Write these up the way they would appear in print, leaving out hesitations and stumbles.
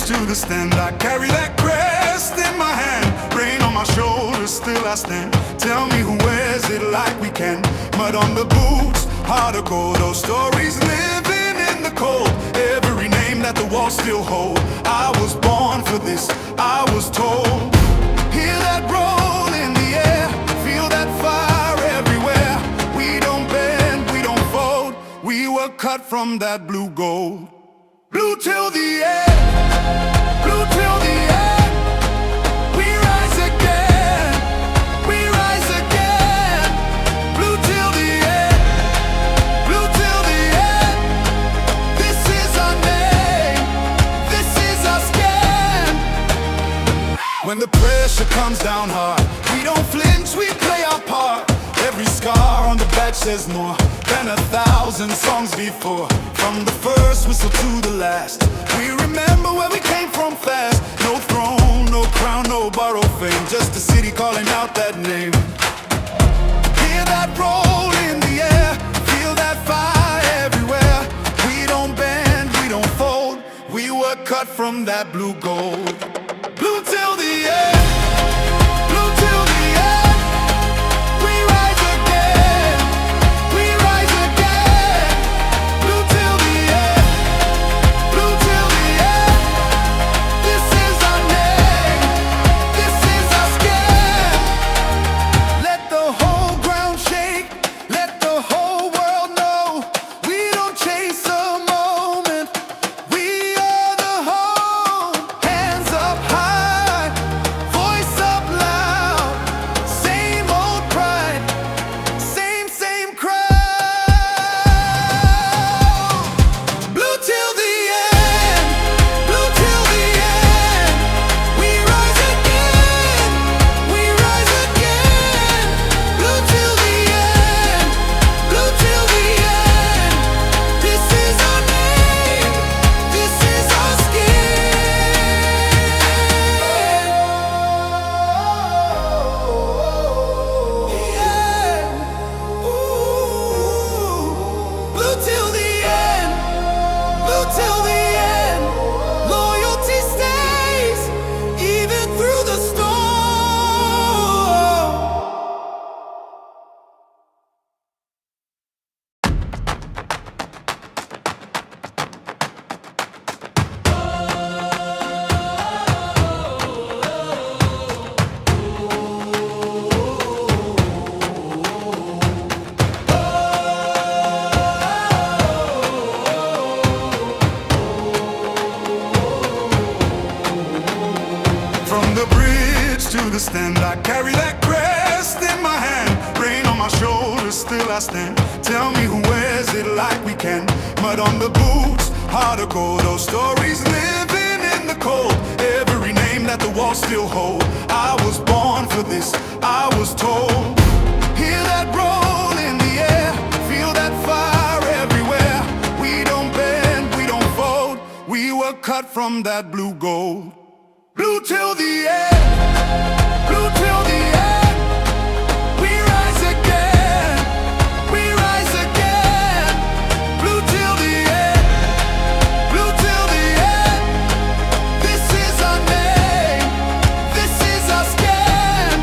to the stand. I carry that crest in my hand, rain on my shoulders, still I stand. Tell me who wears it like we can. Mud on the boots, heart of gold. Those stories living in the cold, every name that the walls still hold. I was born for this, I was told. Hear that roll in the air, feel that fire everywhere. We don't bend, we don't fold, we were cut from that blue gold. Blue till the end, blue till the end. We rise again, we rise again. Blue till the end, blue till the end. This is our name, this is our skin. When the pressure comes down hard, we don't flinch, we play our part. Every scar on the badge says more than 1,000 songs before. From the first whistle to the last, we remember where we came from fast. No throne, no crown, no borrowed fame, just a city calling out that name. Hear that roll in the air, feel that fire everywhere. We don't bend, we don't fold, we were cut from that blue gold. Blue till the end, blue till the end. We rise again, we rise again. Blue till the end, blue till the end. This is our name, this is our skin. Let the whole ground shake, let the whole world know. We don't chase a moment, we are the home. Hands up high, voice up loud. Same old pride, same crowd. Blue till the end, blue till the end. We rise again, we rise again. Blue till the end, blue till the end. This is our name, this is our skin. Yeah. Ooh. Blue till the end, blue till the end. Loyalty stays even through the storm. From the bridge to the stand, I carry that crest in my hand, rain on my shoulders, still I stand. Tell me who wears it like we can. Mud on the boots, heart of gold. Those stories living in the cold, every name that the walls still hold. I was born for this, I was told. Hear that roll in the air, feel that fire everywhere. We don't bend, we don't fold, we were cut from that blue gold. Blue till the end, blue till the end. We rise again, we rise again. Blue till the end, blue till the end. This is our name, this is our skin.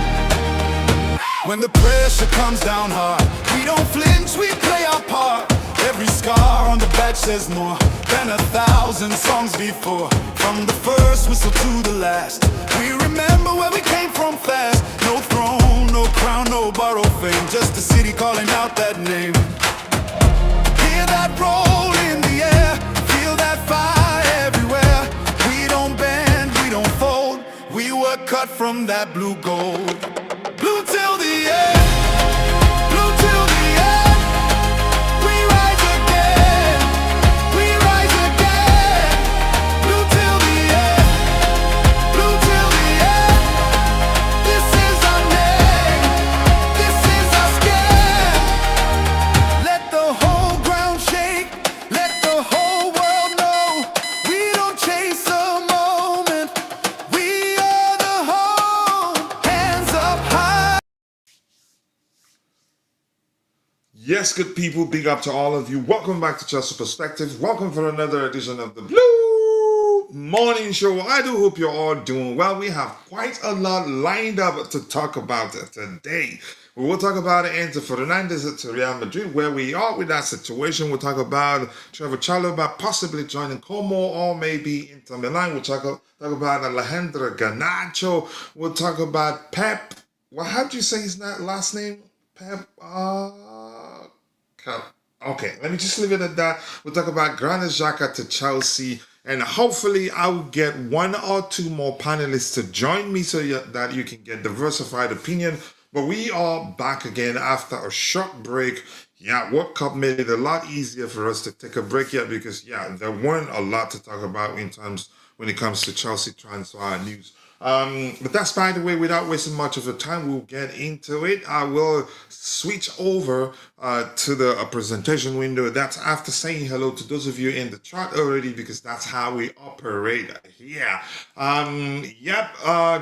When the pressure comes down hard, we don't flinch, we play our part. Every scar on the badge says more than 1,000 songs before. From the first whistle to the last, we remember where we came from fast. No throne, no crown, no borrowed fame, just a city calling out that name. Hear that roll in the air, feel that fire everywhere. We don't bend, we don't fold, we were cut from that blue gold. Blue till the end, blue till the end. We rise again, we rise again. Blue till the end, blue till the end. This is our name, this is our skin. Let the whole ground shake, let the whole world know. We don't chase a moment, we are the home. Hands up high. Yes, good people, big up to all of you. Welcome back to Chelsea Perspective. Welcome for another edition of the Blue morning show. I do hope you're all doing well. We have quite a lot lined up to talk about today. We will talk about Enzo Fernández to Real Madrid, where we are with that situation. We'll talk about Trevoh Chalobah possibly joining Como or maybe Inter Milan. We'll talk about Alejandro Garnacho. We'll talk about Pep. Well, how do you say his last name? Pep. Okay, let me just leave it at that. We'll talk about Granit Xhaka to Chelsea, and hopefully I'll get one or two more panelists to join me so that you can get diversified opinion. But we are back again after a short break. Yeah, World Cup made it a lot easier for us to take a break here because, there weren't a lot to talk about when it comes to Chelsea transfer news. But that's, by the way, without wasting much of the time, we'll get into it. I will switch over to the presentation window. That's after saying hello to those of you in the chat already, because that's how we operate here.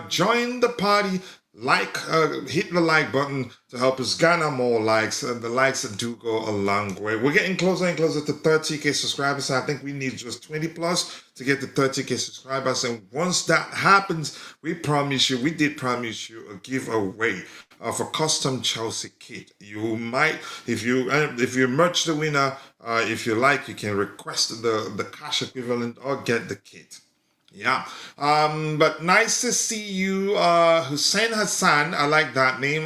Join the party. Hit the like button to help us garner more likes, and the likes do go a long way. We're getting closer and closer to 30k subscribers. I think we need just 20 plus to get to 30k subscribers, and once that happens, we did promise you a giveaway of a custom Chelsea kit. You might, if you merch the winner, if you like, you can request the cash equivalent or get the kit. Yeah, but nice to see you, Hussein Hassan. I like that name.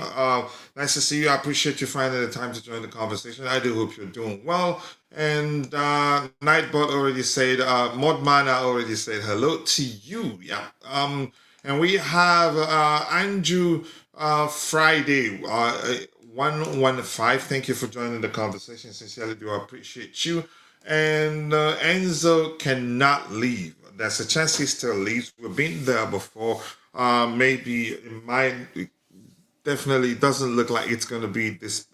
Nice to see you. I appreciate you finding the time to join the conversation. I do hope you're doing well. And Nightbot already said, Modmana already said hello to you. Yeah. And we have Andrew Friday 115. Thank you for joining the conversation. Sincerely do appreciate you. And Enzo cannot leave. There's a chance he still leaves. We've been there before. Maybe it definitely doesn't look like it's going to be this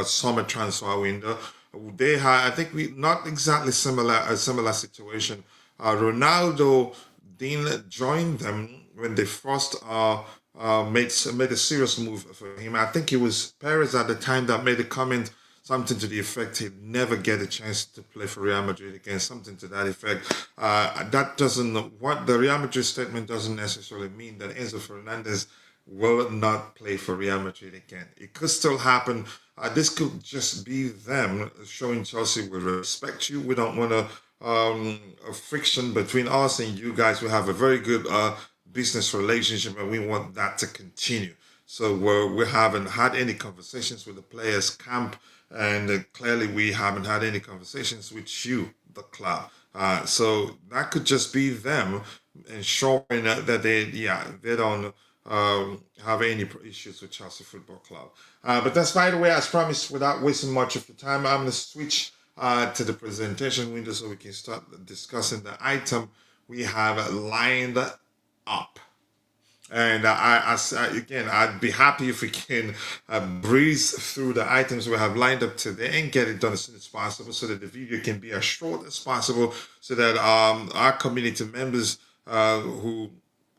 summer transfer window. I think not exactly a similar situation. Ronaldo didn't join them when they first made a serious move for him. I think it was Perez at the time that made a comment, something to the effect he'd never get a chance to play for Real Madrid again, something to that effect. What the Real Madrid statement doesn't necessarily mean that Enzo Fernández will not play for Real Madrid again. It could still happen. This could just be them showing Chelsea, we respect you. We don't want a friction between us and you guys. We have a very good business relationship, and we want that to continue. So we haven't had any conversations with the players' camp, and clearly we haven't had any conversations with you, the club. So that could just be them ensuring that they don't have any issues with Chelsea Football Club. But that's, by the way, as promised, without wasting much of the time, I'm going to switch to the presentation window so we can start discussing the item we have lined up. And I'd be happy if we can breeze through the items we have lined up today and get it done as soon as possible, so that the video can be as short as possible, so that our community members who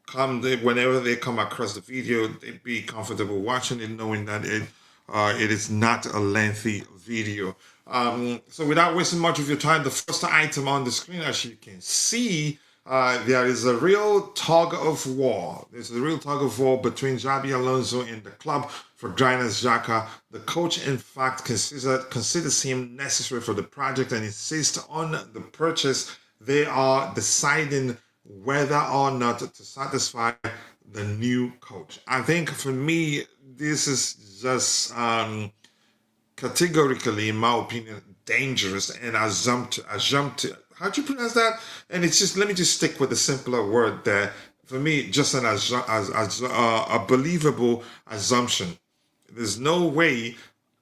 come, whenever they come across the video, they'd be comfortable watching it, knowing that it is not a lengthy video. So without wasting much of your time, the first item on the screen, as you can see, there is a real tug of war. There's a real tug of war between Xabi Alonso and the club for Granit Xhaka. The coach, in fact, considers him necessary for the project and insists on the purchase. They are deciding whether or not to satisfy the new coach. I think for me, this is just categorically, in my opinion, dangerous and assumptive. How do you pronounce that? And it's just, let me just stick with the simpler word there. For me, just a believable assumption. There's no way.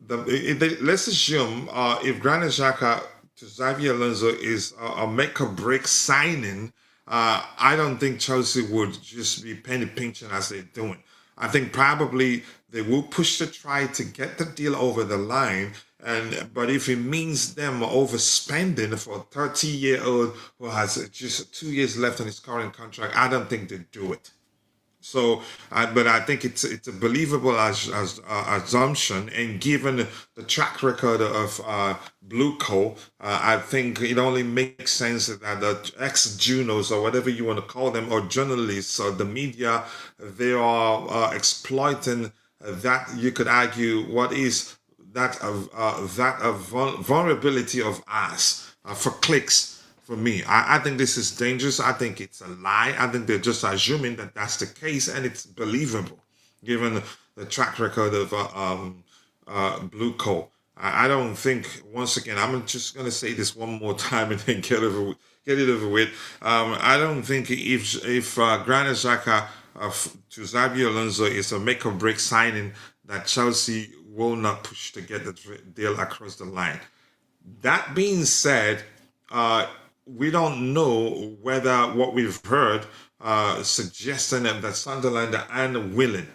Let's assume if Granit Xhaka to Xabi Alonso is a make or break signing, I don't think Chelsea would just be penny pinching as they're doing. I think probably they will push to try to get the deal over the line. But if it means them overspending for a 30-year-old who has just 2 years left on his current contract, I don't think they do it. So, but I think it's a believable assumption, and given the track record of Blue Co, I think it only makes sense that the ex-Junos or whatever you want to call them, or journalists or the media, they are exploiting that. You could argue what is that vulnerability of us for clicks. For me, I think this is dangerous. I think it's a lie. I think they're just assuming that that's the case, and it's believable, given the track record of Blue Co. I don't think. Once again, I'm just gonna say this one more time and then get it over with. I don't think if Granit Xhaka to Xabi Alonso is a make or break signing, that Chelsea will not push to get the deal across the line. That being said, we don't know whether what we've heard suggesting that Sunderland are willing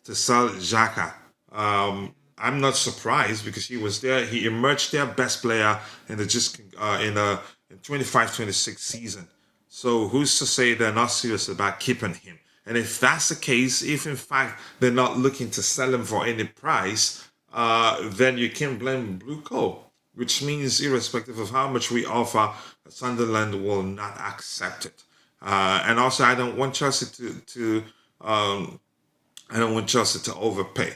to sell Xhaka. I'm not surprised because he was there. He emerged their best player in the just in the 25-26 season. So who's to say they're not serious about keeping him? And if that's the case, if in fact they're not looking to sell him for any price, then you can blame Blue Co, which means irrespective of how much we offer, Sunderland will not accept it. And also, I don't want Chelsea I don't want Chelsea to overpay.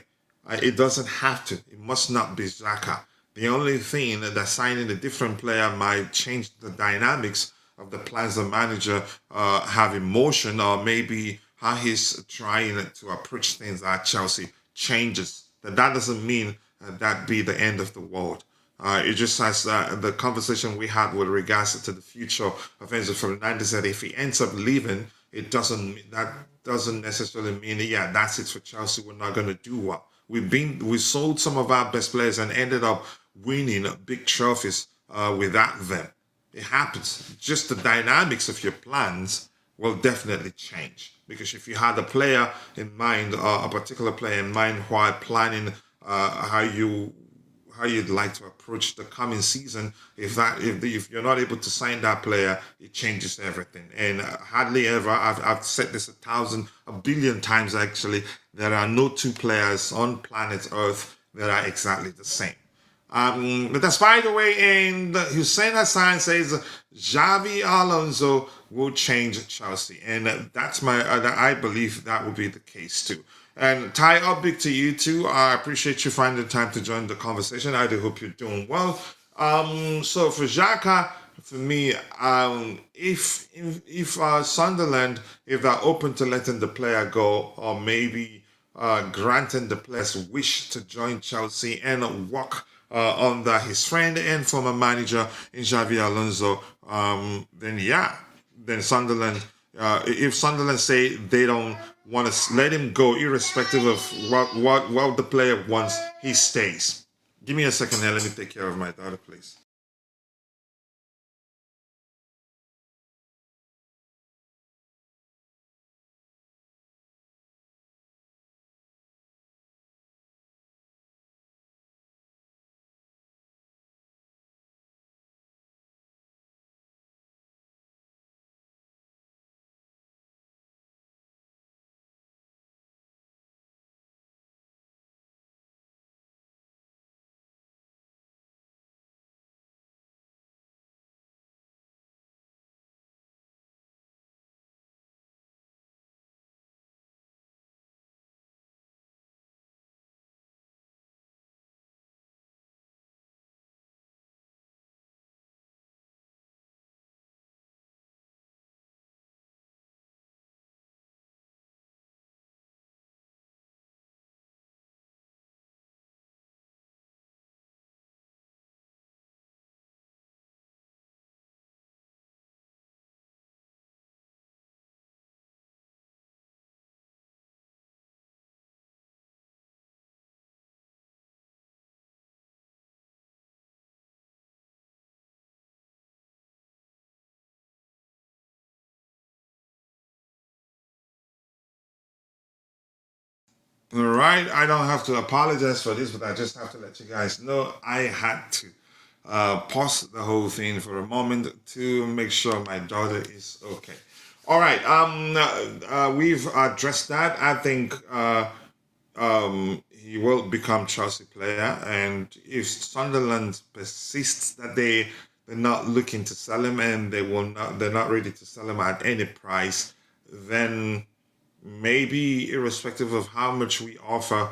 It doesn't have to. It must not be Xhaka. The only thing that signing a different player might change the dynamics of the plans the manager have in motion, or maybe how he's trying to approach things at Chelsea changes. That doesn't mean that be the end of the world. It just has the conversation we had with regards to the future of Enzo Fernández, that if he ends up leaving, that doesn't necessarily mean yeah, that's it for Chelsea. We're not going to do well. We sold some of our best players and ended up winning big trophies without them. It happens. Just the dynamics of your plans will definitely change, because if you had a player in mind, a particular player in mind, while planning how you'd like to approach the coming season, if you're not able to sign that player, it changes everything. And hardly ever, I've said this a billion times actually, there are no two players on planet Earth that are exactly the same. But that's by the way, and Hussein Hassan says Xavi Alonso will change Chelsea, and I believe that will be the case too. And Ty, up big to you too. I appreciate you finding the time to join the conversation. I do hope you're doing well. So for Xhaka, for me, if Sunderland, if they're open to letting the player go, or maybe granting the player's wish to join Chelsea and work under his friend and former manager in Xavi Alonso, then Sunderland, if Sunderland say they don't want to let him go, irrespective of what the player wants, he stays. Give me a second here. Let me take care of my daughter, please. All right, I don't have to apologize for this, but I just have to let you guys know I had to pause the whole thing for a moment to make sure my daughter is okay. All right. We've addressed that. I think he will become Chelsea player, and if Sunderland persists that they're not looking to sell him and they're not ready to sell him at any price, then maybe irrespective of how much we offer,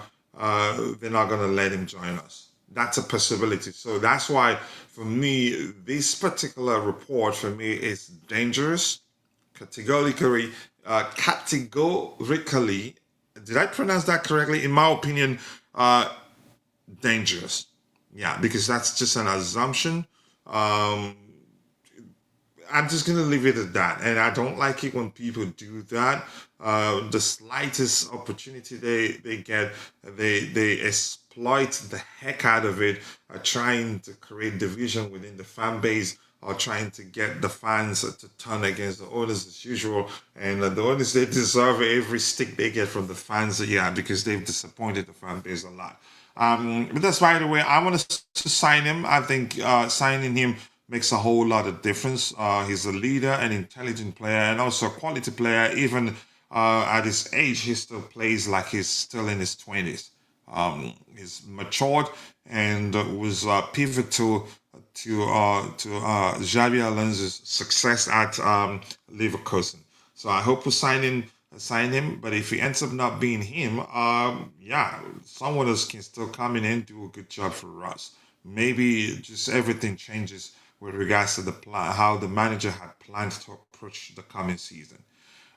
they're not going to let him join us. That's a possibility. So that's why, for me, this particular report for me is dangerous, categorically, categorically. Did I pronounce that correctly? In my opinion, uh, dangerous. Yeah, because that's just an assumption. Um, I'm just gonna leave it at that. And I don't like it when people do that. The slightest opportunity they get, they exploit the heck out of it, trying to create division within the fan base or trying to get the fans to turn against the owners as usual. And the owners, they deserve every stick they get from the fans, yeah, because they've disappointed the fan base a lot. But that's by the way, I want to sign him. I think signing him makes a whole lot of difference. He's a leader, an intelligent player, and also a quality player. Even at his age, he still plays like he's still in his 20s. He's matured and was pivotal to Xabi Alonso's success at Leverkusen. So I hope we sign him. But if he ends up not being him, yeah, someone else can still come in and do a good job for us. Maybe just everything changes with regards to the plan, how the manager had planned to approach the coming season.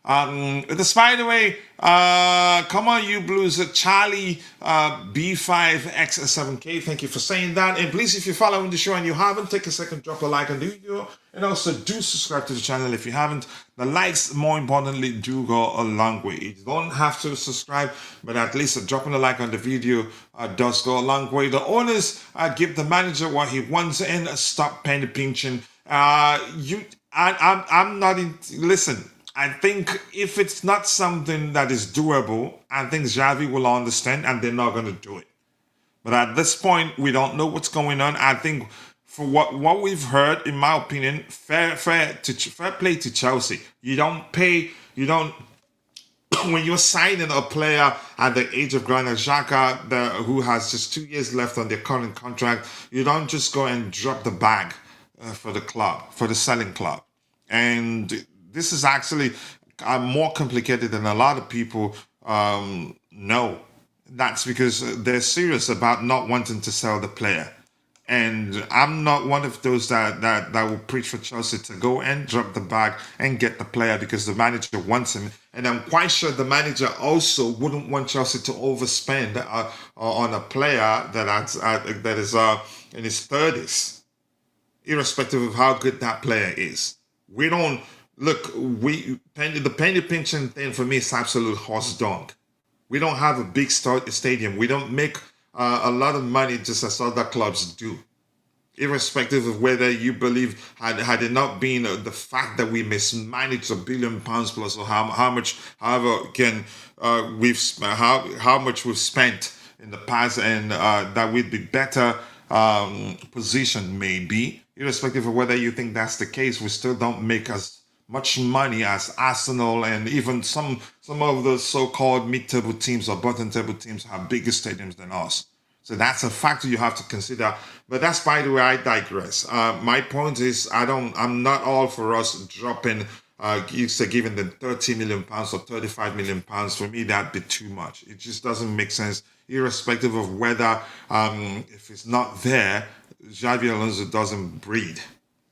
By the way, come on, you Blues, Charlie B5X7K. Thank you for saying that. And please, if you're following the show and you haven't, take a second, drop a like on the video, and also do subscribe to the channel if you haven't. The likes, more importantly, do go a long way. You don't have to subscribe, but at least dropping a like on the video does go a long way. The owners give the manager what he wants and stop penny pinching. I'm not in. Listen. I think if it's not something that is doable, I think Xavi will understand and they're not going to do it. But at this point, we don't know what's going on. I think for what we've heard, in my opinion, fair play to Chelsea. You don't pay, you don't when you're signing a player at the age of Granit Xhaka, who has just 2 years left on their current contract, you don't just go and drop the bag for the club, for the selling club. And this is actually more complicated than a lot of people know. That's because they're serious about not wanting to sell the player. And I'm not one of those that will preach for Chelsea to go and drop the bag and get the player because the manager wants him. And I'm quite sure the manager also wouldn't want Chelsea to overspend on a player that is in his 30s, irrespective of how good that player is. We don't. Look, the penny pinching thing for me is absolute horse dung. We don't have a big stadium. We don't make a lot of money just as other clubs do. Irrespective of whether you believe had it not been the fact that we mismanaged £1 billion plus, or how much, however, how much we've spent in the past, and that we'd be better positioned, maybe. Irrespective of whether you think that's the case, we still don't make as much money as Arsenal, and even some of the so-called mid-table teams or bottom-table teams have bigger stadiums than us. So that's a factor you have to consider. But that's, by the way, I digress. My point is, I'm not all for us dropping, giving them £30 million or £35 million. For me, that'd be too much. It just doesn't make sense, irrespective of whether, if it's not there, Xabi Alonso doesn't breathe.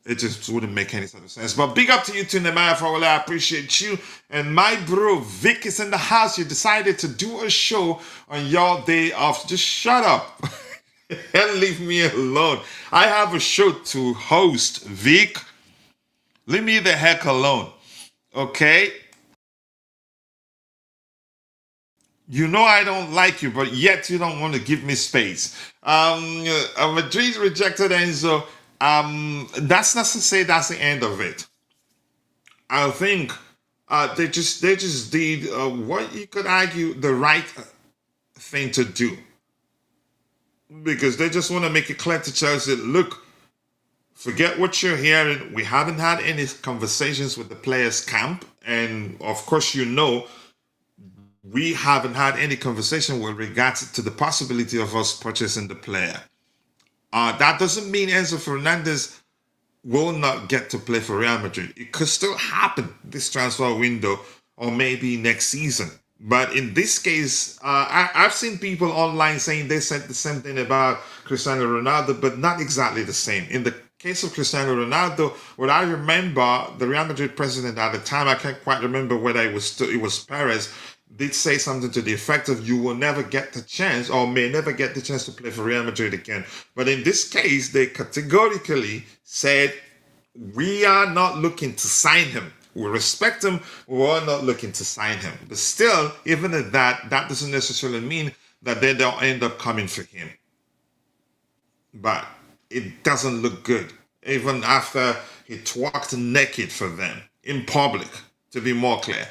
It just wouldn't make any sort of sense. But big up to you too, Nemaya Fawale. I appreciate you. And my bro, Vic, is in the house. You decided to do a show on your day off. Just shut up and leave me alone. I have a show to host, Vic. Leave me the heck alone. Okay? You know I don't like you, but yet you don't want to give me space. Madrid rejected Enzo. That's not to say that's the end of it. I think they just did what you could argue the right thing to do, because they just want to make it clear to Chelsea, look, Forget what you're hearing. We haven't had any conversations with the players' camp. And of course, we haven't had any conversation with regards to the possibility of us purchasing the player. That doesn't mean Enzo Fernandez will not get to play for Real Madrid. It could still happen this transfer window or maybe next season. But in this case, I've seen people online saying they said the same thing about Cristiano Ronaldo, but not exactly the same. In the case of Cristiano Ronaldo, what I remember, the Real Madrid president at the time, I can't quite remember whether it was Perez, did say something to the effect of you will never get the chance or may never get the chance to play for Real Madrid again. But in this case, they categorically said, we are not looking to sign him. We respect him. We're not looking to sign him. But still, even at that doesn't necessarily mean that they don't end up coming for him. But it doesn't look good, even after he walked naked for them in public, to be more clear.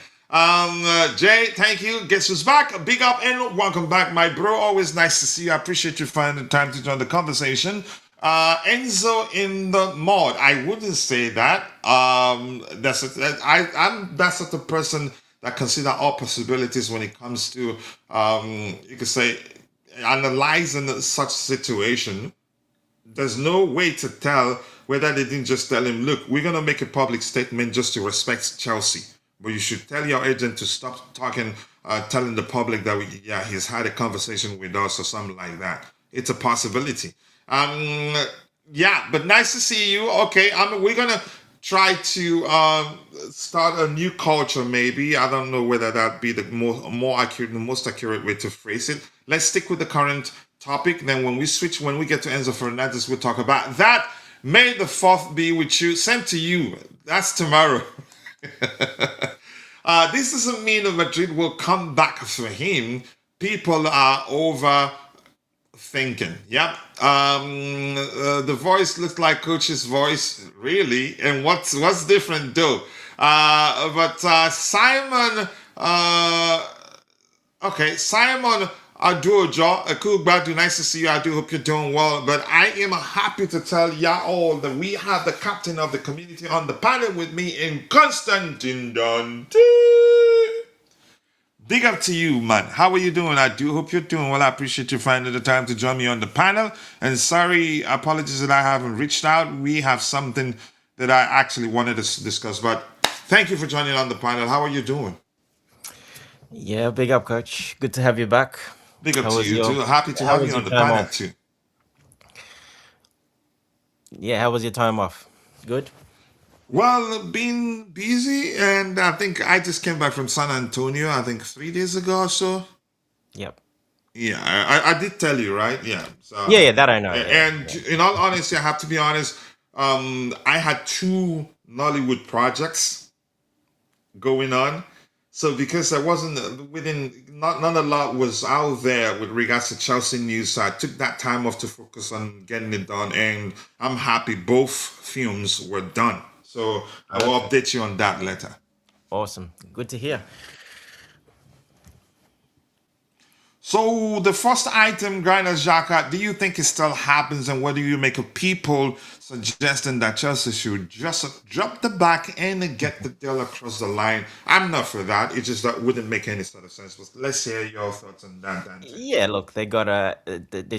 Jay, thank you. Guess who's back? Big up and welcome back, my bro. Always nice to see you. I appreciate you finding the time to join the conversation. Enzo in the mod. I wouldn't say that. I'm that sort of person that consider all possibilities when it comes to you could say analyzing such situation. There's no way to tell whether they didn't just tell him, look, we're gonna make a public statement just to respect Chelsea. But you should tell your agent to stop talking, telling the public that he's had a conversation with us or something like that. It's a possibility. But nice to see you. Okay, we're gonna try to start a new culture. Maybe I don't know whether that be the most accurate way to phrase it. Let's stick with the current topic. Then when we get to Enzo Fernández, we'll talk about that. May the 4th be with you. Same to you. That's tomorrow. This doesn't mean that Madrid will come back for him. People are overthinking. Yep. The voice looks like coach's voice, really. And what's different though? Simon. Simon Aduojo, Akugbadu, nice to see you. I do hope you're doing well. But I am happy to tell ya all that we have the captain of the community on the panel with me in Constantine Dante. Big up to you, man. How are you doing? I do hope you're doing well. I appreciate you finding the time to join me on the panel. And apologies that I haven't reached out. We have something that I actually wanted to discuss. But thank you for joining on the panel. How are you doing? Yeah, big up, coach. Good to have you back. Big up to you too. Happy to have you on the panel too. Yeah, how was your time off? Good? Well, been busy, and I think I just came back from San Antonio, I think 3 days ago or so. Yep. Yeah, I did tell you, right? Yeah. So, Yeah, that I know. And in all honesty, I have to be honest, I had 2 Nollywood projects going on. So because I wasn't none a lot was out there with regards to Chelsea news, so I took that time off to focus on getting it done, and I'm happy both films were done. So I will update you on that later. Awesome. Good to hear. So the first item, Granit Xhaka, do you think it still happens, and what do you make of people suggesting that Chelsea should just drop the back and get the deal across the line? I'm not for that. It just that wouldn't make any sort of sense. But let's hear your thoughts on that, Dante. Yeah, look, they're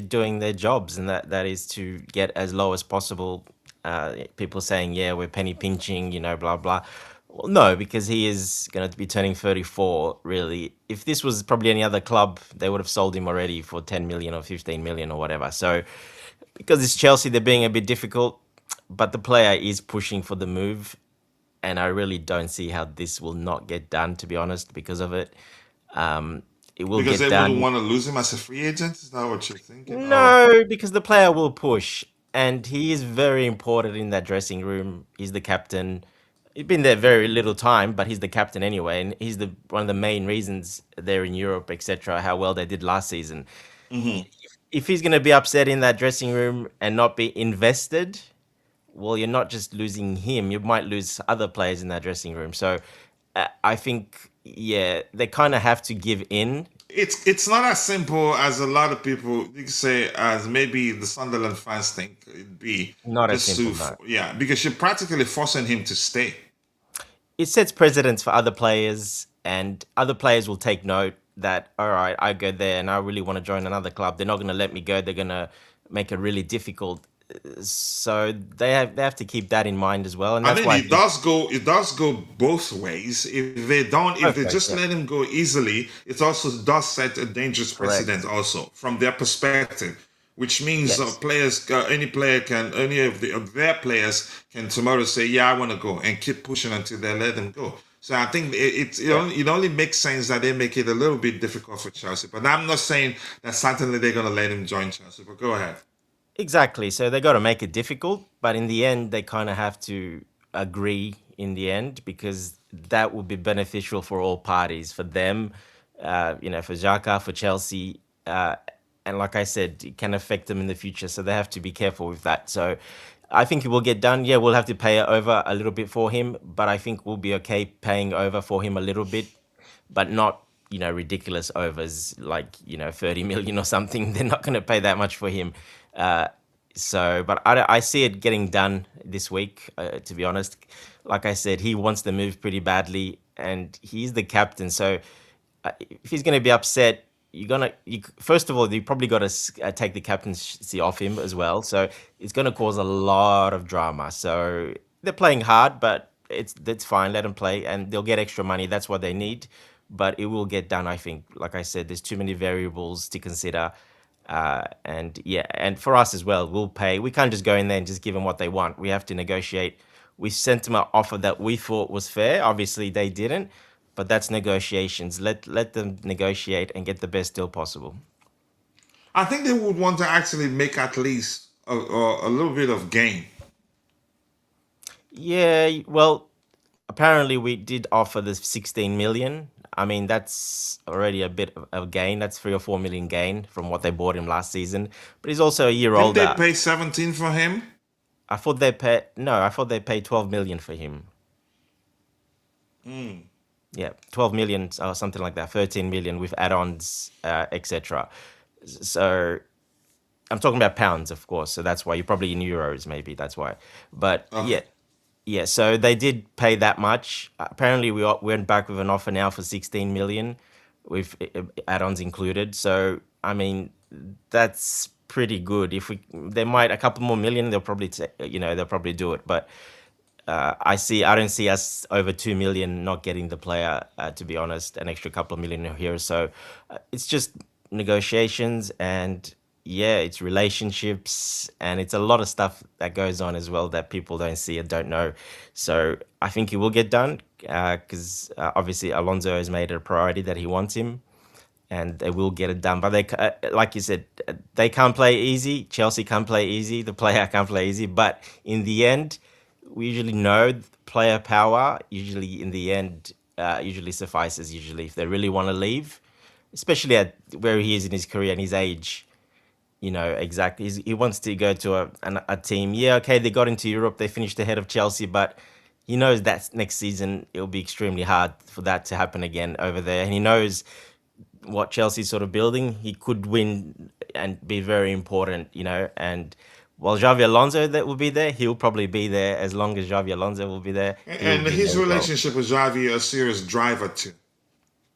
doing their jobs, and that is to get as low as possible. People saying, yeah, we're penny pinching, blah, blah. Well, no, because he is going to be turning 34, really. If this was probably any other club, they would have sold him already for 10 million or 15 million or whatever. So, because it's Chelsea, they're being a bit difficult, but the player is pushing for the move, and I really don't see how this will not get done, to be honest, because of it. It will Because get they done. wouldn't want to lose him as a free agent? Is that what you're thinking? No, because the player will push, and he is very important in that dressing room. He's the captain. He's been there very little time, but he's the captain anyway, and he's one of the main reasons they're in Europe, etc. How well they did last season. If he's going to be upset in that dressing room and not be invested, well, you're not just losing him; you might lose other players in that dressing room. So, I think, yeah, they kind of have to give in. It's not as simple as a lot of people you can say, as maybe the Sunderland fans think it'd be, Not as just to simple, no. yeah, because you're practically forcing him to stay. It sets precedents for other players, and other players will take note that, all right, I go there and I really want to join another club. They're not going to let me go. They're going to make it really difficult. So they have to keep that in mind as well, and I that's mean, why I think it does go both ways. If they both ways. just Yeah, let him go easily, it also does set a dangerous precedent correct. also from their perspective, which means Yes. any of their players can tomorrow say, yeah, I want to go, and keep pushing until they let them go. So I think Yeah. it only makes sense that they make it a little bit difficult for Chelsea. But I'm not saying that certainly they're going to let him join Chelsea. But go ahead. Exactly. So they got to make it difficult, but in the end, they kind of have to agree in the end because that would be beneficial for all parties, for them, for Xhaka, for Chelsea, and like I said, it can affect them in the future. So they have to be careful with that. So I think it will get done. Yeah, we'll have to pay over a little bit for him, but I think we'll be okay paying over for him a little bit, but not ridiculous overs like 30 million or something. They're not going to pay that much for him. Uh, but I see it getting done this week. To be honest, like I said, he wants the move pretty badly, and he's the captain. So if he's going to be upset, first of all, you probably got to take the captaincy off him as well. So it's going to cause a lot of drama. So they're playing hard, but that's fine. Let them play, and they'll get extra money. That's what they need. But it will get done, I think. Like I said, there's too many variables to consider. And yeah, and for us as well, we'll pay. We can't just go in there and just give them what they want. We have to negotiate. We sent them an offer that we thought was fair. Obviously, they didn't, but that's negotiations. Let them negotiate and get the best deal possible. I think they would want to actually make at least a little bit of gain. Yeah, well, apparently we did offer the 16 million. I mean, that's already a bit of a gain. That's 3 or 4 million gain from what they bought him last season. But he's also a year Didn't they older. pay 17 for him? I thought they paid 12 million for him. Yeah, 12 million or something like that, 13 million with add-ons, etc. So I'm talking about pounds, of course. So that's why you're probably in euros, maybe that's why. But Okay. yeah, yeah. So they did pay that much. Apparently, went back with an offer now for 16 million, with add-ons included. So I mean, that's pretty good. If we, they might a couple more million, they'll probably do it. But I don't see us over 2 million not getting the player. To be honest, an extra couple of million here. So it's just negotiations and yeah, it's relationships and it's a lot of stuff that goes on as well that people don't see and don't know. So I think it will get done because obviously Alonso has made it a priority that he wants him. And they will get it done, but like you said, they can't play easy. Chelsea can't play easy. The player can't play easy. But in the end, we usually know player power usually in the end usually suffices usually if they really want to leave, especially at where he is in his career and his age. Exactly, he wants to go to a team. Yeah, okay, they got into Europe, they finished ahead of Chelsea, but he knows that next season it'll be extremely hard for that to happen again over there, and he knows what Chelsea's sort of building. He could win and be very important, and while Xavi Alonso that will be there, he'll probably be there. As long as Xavi Alonso will be there, he'll And be his there as well. relationship with Xavi, a serious driver too.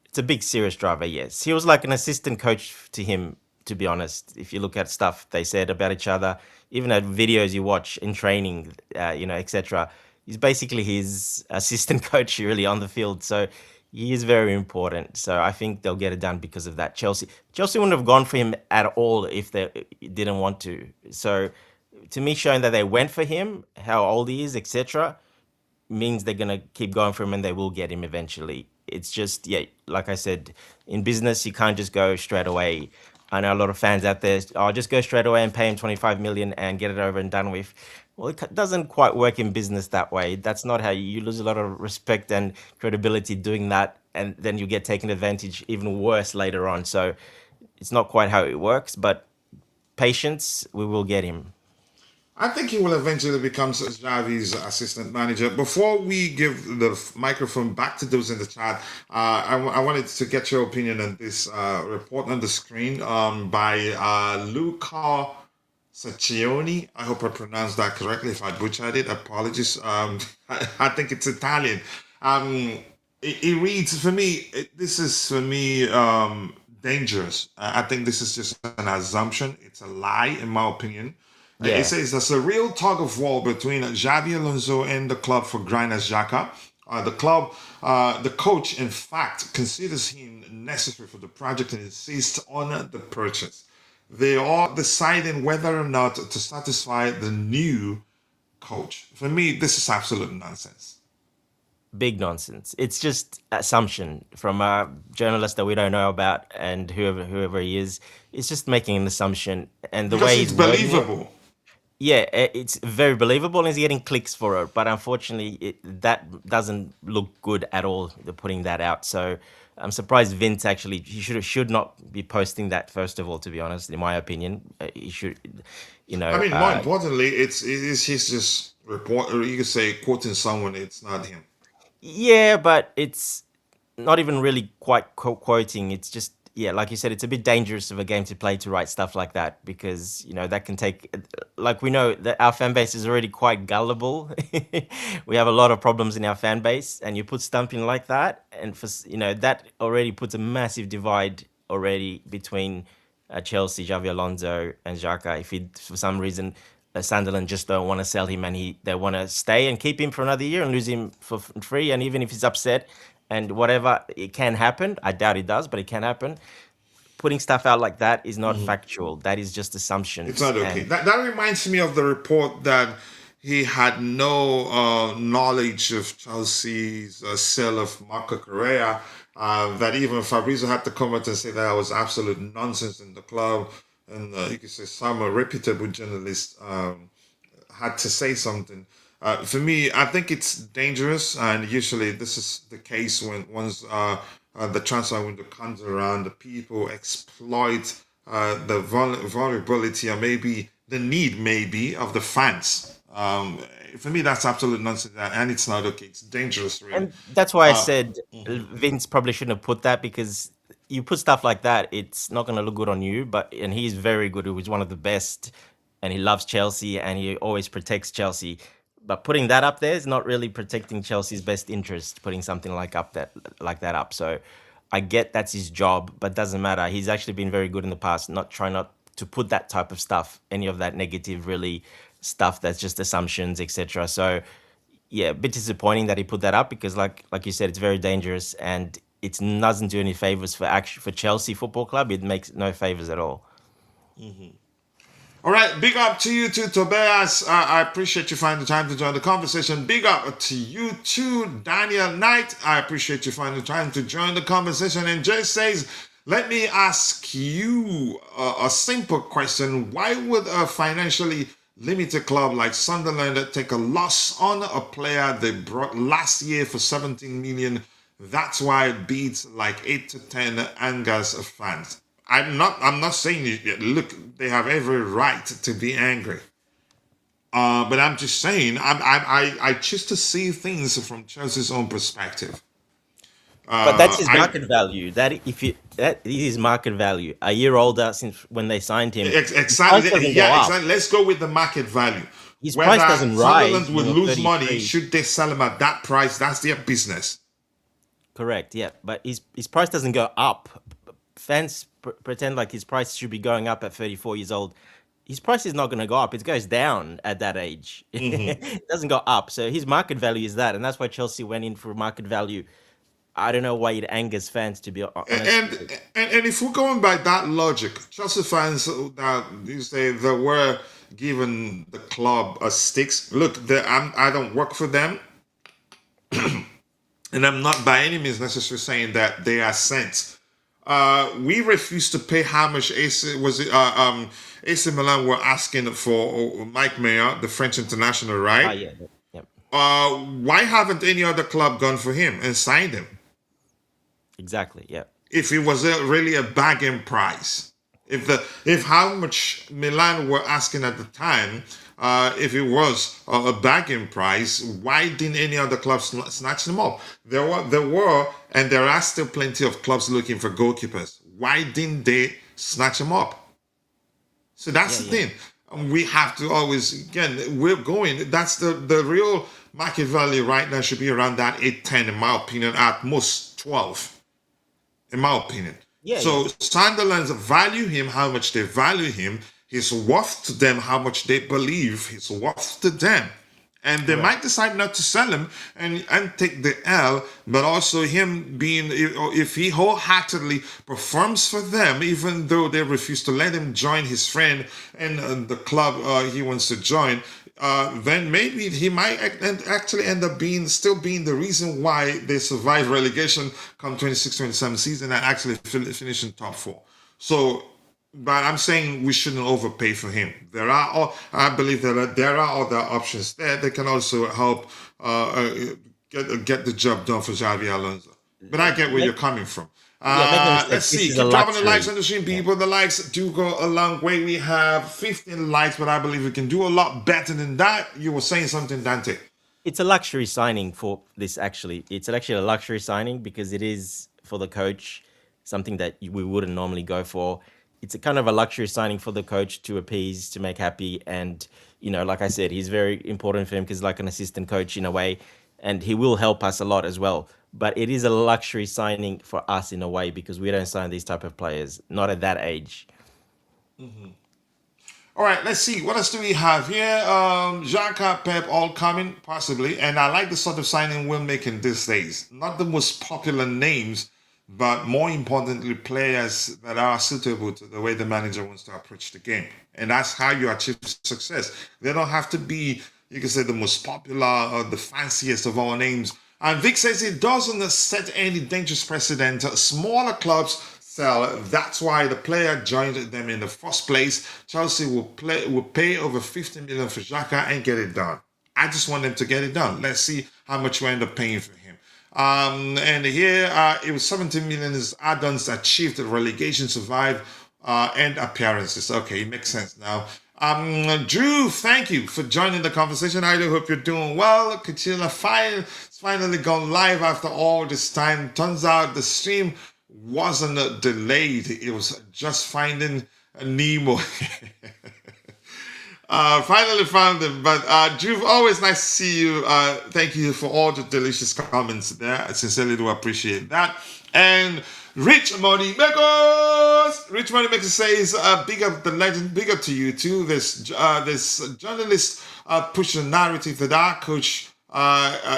It's a big serious driver, yes. He was like an assistant coach to him, to be honest. If you look at stuff they said about each other, even at videos you watch in training, etc. He's basically his assistant coach really on the field. So he is very important. So I think they'll get it done because of that. Chelsea wouldn't have gone for him at all if they didn't want to. So to me, showing that they went for him, how old he is, etc., means they're gonna keep going for him and they will get him eventually. It's just, yeah, like I said, in business you can't just go straight away. I know a lot of fans out there, oh, just go straight away and pay him 25 million and get it over and done with. Well, it doesn't quite work in business that way. That's not how you lose a lot of respect and credibility doing that, and then you get taken advantage even worse later on. So it's not quite how it works, but patience, we will get him. I think he will eventually become Xavi's assistant manager. Before we give the microphone back to those in the chat, I wanted to get your opinion on this report on the screen by Luca Sacchioni. I hope I pronounced that correctly. If I butchered it, apologies. I think it's Italian. It reads for me. This is for me dangerous. I think this is just an assumption. It's a lie, in my opinion. It Yeah. says there's a real tug of war between Xabi Alonso and the club for Granit Xhaka. The coach, in fact, considers him necessary for the project and insists on the purchase. They are deciding whether or not to satisfy the new coach. For me, this is absolute nonsense. Big nonsense. It's just assumption from a journalist that we don't know about, and whoever he is. It's just making an assumption, and the Because way it's he's wording it, believable. yeah, it's very believable, and he's getting clicks for it. But unfortunately, that doesn't look good at all. They're putting that out, so I'm surprised Vince actually he should not be posting that. First of all, to be honest, in my opinion, he should, you I know, mean, more importantly, he's just report, or you could say quoting someone. It's not him. yeah, but it's not even really quite quoting. It's just, yeah, like you said, it's a bit dangerous of a game to play to write stuff like that because that can take. Like we know that our fan base is already quite gullible. We have a lot of problems in our fan base, and you put something like that, and that already puts a massive divide already between Chelsea, Xavi Alonso, and Xhaka. If he for some reason Sunderland just don't want to sell him, and they want to stay and keep him for another year and lose him for free. And even if he's upset and whatever, it can happen. I doubt it does, but it can happen. Putting stuff out like that is not factual. That is just It's assumptions. not okay. And That reminds me of the report that he had no knowledge of Chelsea's sale of Marco Correa. That even Fabrizio had to come out and say that was absolute nonsense in the club. And you could say some reputable journalist had to say something. For me, I think it's dangerous, and usually this is the case when once the transfer window comes around, the people exploit the vulnerability or maybe the need, maybe, of the fans. For me, that's absolute nonsense, and it's not okay. It's dangerous, really. that's why I Uh, said Vince probably shouldn't have put that because you put stuff like that, it's not going to look good on you. And he's very good. He was one of the best, and he loves Chelsea, and he always protects Chelsea. But putting that up there is not really protecting Chelsea's best interest. Putting something like that up. So I get that's his job, but doesn't matter. He's actually been very good in the past. Not to put that type of stuff, any of that negative, really stuff that's just assumptions, etc. So yeah, a bit disappointing that he put that up because, like you said, it's very dangerous and it doesn't do any favors for Chelsea Football Club. It makes no favors at all. All right, big up to you too, Tobias. I appreciate you finding the time to join the conversation. Big up to you too, Daniel Knight. I appreciate you finding the time to join the conversation. And Jay says, let me ask you a simple question. Why would a financially limited club like Sunderland take a loss on a player they brought last year for 17 million? That's why it beats like 8 to 10 angers fans. I'm not saying look, they have every right to be angry. But I'm just saying I choose to see things from Chelsea's own perspective. But that's his I market value. That is his market value. A year older since when they signed him, his price exactly, doesn't go yeah, up. exactly. Let's go with the market value. His price Whether doesn't rise Sunderland would when you're lose money 33. should they sell him at that price, that's their business. Correct. Yeah, but his price doesn't go up. Fans pretend like his price should be going up at 34 years old. His price is not going to go up. It goes down at that age. It doesn't go up. So his market value is that, and that's why Chelsea went in for market value. I don't know why it angers fans, to be honest. And if we're going by that logic, Chelsea fans that you say that were given the club a sticks. Look, I don't work for them, and I'm not by any means necessarily saying that they are saints. We refused to pay how much AC Milan were asking for Mike Mayer, the French international, Ah, right? yeah, yeah, Why haven't any other club gone for him and signed him? exactly. Yeah, If it was really a bargain price, if how much Milan were asking at the time if it was a bargain price, why didn't any other clubs snatch them up? There were, and there are still plenty of clubs looking for goalkeepers. Why didn't they snatch them up? So that's Yeah, the yeah, thing. We have to always, again, we're going, that's the real market value right now should be around that 8, 10, in my opinion, at most 12, in my opinion. yeah, yeah. So Sunderland's value him, how much they value him, his worth to them, how much they believe his worth to them. And they Correct. might decide not to sell him and take the L, but also him being, if he wholeheartedly performs for them, even though they refuse to let him join his friend and the club he wants to join, then maybe he might actually end up still being the reason why they survive relegation come 26-27 season and actually finish in top four. So, but I'm saying we shouldn't overpay for him. I believe that there are other options there that can also help get the job done for Xavi Alonso. But I get where Make, you're coming from. yeah, make no mistake. Let's This see. is a Keep dropping the likes luxury. on the stream, Yeah. people. The likes do go a long way. We have 15 likes, but I believe we can do a lot better than that. You were saying something, Dante. It's a luxury signing for this, actually. It's actually a luxury signing because it is for the coach, something that we wouldn't normally go for. It's a kind of a luxury signing for the coach to appease, to make happy. And, like I said, he's very important for him because like an assistant coach in a way, and he will help us a lot as well. But it is a luxury signing for us in a way because we don't sign these type of players, not at that age. All right, let's see. What else do we have here? Xhaka, Pep, all coming, possibly. And I like the sort of signing we're making these days. Not the most popular names, but more importantly, players that are suitable to the way the manager wants to approach the game. And that's how you achieve success. They don't have to be, you can say, the most popular or the fanciest of all names. And Vic says it doesn't set any dangerous precedent. Smaller clubs sell. That's why the player joined them in the first place. Chelsea will pay over 50 million for Xhaka and get it done. I just want them to get it done. Let's see how much we end up paying for him. And here it was 17 million is add-ons achieved, relegation survive, and appearances. Okay, it makes sense now. Drew, thank you for joining the conversation. I do hope you're doing well. Kachila finally gone live after all this time. Turns out the stream wasn't delayed. It was just finding Nemo. Finally found him. But Drew, always nice to see you. Thank you for all the delicious comments there. I sincerely do appreciate that. And Rich Money Makers says, big up the legend, big up to you too. This journalist push the narrative that our coach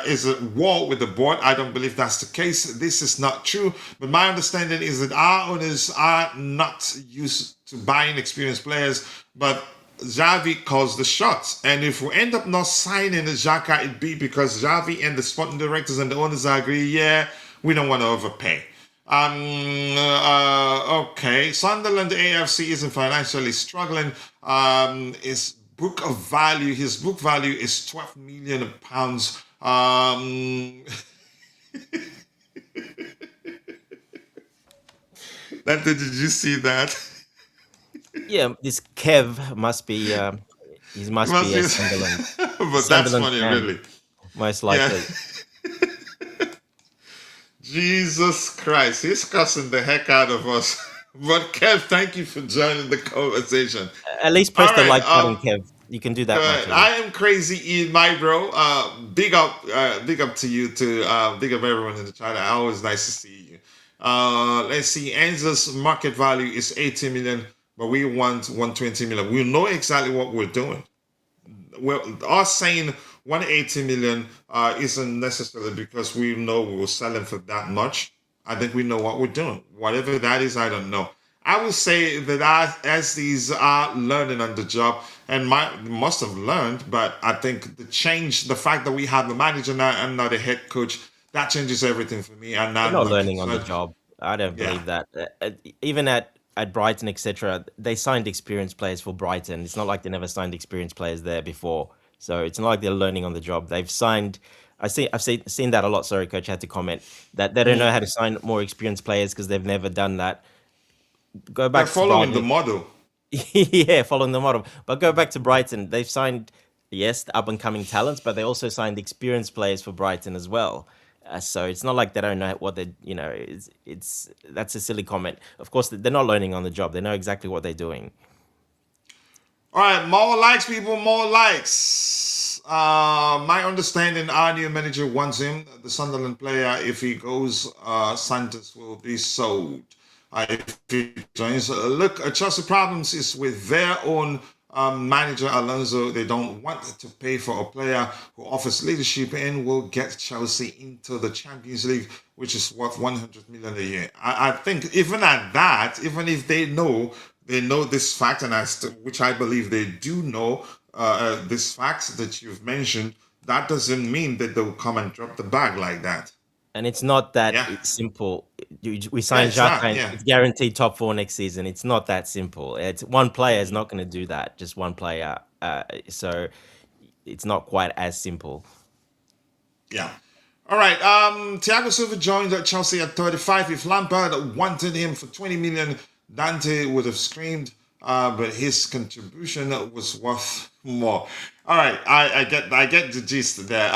is at war with the board. I don't believe that's the case. This is not true. But my understanding is that our owners are not used to buying experienced players, but Xavi calls the shots. And if we end up not signing Xhaka, it'd be because Xavi and the sporting directors and the owners agree, yeah, we don't want to overpay. Okay. Sunderland AFC isn't financially struggling. His book value is 12 million pounds. Did you see that? Yeah, this Kev must be, he must Must be a be- Sunderland, But that's Sunderland funny, fan, really. most Yeah. likely. Jesus Christ, he's cussing the heck out of us. But Kev, thank you for joining the conversation. At least press All the right, like button, Kev. You can do that much. good. I am crazy in my bro. Big up to you too. Big up everyone in the chat. Always nice to see you. Let's see. Enzo's market value is 80 million, but we want 120 million. We know exactly what we're doing. Well, us saying 180 million isn't necessarily because we know we will sell them for that much. I think we know what we're doing. Whatever that is, I don't know. I would say that as these are learning on the job and must have learned, but I think the fact that we have a manager now and not a head coach, that changes everything for me. And They're I'm not not learning on the concerned. job. I don't Yeah. believe that. Even at Brighton, etc., they signed experienced players for Brighton. It's not like they never signed experienced players there before. So it's not like they're learning on the job. They've signed. I've seen that a lot. Sorry, coach, I had to comment that they don't know how to sign more experienced players because they've never done that. Go They're back to following the Brighton. model. Yeah, following the model. But go back to Brighton. They've signed, yes, the up and coming talents, but they also signed experienced players for Brighton as well. So it's not like they don't know what they, it's that's a silly comment. Of course, they're not learning on the job. They know exactly what they're doing. All right, more likes, people, more likes. My understanding, our new manager wants him, the Sunderland player. If he goes, Santos will be sold. If he joins, look, Chelsea problems is with their own manager Alonso. They don't want to pay for a player who offers leadership and will get Chelsea into the Champions League, which is worth 100 million a year. I think even at that, even if they know this fact, and which I believe they do know this fact that you've mentioned, that doesn't mean that they'll come and drop the bag like that. And it's not that Yeah, simple. We yeah, signed it's Xhaka not. and Yeah. it's guaranteed top four next season. It's not that simple. It's one player is not going to do that. Just one player. So it's not quite as simple. Yeah. All right. Thiago Silva joined Chelsea at 35. If Lampard wanted him for 20 million, Dante would have screamed. But his contribution was worth more. All right, I get the gist there.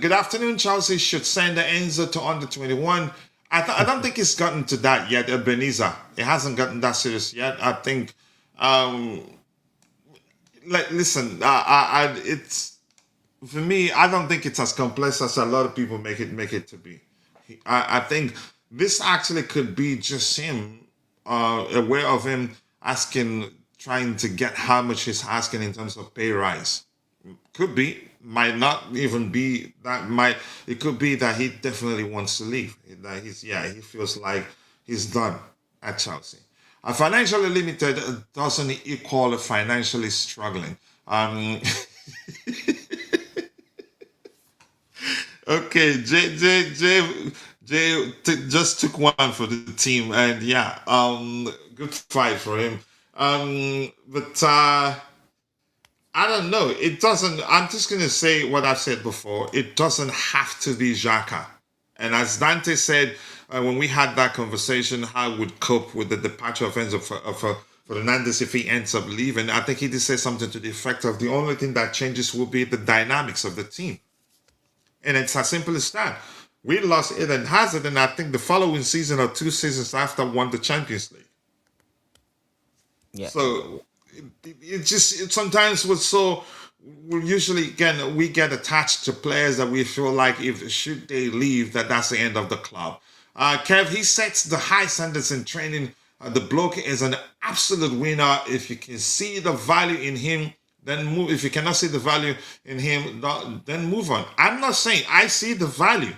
Good afternoon. Chelsea should send Enzo to under 21. I don't think it's gotten to that yet. Ebenezer, it hasn't gotten that serious yet. I think. Um, like, listen, it's for me, I don't think it's as complex as a lot of people make it to be. I think this actually could be just him, aware of him asking, trying to get how much he's asking in terms of pay rise. Could be, might not even be that. Might it could be that he definitely wants to leave. That he feels like he's done at Chelsea. Financially limited doesn't equal financially struggling. Um, Okay, just took one for the team, and yeah, good fight for him. But I don't know. It doesn't. I'm just gonna say what I've said before. It doesn't have to be Xhaka. And as Dante said when we had that conversation, how would cope with the departure of Enzo Fernandez if he ends up leaving? I think he did say something to the effect of the only thing that changes will be the dynamics of the team. And it's as simple as that. We lost Eden Hazard, and I think the following season or 2 seasons after won the Champions League. Yeah. So it sometimes was so. We usually again we get attached to players that we feel like if should they leave that's the end of the club. Kev, he sets the high standards in training. The bloke is an absolute winner. If you can see the value in him, then move. If you cannot see the value in him, then move on. I'm not saying I see the value.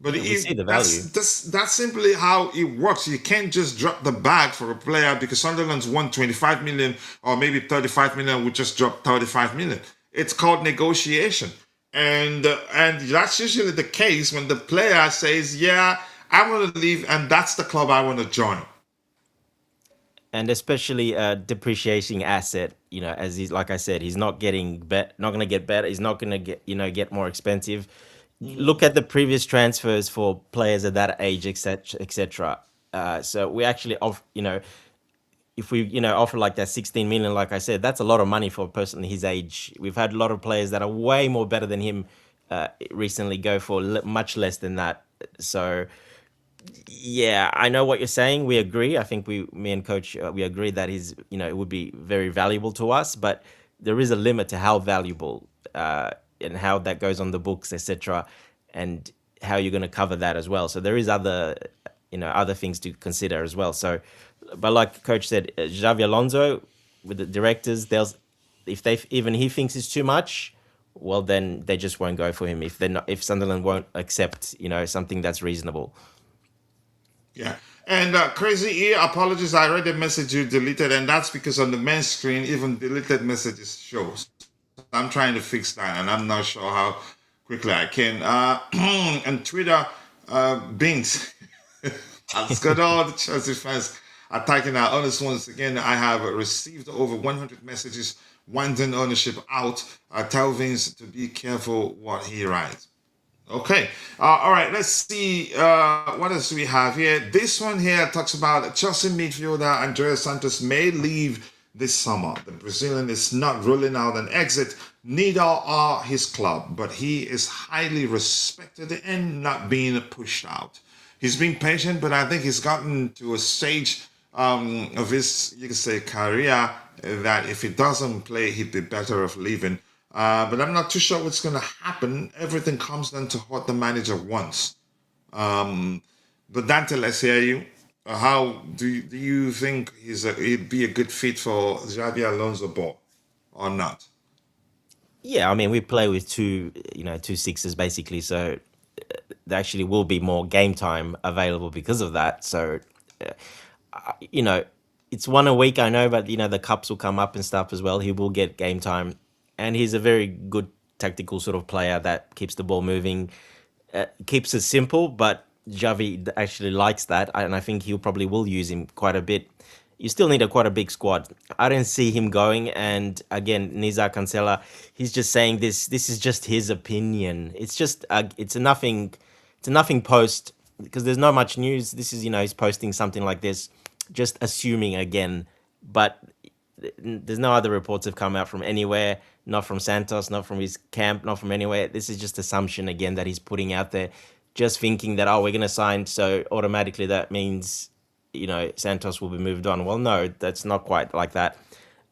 But Yeah, we see the value. that's simply how it works. You can't just drop the bag for a player because Sunderland's won 25 million or maybe 35 million. We just drop 35 million. It's called negotiation, and that's usually the case when the player says, "Yeah, I want to leave, and that's the club I want to join." And especially a depreciating asset, as he's like I said, he's not getting not going to get better. He's not going to get more expensive. Look at the previous transfers for players at that age, etc., etc. So we actually if we offer like that 16 million, like I said, that's a lot of money for a person his age. We've had a lot of players that are way more better than him recently go for much less than that. So yeah, I know what you're saying. We agree. I think me and Coach, we agree that it would be very valuable to us, but there is a limit to how valuable and how that goes on the books, etc., and how you're going to cover that as well. So there is other things to consider as well. So, but like Coach said, Xavi Alonso with the directors, if even he thinks it's too much, well then they just won't go for him if Sunderland won't accept something that's reasonable. Yeah. And Crazy E, apologies. I read the message you deleted, and that's because on the main screen, even deleted messages shows. I'm trying to fix that, and I'm not sure how quickly I can. And Twitter, Bings. Let's go to all the Chelsea fans attacking our honest once again. I have received over 100 messages wanting ownership out. Tell Vince to be careful what he writes. Okay. All right. Let's see. What else do we have here? This one here talks about Chelsea midfielder Andrea Santos may leave this summer. The Brazilian is not ruling out an exit. Neither are his club, but he is highly respected and not being pushed out. He's been patient, but I think he's gotten to a stage of his, you could say, career that if he doesn't play, he'd be better off leaving. But I'm not too sure what's going to happen. Everything comes down to what the manager wants. Um, but Dante, let's hear you. How do you think he'd be a good fit for Xavi Alonso ball or not? Yeah, I mean, we play with two sixes basically, so there actually will be more game time available because of that. So, you know, it's one a week, I know, but the cups will come up and stuff as well. He will get game time, and he's a very good tactical sort of player that keeps the ball moving, keeps it simple. But Javi actually likes that, and I think he'll probably will use him quite a bit. You still need quite a big squad. I don't see him going. And again, Niza Cancela, he's just saying this. This is just his opinion. It's just it's a nothing post because there's not much news. This is he's posting something like this, just assuming again. But there's no other reports have come out from anywhere, not from Santos, not from his camp, not from anywhere. This is just assumption again that he's putting out there, just thinking that, oh, we're going to sign, so automatically that means Santos will be moved on. Well, no, that's not quite like that.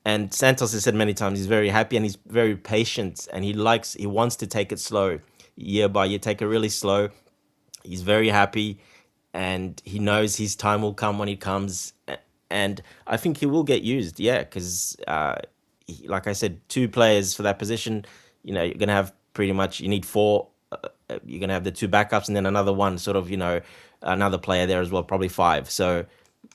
And Santos has said many times he's very happy and he's very patient, and he wants to take it slow, year by year, take it really slow. He's very happy, and he knows his time will come when it comes. And I think he will get used, yeah, because like I said, two players for that position. You're gonna have pretty much you need four. You're gonna have the two backups and then another one, sort of, another player there as well, probably five. So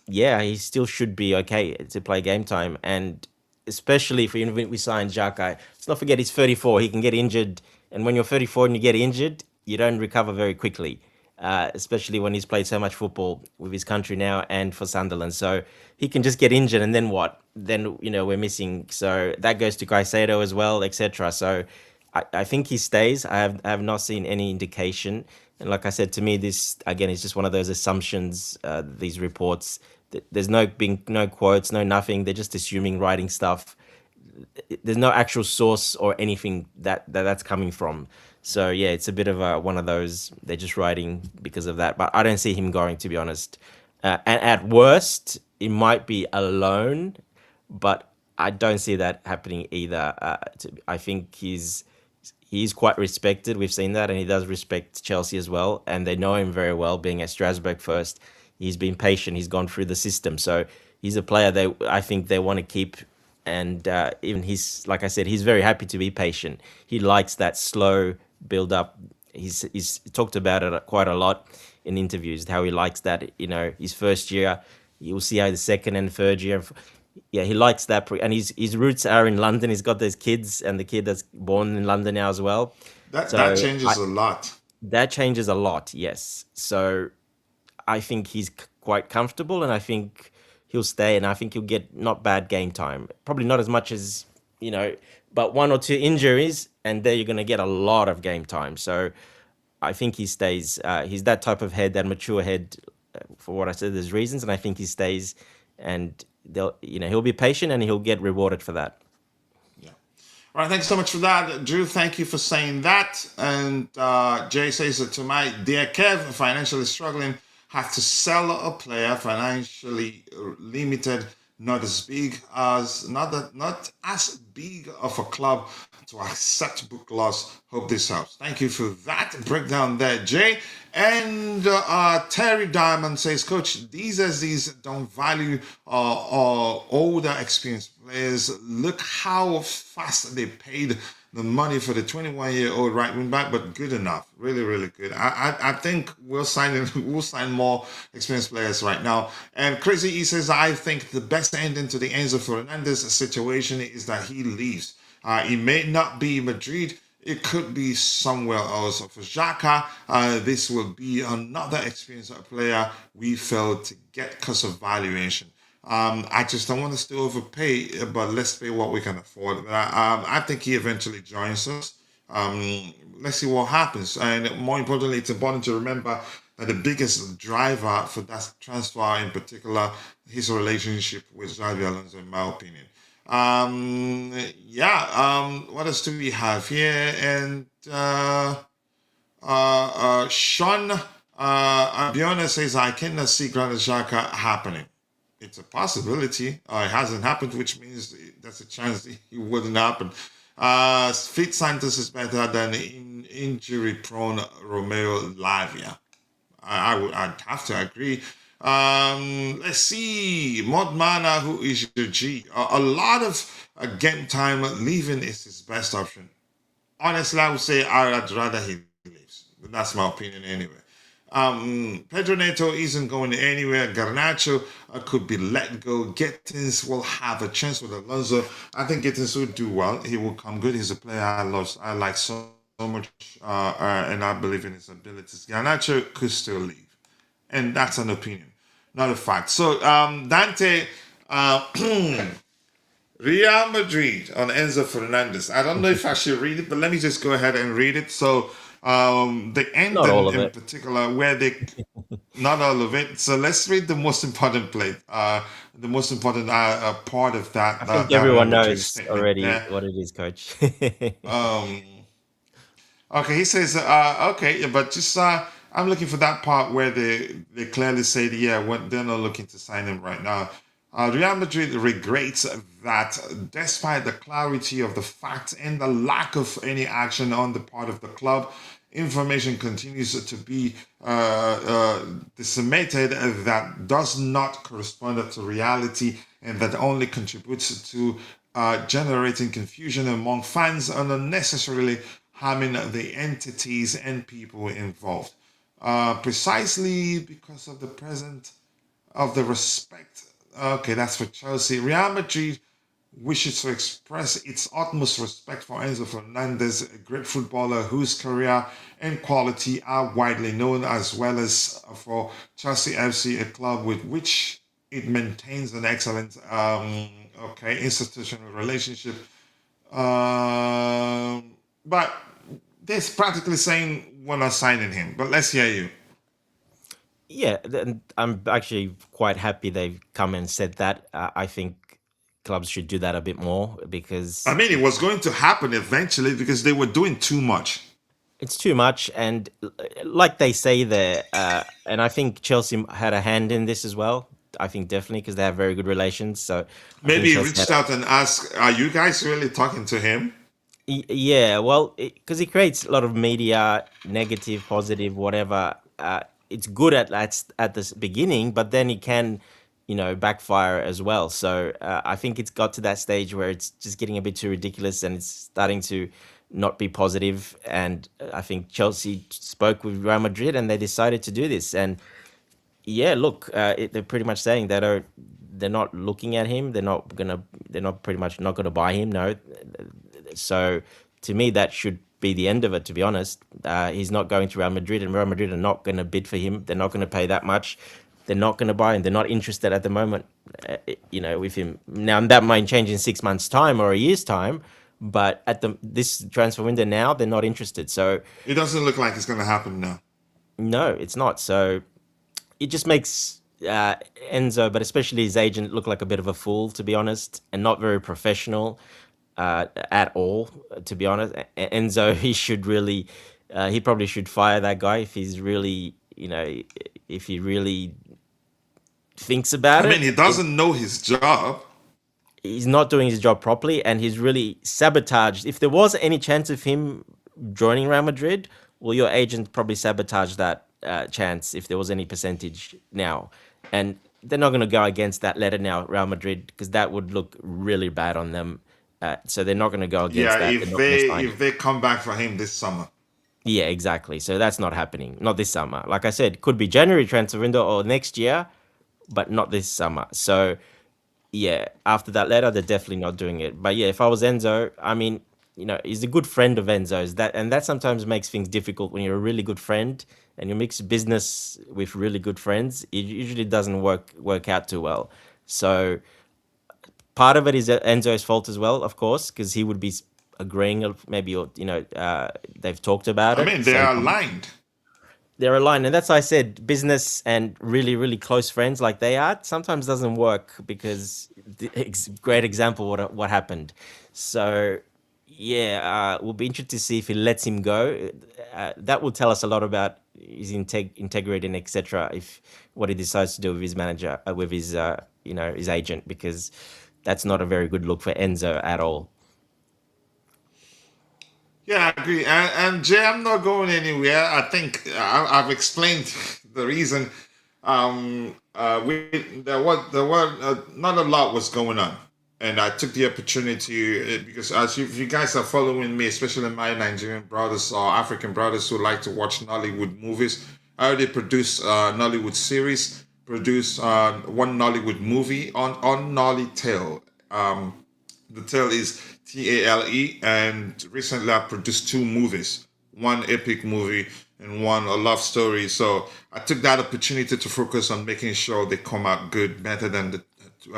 yeah, he still should be okay to play game time, and especially if we sign Xhaka. Let's not forget he's 34. He can get injured, and when you're 34 and you get injured, you don't recover very quickly. Especially when he's played so much football with his country now and for Sunderland. So he can just get injured, and then what? Then we're missing. So that goes to Caicedo as well, etc. So I think he stays. I have not seen any indication. And like I said, to me, this again is just one of those assumptions. These reports, there's no quotes, no nothing. They're just assuming, writing stuff. There's no actual source or anything that's coming from. So yeah, it's a bit of one of those. They're just writing because of that. But I don't see him going, to be honest. And at worst, it might be a loan, but I don't see that happening either. I think he's quite respected. We've seen that, and he does respect Chelsea as well, and they know him very well. Being at Strasbourg first, he's been patient. He's gone through the system, so he's a player I think they want to keep. And even like I said, he's very happy to be patient. He likes that slow build up. He's talked about it quite a lot in interviews, how he likes that. His first year, you'll see how the second and third year. Yeah, he likes that, and his roots are in London. He's got those kids, and the kid that's born in London now as well. That So changes a lot. that changes a lot, yes. So I think he's quite comfortable, and I think he'll stay, and I think he'll get not bad game time. Probably not as much as but one or two injuries, and there you're going to get a lot of game time. So I think he stays. He's that type of head, that mature head. For what I said, there's reasons, and I think he stays, and he'll be patient, and he'll get rewarded for that. Yeah. All right, thanks so much for that, Drew. Thank you for saying that. And Jay says that to my dear Kev, financially struggling, have to sell a player, financially limited, not as big of a club to accept book loss. Hope this helps. Thank you for that breakdown there, Jay. And Terry Diamond says, Coach, these SDs don't value older experienced players. Look how fast they paid the money for the 21-year-old right wing back, but good enough. Really, really good. I think we'll sign more experienced players right now. And Crazy E says, I think the best ending to the Enzo Fernandez situation is that he leaves. It may not be Madrid. It could be somewhere else. For Xhaka, this will be another experienced player we failed to get because of valuation. I just don't want us to overpay, but let's pay what we can afford. But I think he eventually joins us. Let's see what happens. And more importantly, it's important to remember that the biggest driver for that transfer, in particular, his relationship with Xavi Alonso, in my opinion. Yeah. What else do we have here? And Sean Abiona says, I cannot see Granit Xhaka happening. It's a possibility. It hasn't happened, which means there's a chance it wouldn't happen. Fit Santos is better than injury-prone Romeo Lavia. I'd have to agree. Let's see. Modmana, who is your G? A lot of game time leaving is his best option. Honestly, I would say I'd rather he leaves. That's my opinion anyway. Pedro Neto isn't going anywhere. Garnacho could be let go. Gittins will have a chance with Alonso. I think Gittins will do well. He will come good. He's a player I like so much, and I believe in his abilities. Garnacho could still leave, and that's an opinion, not a fact. So Dante. Real Madrid on Enzo Fernandez. I don't know if I should read it, but let me just go ahead and read it. So the end Not all of in it. particular, where they not all of it. So let's read the most important plate, the most important part of I that think Real everyone Madrid knows statement already there. what it is, coach. Um, okay, he says, okay, yeah, but just I'm looking for that part where they clearly say, yeah, they're not looking to sign him right now. Real Madrid regrets that despite the clarity of the facts and the lack of any action on the part of the club, information continues to be disseminated that does not correspond to reality and that only contributes to generating confusion among fans and unnecessarily harming the entities and people involved. Precisely because of the present of the respect. Okay, that's for Chelsea. Real Madrid wishes to express its utmost respect for Enzo Fernandez, a great footballer whose career and quality are widely known, as well as for Chelsea FC, a club with which it maintains an excellent institutional relationship. But they're practically saying we're not signing him. But let's hear you. Yeah, I'm actually quite happy they've come and said that. I think clubs should do that a bit more I because mean, it was going to happen eventually because they were doing too much. it's too much. And like they say there, and I think Chelsea had a hand in this as well. I think definitely because they have very good relations. So I think Maybe he Chelsea had reached out and asked, "Are you guys really talking to him?" Yeah, well, because it creates a lot of media, negative, positive, whatever. It's good at the beginning, but then it can, backfire as well. So I think it's got to that stage where it's just getting a bit too ridiculous and it's starting to not be positive. And I think Chelsea spoke with Real Madrid and they decided to do this. And yeah, look, they're pretty much saying they're not looking at him. They're not pretty much not gonna buy him. No, so to me, that should be the end of it. To be honest, he's not going to Real Madrid, and Real Madrid are not going to bid for him. They're not going to pay that much. They're not going to buy him. They're not interested at the moment. With him now, that might change in 6 months' time or a year's time. But at this transfer window now, they're not interested. So It doesn't look like it's going to happen now. no, it's not. So it just makes Enzo, but especially his agent, look like a bit of a fool, to be honest, and not very professional at all. To be honest, Enzo, he probably should fire that guy if he's really, if he really thinks I about mean, he it. doesn't know his job. He's not doing his job properly, and he's really sabotaged. If there was any chance of him joining Real Madrid, well, your agent probably sabotaged that chance if there was any percentage now, and they're not going to go against that letter now, Real Madrid, because that would look really bad on them. So they're not going to go against Yeah, that. They're not going to sign him. if they come back for him this summer. Yeah, exactly. So that's not happening. Not this summer. Like I said, could be January transfer window or next year, but not this summer. So yeah, after that letter, they're definitely not doing it. But yeah, if I was Enzo, I mean, he's a good friend of Enzo's. That sometimes makes things difficult when you're a really good friend and you mix business with really good friends. It usually doesn't work out too well. So part of it is Enzo's fault as well, of course, because he would be agreeing, maybe, or they've talked about I it. mean, they Same are thing. aligned. They're aligned, and that's why I said business and really, really close friends like they are sometimes doesn't work because great example what happened. So yeah, we'll be interested to see if he lets him go. That will tell us a lot about his integrity and etc. If what he decides to do with his manager, with his his agent, because that's not a very good look for Enzo at all. Yeah, I agree. And Jay, I'm not going anywhere. I think I've explained the reason. There was not a lot was going on, and I took the opportunity because as if you guys are following me, especially my Nigerian brothers or African brothers who like to watch Nollywood movies, I already produced a Nollywood series, produced one Nollywood movie on Nolly Tale. The tale is Tale, and recently I produced two movies, one epic movie and one a love story. So I took that opportunity to focus on making sure they come out good, better than the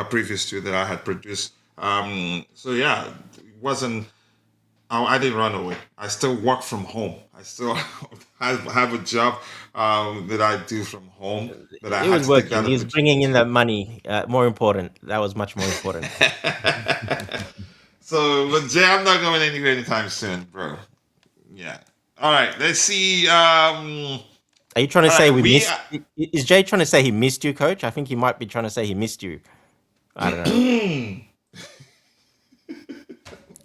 previous two that I had produced. So yeah, it wasn't. I didn't run away. I still work from home. I still have a job that I do from home. But I He had was to take working. that He was bringing in opportunity. that money. More important. That was much more important. So, but Jay, I'm not going anywhere anytime soon, bro. Yeah. All right. Let's see. Are you trying to All say right. we missed? Is Jay trying to say he missed you, coach? I think he might be trying to say he missed you. I don't know.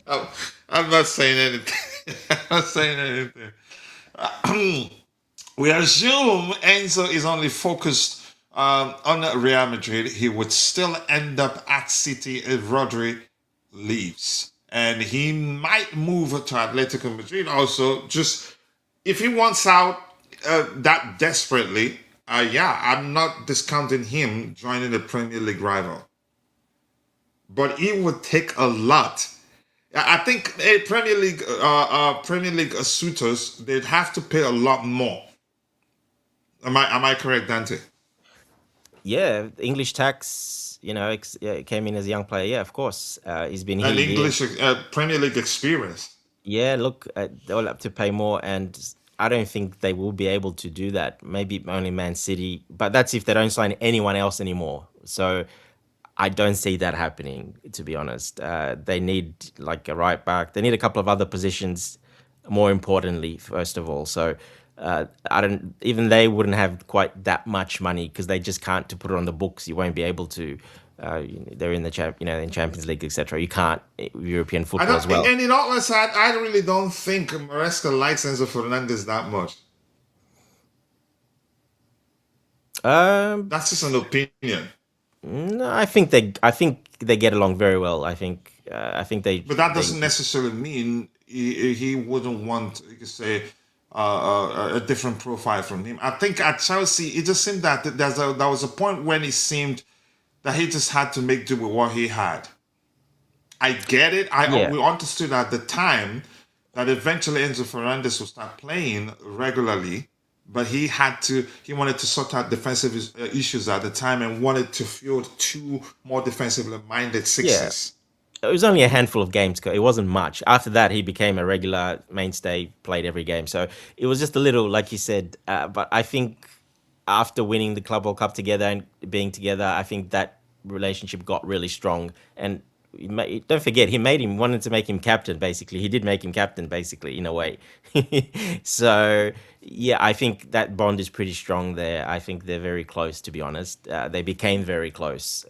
I'm I'm not saying anything. I'm not saying anything. We assume Enzo is only focused on Real Madrid. He would still end up at City if Rodri leaves. And he might move to Atletico Madrid also. Just if he wants out that desperately, yeah, I'm not discounting him joining the Premier League rival. But it would take a lot. I think Premier League suitors they'd have to pay a lot more. Am I correct, Dante? Yeah, English tax. Yeah, came in as a young player. Yeah, of course. He's been An here. English Premier League experience. Yeah, look, they'll have to pay more, and I don't think they will be able to do that. Maybe only Man City, but that's if they don't sign anyone else anymore. So I don't see that happening, to be honest. They need like a right back. They need a couple of other positions, more importantly, first of all. So I don't. Even they wouldn't have quite that much money because they just can't to put it on the books. You won't be able to. They're in the in Champions League, etc. You can't European I football don't, as well. and in all honesty, I really don't think Maresca likes Enzo Fernandez that much. Um, That's just an opinion. no, I think they get along very well. I think But that they doesn't necessarily mean he wouldn't want, you could say, a different profile from him. I think at Chelsea, it just seemed that there was a point when it seemed that he just had to make do with what he had. I get it. yeah. We understood at the time that eventually Enzo Fernandez would start playing regularly, but he wanted to sort out defensive issues at the time and wanted to field two more defensively minded Yeah, sixes. it was only a handful of games. It wasn't much. After that, he became a regular mainstay, played every game. So it was just a little, like you said. But I think after winning the Club World Cup together and being together, I think that relationship got really strong. And don't forget, he made him wanted to make him captain. Basically, he did make him captain, basically, in a way. So yeah, I think that bond is pretty strong there. I think they're very close, to be honest. They became very close,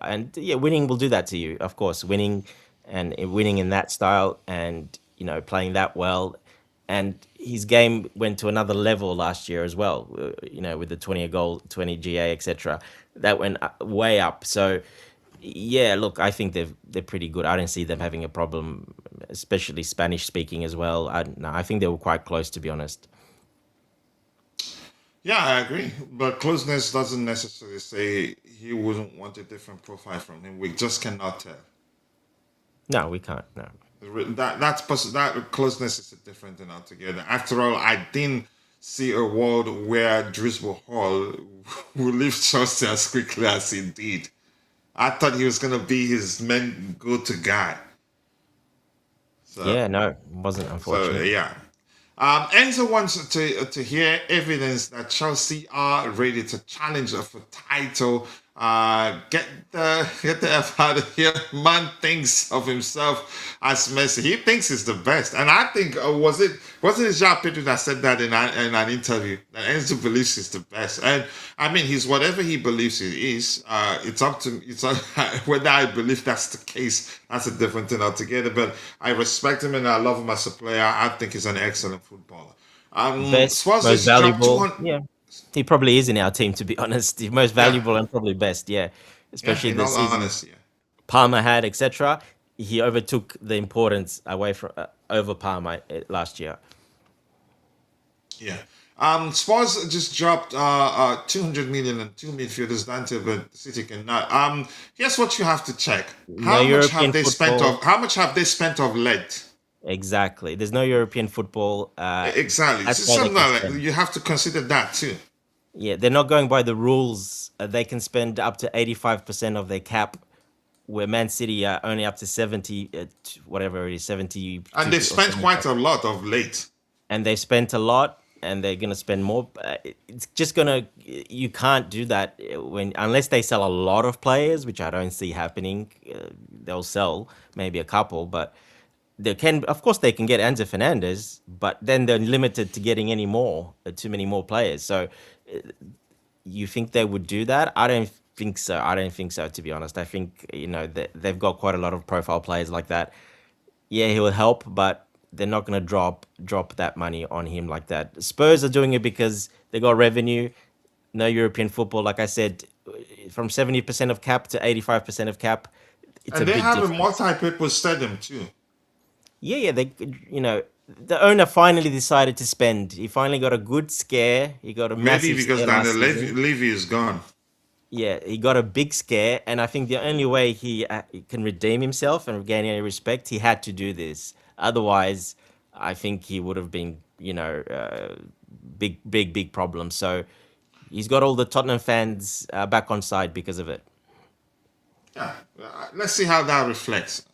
and yeah, winning will do that to you, of course. Winning in that style, and playing that well, and his game went to another level last year as well. With the 20 a goal, 20 GA, etc. That went way up. So yeah, look, I think they're pretty good. I don't see them having a problem, especially Spanish speaking as well. No, I think they were quite close, to be honest. Yeah, I agree. But closeness doesn't necessarily say he wouldn't want a different profile from him. We just cannot tell. No, we can't. No. That closeness is a different thing altogether. After all, I didn't see a world where Driscoll Hall will leave Chelsea as quickly as he did. I thought he was gonna be his main go-to guy. So, Yeah, no, it wasn't so unfortunate. yeah. Enzo wants to hear evidence that Chelsea are ready to challenge for title. Get the F out of here. Man thinks of himself as Messi. He thinks he's the best, and I think wasn't it Jean Pedro that said that in an interview that Enzo believes he's the best, and I mean he's whatever he believes he is. It's up to it's up, whether I believe that's the case. That's a different thing altogether. But I respect him and I love him as a player. I think he's an excellent footballer. Best, Spurs most just dropped valuable. 200. Yeah, he probably is in our team, to be honest. The most Yeah, valuable and probably best. Yeah, yeah. especially In the all season honesty, yeah. Palmer had, etc. He overtook the importance away from over Palmer last year. Yeah. Spurs just dropped 200 million and two midfielders down to the City cannot. Here's what you have to check. No European football. How much have they spent of late? Exactly. There's no European football. Exactly. That's So why they something can like that. spend. You have to consider that too. Yeah, they're not going by the rules. They can spend up to 85% of their cap, where Man City are only up to 70, whatever it is, And 72 they've or spent 75. quite a lot of late. And they've spent a lot, and they're gonna spend more. It's just gonna. You can't do that when unless they sell a lot of players, which I don't see happening. They'll sell maybe a couple, but they can. Of course, they can get Enzo Fernandez, but then they're limited to getting any more, too many more players. So you think they would do that? I don't think so. I don't think so, to be honest. I think that they've got quite a lot of profile players like that. Yeah, he will help, but they're not going to drop that money on him like that. Spurs are doing it because they got revenue, no European football. Like I said, from 70% of cap to 85% of cap, it's a And they big have a difference. multi-purpose stadium too. Yeah, they, the owner finally decided to spend. He finally got a good scare. He got a Maybe massive because scare Daniel last season. Levy is gone. Yeah, he got a big scare, and I think the only way he can redeem himself and regain any respect, he had to do this. Otherwise, I think he would have been, big problem. So he's got all the Tottenham fans back on side because of it. Yeah. Let's see how that reflects.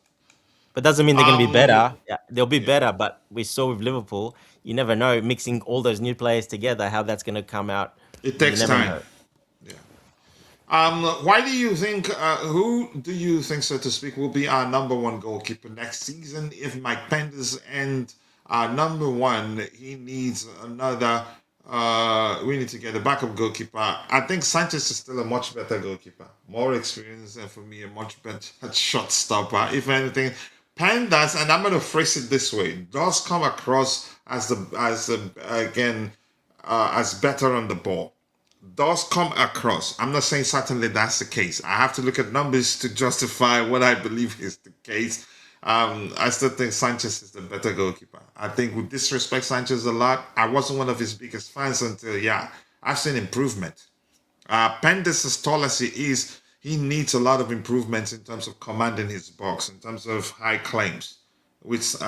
But doesn't mean they're going to be Um. better. Yeah, they'll be Yeah. better, but we saw with Liverpool, you never know, mixing all those new players together, how that's going to come out. It You takes never time. know. Yeah. Why do you think? Who do you think, so to speak, will be our number one goalkeeper next season? If Mike Penders and our number one, he needs another. We need to get a backup goalkeeper. I think Sanchez is still a much better goalkeeper, more experienced, and for me, a much better shot stopper. If anything, Penders, and I'm going to phrase it this way, does come across as better on the ball, does come across. I'm not saying certainly that's the case. I have to look at numbers to justify what I believe is the case. I still think Sanchez is the better goalkeeper. I think we disrespect Sanchez a lot. I wasn't one of his biggest fans until, yeah, I've seen improvement. Pendes, as tall as he is, he needs a lot of improvements in terms of commanding his box, in terms of high claims, which you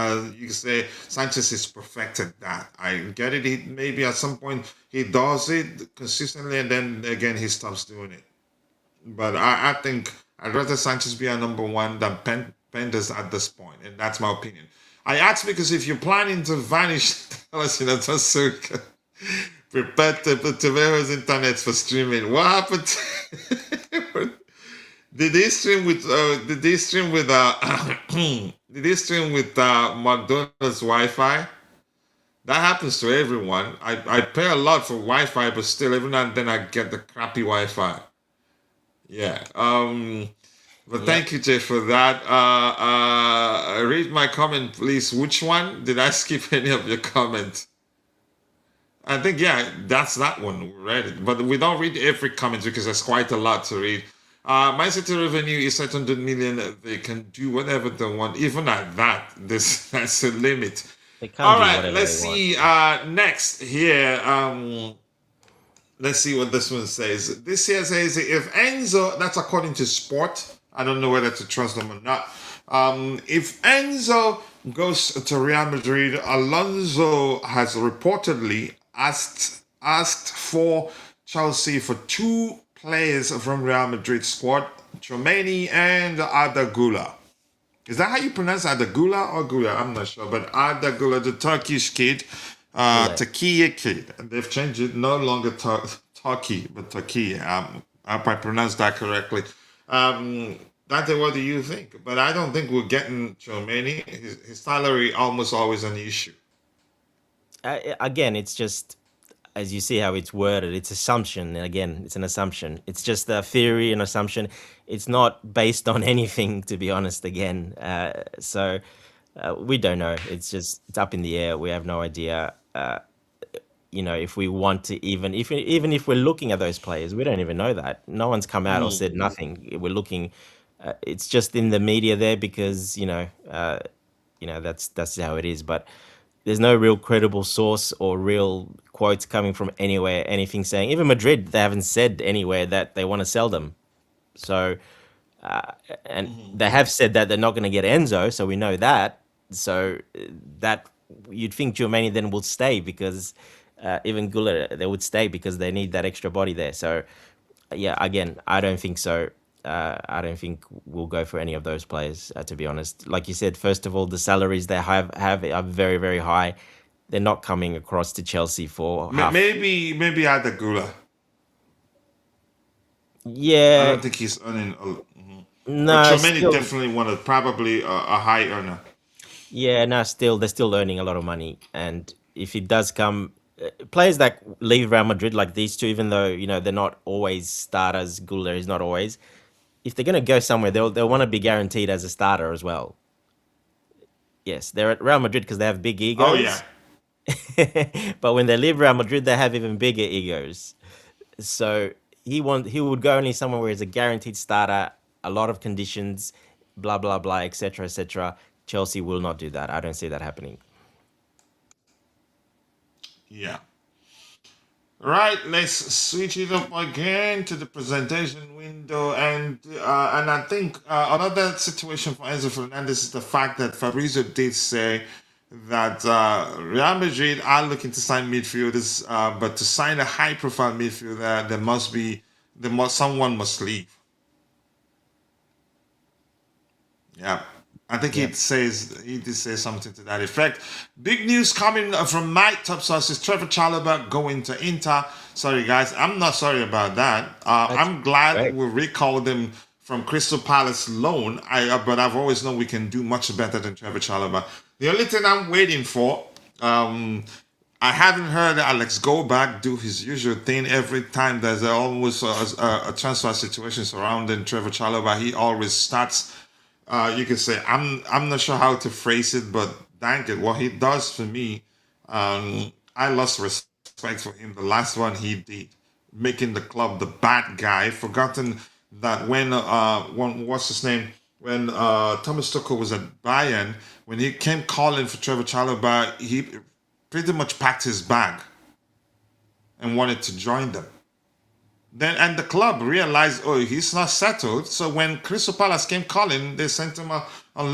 can say Sanchez has perfected that. I get it. Maybe at some point he does it consistently, and then again he stops doing it. But I think I'd rather Sanchez be our number one than Penders at this point, and that's my opinion. I ask because if you're planning to vanish, tell us, just so prepare Trevoh's internet for streaming. What happened? Did they stream with? Did they stream with? Did they stream with McDonald's Wi-Fi? That happens to everyone. I pay a lot for Wi-Fi, but still, every now and then I get the crappy Wi-Fi. Yeah. But Yep. thank you, Jay, for that. Read my comment, please. Which one? Did I skip any of your comments? I think, yeah, that's that one. We read it. But we don't read every comment because there's quite a lot to read. My city revenue is 800 million. They can do whatever they want. Even at that, that's a limit. They can't All do right, whatever let's they want. see. Next here. Let's see what this one says. This here says if Enzo, that's according to Sport. I don't know whether to trust them or not. If Enzo goes to Real Madrid, Alonso has reportedly asked for Chelsea for two players from Real Madrid squad, Chomeni and Adagula. Is that how you pronounce it? Adagula or Gula? I'm not sure. But Adagula, the Turkish kid, Goulet. Turkey kid. And they've changed it. No longer Turkey, but Turkey. I hope I pronounced that correctly. Dante, what do you think? But I don't think we're getting Chomeni. His salary almost always an issue. Again, it's just as you see how it's worded, it's assumption. And again, it's an assumption. It's just a theory, an assumption. It's not based on anything, to be honest. Again, so we don't know. It's up in the air. We have no idea. If we want to even if we're looking at those players, we don't even know that. No one's come out or said nothing. We're looking. It's just in the media there because that's how it is. But there's no real credible source or real quotes coming from anywhere, anything saying. Even Madrid, they haven't said anywhere that they want to sell them. So, and they have said that they're not going to get Enzo, so we know that. So that you'd think Germany then will stay because even Gullit, they would stay because they need that extra body there. So, yeah, again, I don't think so. I don't think we'll go for any of those players, to be honest. Like you said, first of all, the salaries they have are very, very high. They're not coming across to Chelsea for half. Maybe Adagula. I Yeah, don't think he's earning. But no, Chomeni still, definitely wanted probably a high earner. yeah, no, still, they're still earning a lot of money. And if it does come, players that leave Real Madrid like these two, even though they're not always starters, Gullit is not always. If they're gonna go somewhere, they'll want to be guaranteed as a starter as well. Yes, they're at Real Madrid because they have big Oh yeah. egos. But when they leave Real Madrid, they have even bigger egos. So he would go only somewhere where he's a guaranteed starter, a lot of conditions, blah blah blah, etc. etc. Chelsea will not do that. I don't see that happening. Yeah. Right, let's switch it up again to the presentation window, and I think another situation for Enzo Fernandez is the fact that Fabrizio did say that Real Madrid are looking to sign midfielders, but to sign a high-profile midfielder, someone must leave. Yeah. I think Yeah. he did say something to that effect. Big news coming from my top sources: Trevoh Chalobah going to Inter. Sorry, guys, I'm not sorry about that. That's I'm glad great. we recalled him from Crystal Palace loan. But I've always known we can do much better than Trevoh Chalobah. The only thing I'm waiting for, I haven't heard Alex go back do his usual thing. Every time there's almost a transfer situation surrounding Trevoh Chalobah, he always starts. You can say I'm not sure how to phrase it, but dang it, what he does for me, I lost respect for him. The last one he did, making the club the bad guy. Forgotten that when what's his name, when Thomas Tuchel was at Bayern, when he came calling for Trevoh Chalobah, he pretty much packed his bag and wanted to join them. Then and the club realized, oh, he's not settled. So when Crystal Palace came calling, they sent him on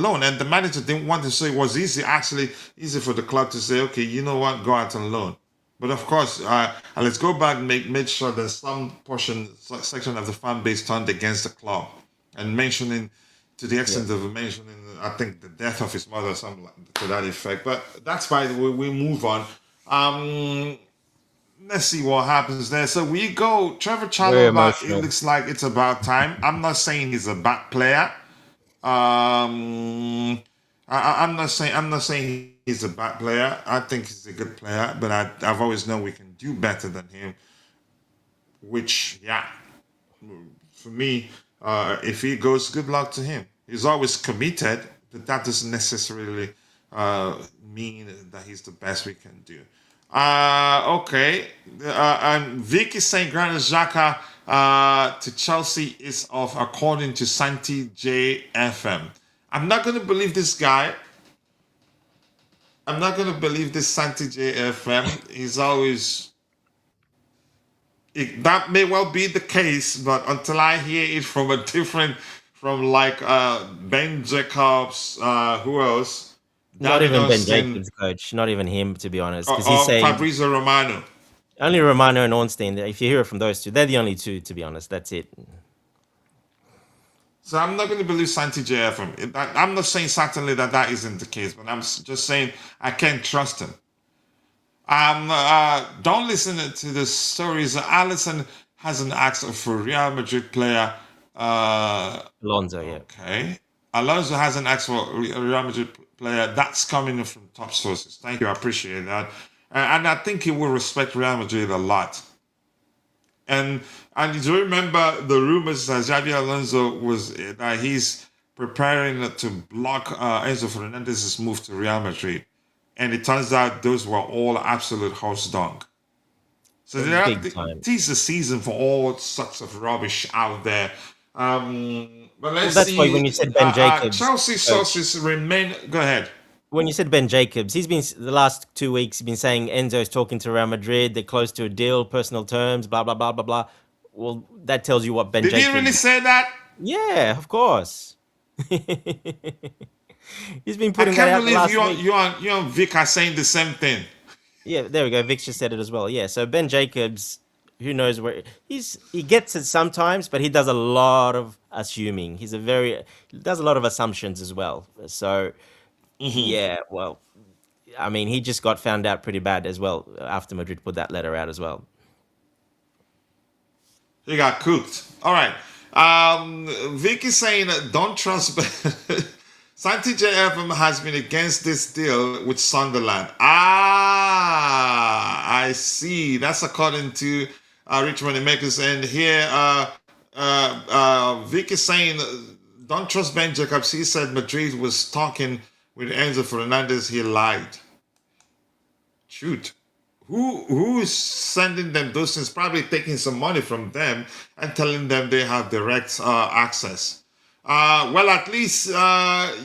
loan, and the manager didn't want him. So it was actually easy for the club to say, okay, you know what, go out on loan. But of course, let's go back and made sure that some section of the fan base turned against the club, and mentioning to the Yeah. extent of mentioning, I think the death of his mother, something to that effect. But that's fine. We move on. Let's see what happens there. So we go Trevoh Very Chalobah. It emotional. looks like it's about time. I'm not saying he's a bad player. I'm not saying he's a bad player. I think he's a good player, but I've always known we can do better than him. Which, yeah, for me, if he goes, good luck to him. He's always committed, but that doesn't necessarily mean that he's the best we can do. Okay. And Vic is saying Granit Xhaka to Chelsea is off, according to Santi JFM. I'm not going to believe this guy. I'm not going to believe this Santi JFM. He's always. That may well be the case, but until I hear it from from like Ben Jacobs, who else? Not Darren even Ben Austin, Jacobs, coach. Not even him, to be honest, or, because he's saying Fabrizio Romano. only Romano and Ornstein. If you hear it from those two, they're the only two, to be honest. That's it. So I'm not going to believe Santi JFM. I'm not saying certainly that that isn't the case, but I'm just saying I can't trust him. Don't listen to the stories. Allison hasn't asked for Real Madrid player. Alonso, yeah. Okay. Alonso hasn't asked for Real Madrid player. That's coming from top sources. Thank you. I appreciate that. And I think he will respect Real Madrid a lot. And do you remember the rumors that Xabi Alonso was that he's preparing to block Enzo Fernandez's move to Real Madrid, and it turns out those were all absolute horse dung. So Big time. tease the season for all sorts of rubbish out there. But Well, let's that's why see. when you said Ben Jacobs, Chelsea coach, sources remain. Go ahead. when you said Ben Jacobs, he's been the last 2 weeks. He's been saying Enzo's talking to Real Madrid. They're close to a deal, personal terms, blah blah blah blah blah. Well, that tells you what Ben Did he really Jacobs. say that? Yeah, of course. He's been I putting that can't out the believe last you week. and Vic are saying the same thing. Yeah, there we go. Vix just said it as well. Yeah, so Ben Jacobs, who knows where he gets it sometimes, but he does a lot of assuming. He does a lot of assumptions as well. So yeah, well, I mean, he just got found out pretty bad as well after Madrid put that letter out as well. He got cooked. All right. Vic is saying don't trust. Santi JFM has been against this deal with Sunderland. I see. That's according to Richmond Makers. And here, Vic is saying don't trust Ben Jacobs. He said Madrid was talking with Enzo Fernandez. He lied. Shoot. Who is sending them those things? Probably taking some money from them and telling them they have direct access. Well, at least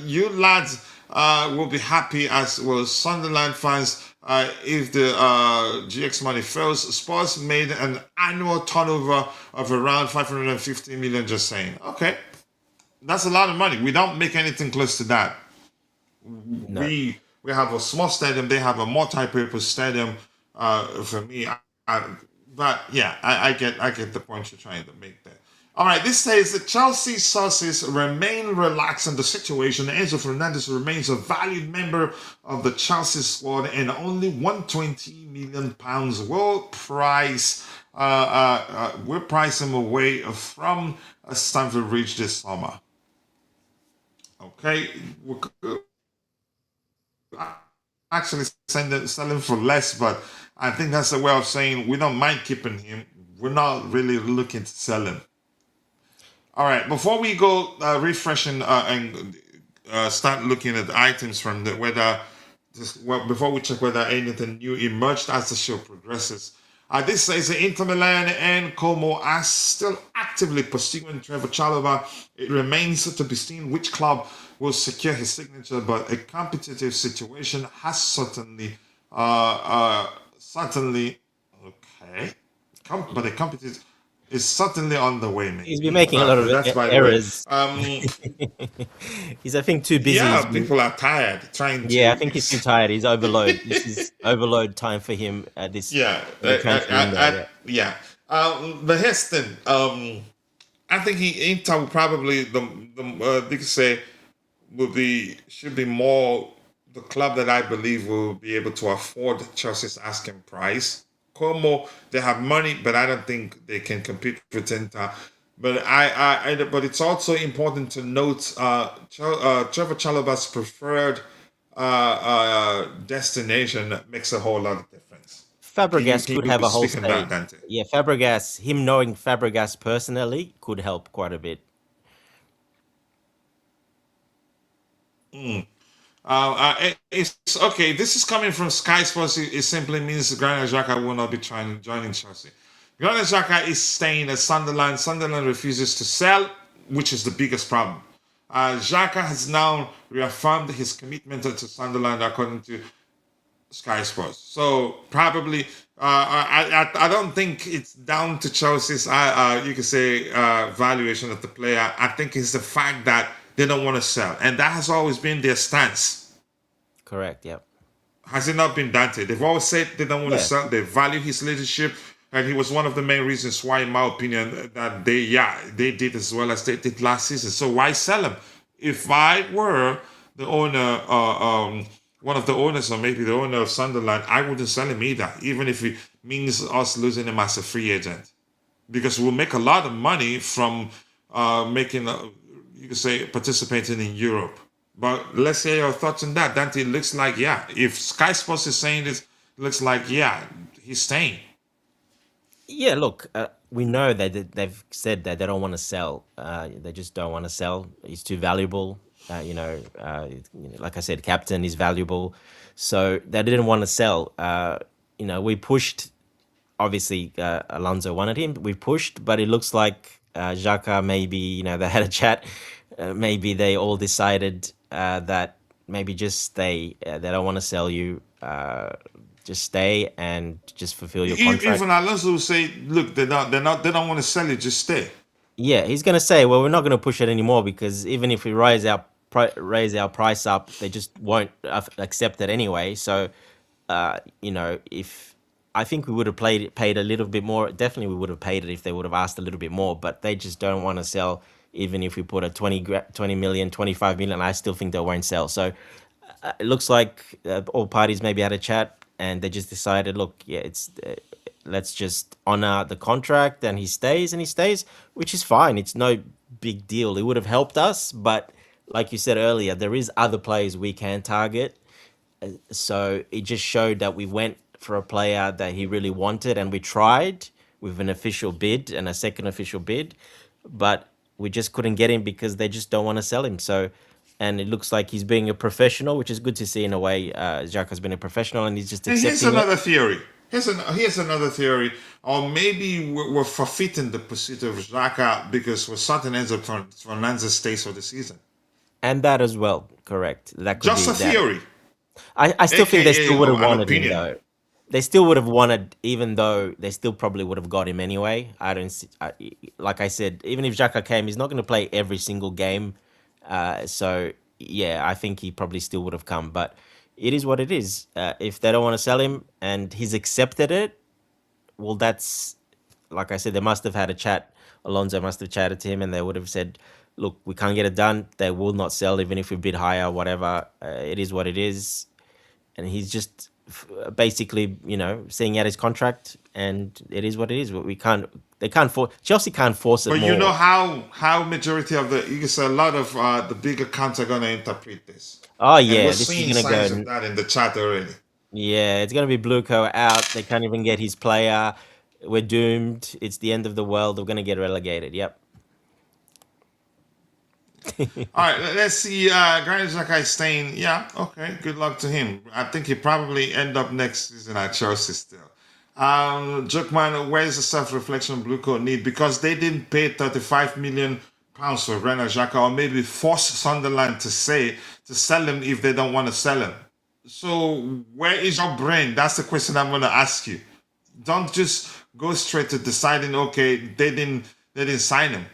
you lads will be happy, as well Sunderland fans, if the GX money fails. Spurs made an annual turnover of around 550 million. Just saying. Okay, that's a lot of money. We don't make anything close to that. No. We have a small stadium. They have a multi-purpose stadium. For me, but yeah, I get the point you're trying to make there. All right, this says that Chelsea sources remain relaxed on the situation. Enzo Fernandez remains a valued member of the Chelsea squad, and only 120 million pounds will price him away from Stamford Bridge this summer. Okay, actually sell him for less, but I think that's a way of saying we don't mind keeping him. We're not really looking to sell him. All right, before we go refreshing and start looking at items from the before we check whether anything new emerged as the show progresses. This says Inter Milan and Como are still actively pursuing Trevoh Chalobah. It remains to be seen which club will secure his signature, but a competitive situation has certainly okay. But a competitive is certainly on the way, maybe. He's been making a lot of That's by the errors. way. He's, I think, too busy. Yeah, people are tired trying to. Yeah, I think he's too tired. He's overload. This is overload time for him at this. Yeah, transfer window, yeah. But here's the thing. I think Inter will probably they could say should be more the club that I believe will be able to afford Chelsea's asking price. Como, they have money, but I don't think they can compete with Inter. But but it's also important to note Trevoh Chalobah's preferred destination makes a whole lot of difference. Fabregas Can could you have a whole speak on that, stay. Dante? Yeah, Fabregas. Him knowing Fabregas personally could help quite a bit. It's okay. This is coming from Sky Sports. It simply means Granit Xhaka will not be joining Chelsea. Granit Xhaka is staying at Sunderland. Sunderland refuses to sell, which is the biggest problem. Xhaka has now reaffirmed his commitment to Sunderland, according to Sky Sports. So probably, I don't think it's down to Chelsea's, you could say, valuation of the player. I think it's the fact that they don't want to sell, and that has always been their stance. Correct. Yep. Has it not been, Dante? They've always said they don't want to Yeah. sell. They value his leadership. And he was one of the main reasons why, in my opinion, that they did as well as they did last season. So why sell him? If I were the owner, one of the owners, or maybe the owner of Sunderland, I wouldn't sell him either, even if it means us losing him as a free agent, because we'll make a lot of money from making, you could say, participating in Europe. But let's hear your thoughts on that. Dante, it looks like, yeah, if Sky Sports is saying this, it looks like, yeah, he's staying. Yeah, look, we know that they've said that they don't want to sell. They just don't want to sell. He's too valuable. Like I said, captain is valuable, so they didn't want to sell. We pushed. Obviously, Alonso wanted him. We pushed, but it looks like Xhaka, maybe they had a chat. Maybe they all decided that maybe just stay. They don't want to sell you. Just stay and just fulfill your contract. Even Alonso will say, look, they don't want to sell it, just stay. Yeah, he's gonna say, "Well, we're not gonna push it anymore because even if we raise our price up, they just won't accept it anyway." So, if I think we would have paid a little bit more, definitely we would have paid it if they would have asked a little bit more. But they just don't want to sell, even if we put a 20 million, 25 million. I still think they won't sell. So, it looks like all parties maybe had a chat and they just decided, look, yeah, it's let's just honor the contract, and he stays, which is fine. It's no big deal. It would have helped us, but like you said earlier, there is other players we can target. So it just showed that we went for a player that he really wanted, and we tried with an official bid and a second official bid, but we just couldn't get him because they just don't want to sell him. So, and it looks like he's being a professional, which is good to see in a way. Xhaka's been a professional, and he's just And here's accepting it. another theory. Here's another theory. Or maybe we're forfeiting the pursuit of Xhaka because we're certain Enzo Fernandez stays for the season. And that as well, correct. That could Just be a that. theory, I still think they aka still would have an wanted him opinion. though. They still would have wanted, even though they still probably would have got him anyway. I don't see, like I said, even if Xhaka came, he's not going to play every single game. So yeah, I think he probably still would have come. But it is what it is. If they don't want to sell him and he's accepted it, well, that's like I said. They must have had a chat. Alonso must have chatted to him, and they would have said, "Look, we can't get it done. They will not sell, even if we bid higher, whatever. It is what it is." And he's just basically, seeing out his contract, and it is what it is. We can't. They can't force. Chelsea can't force it But you know more. how majority of you can say a lot of the big accounts are gonna interpret this, Oh and we're yeah, this is seeing gonna signs of go. that in the chat already. Yeah, it's gonna be Bluco out. They can't even get his player. We're doomed. It's the end of the world. We're gonna get relegated. Yep. All right, let's see. Granit Xhaka is staying. Yeah, okay. Good luck to him. I think he probably end up next season at Chelsea still. Jokeman, where's the self-reflection Blue Coat need? Because they didn't pay £35 million for Granit Xhaka, or maybe force Sunderland to sell him if they don't want to sell him. So where is your brain? That's the question I'm going to ask you. Don't just go straight to deciding. Okay, they didn't sign him.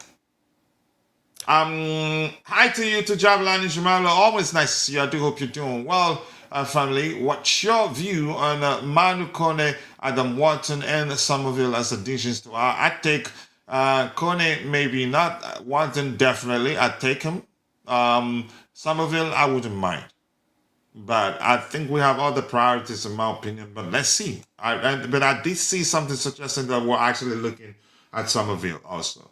Hi to you, to Javelin and Jamala. Always nice to see you. I do hope you're doing well, family. What's your view on Manu Kone, Adam Watson, and Somerville as additions to our? I take Kone, maybe not. Watson, definitely. I'd take him. Somerville, I wouldn't mind. But I think we have other priorities, in my opinion. But let's see. But I did see something suggesting that we're actually looking at Somerville also.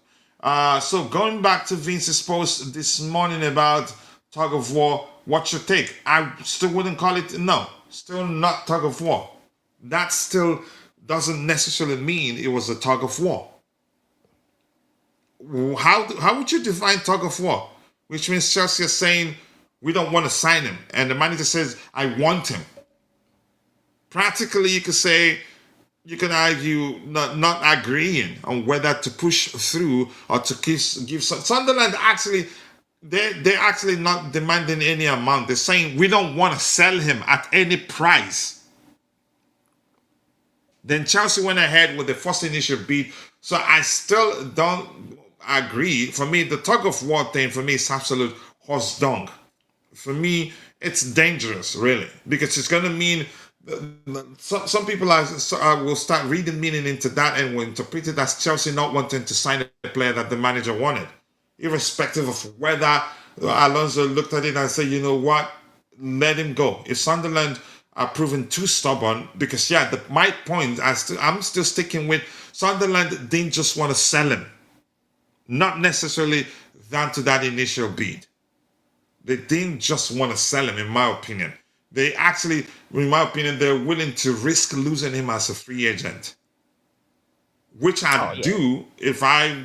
So going back to Vince's post this morning about tug of war, what's your take? I still wouldn't call it, no, still not tug of war. That still doesn't necessarily mean it was a tug of war. How would you define tug of war? Which means Chelsea is saying we don't want to sign him, and the manager says I want him. Practically, you can argue not agreeing on whether to push through or to give Sunderland actually they're actually not demanding any amount. They're saying we don't want to sell him at any price. Then Chelsea went ahead with the first initial bid. So I still don't agree. For me, the tug of war thing for me is absolute horse dung. For me, it's dangerous, really, because it's going to mean Some people will start reading meaning into that and will interpret it as Chelsea not wanting to sign a player that the manager wanted, irrespective of whether Alonso looked at it and said, you know what, let him go. If Sunderland are proven too stubborn, because yeah, my point, I'm still sticking with Sunderland didn't just want to sell him, not necessarily down to that initial bid. They didn't just want to sell him, in my opinion. They actually, in my opinion, they're willing to risk losing him as a free agent, which I'd do if I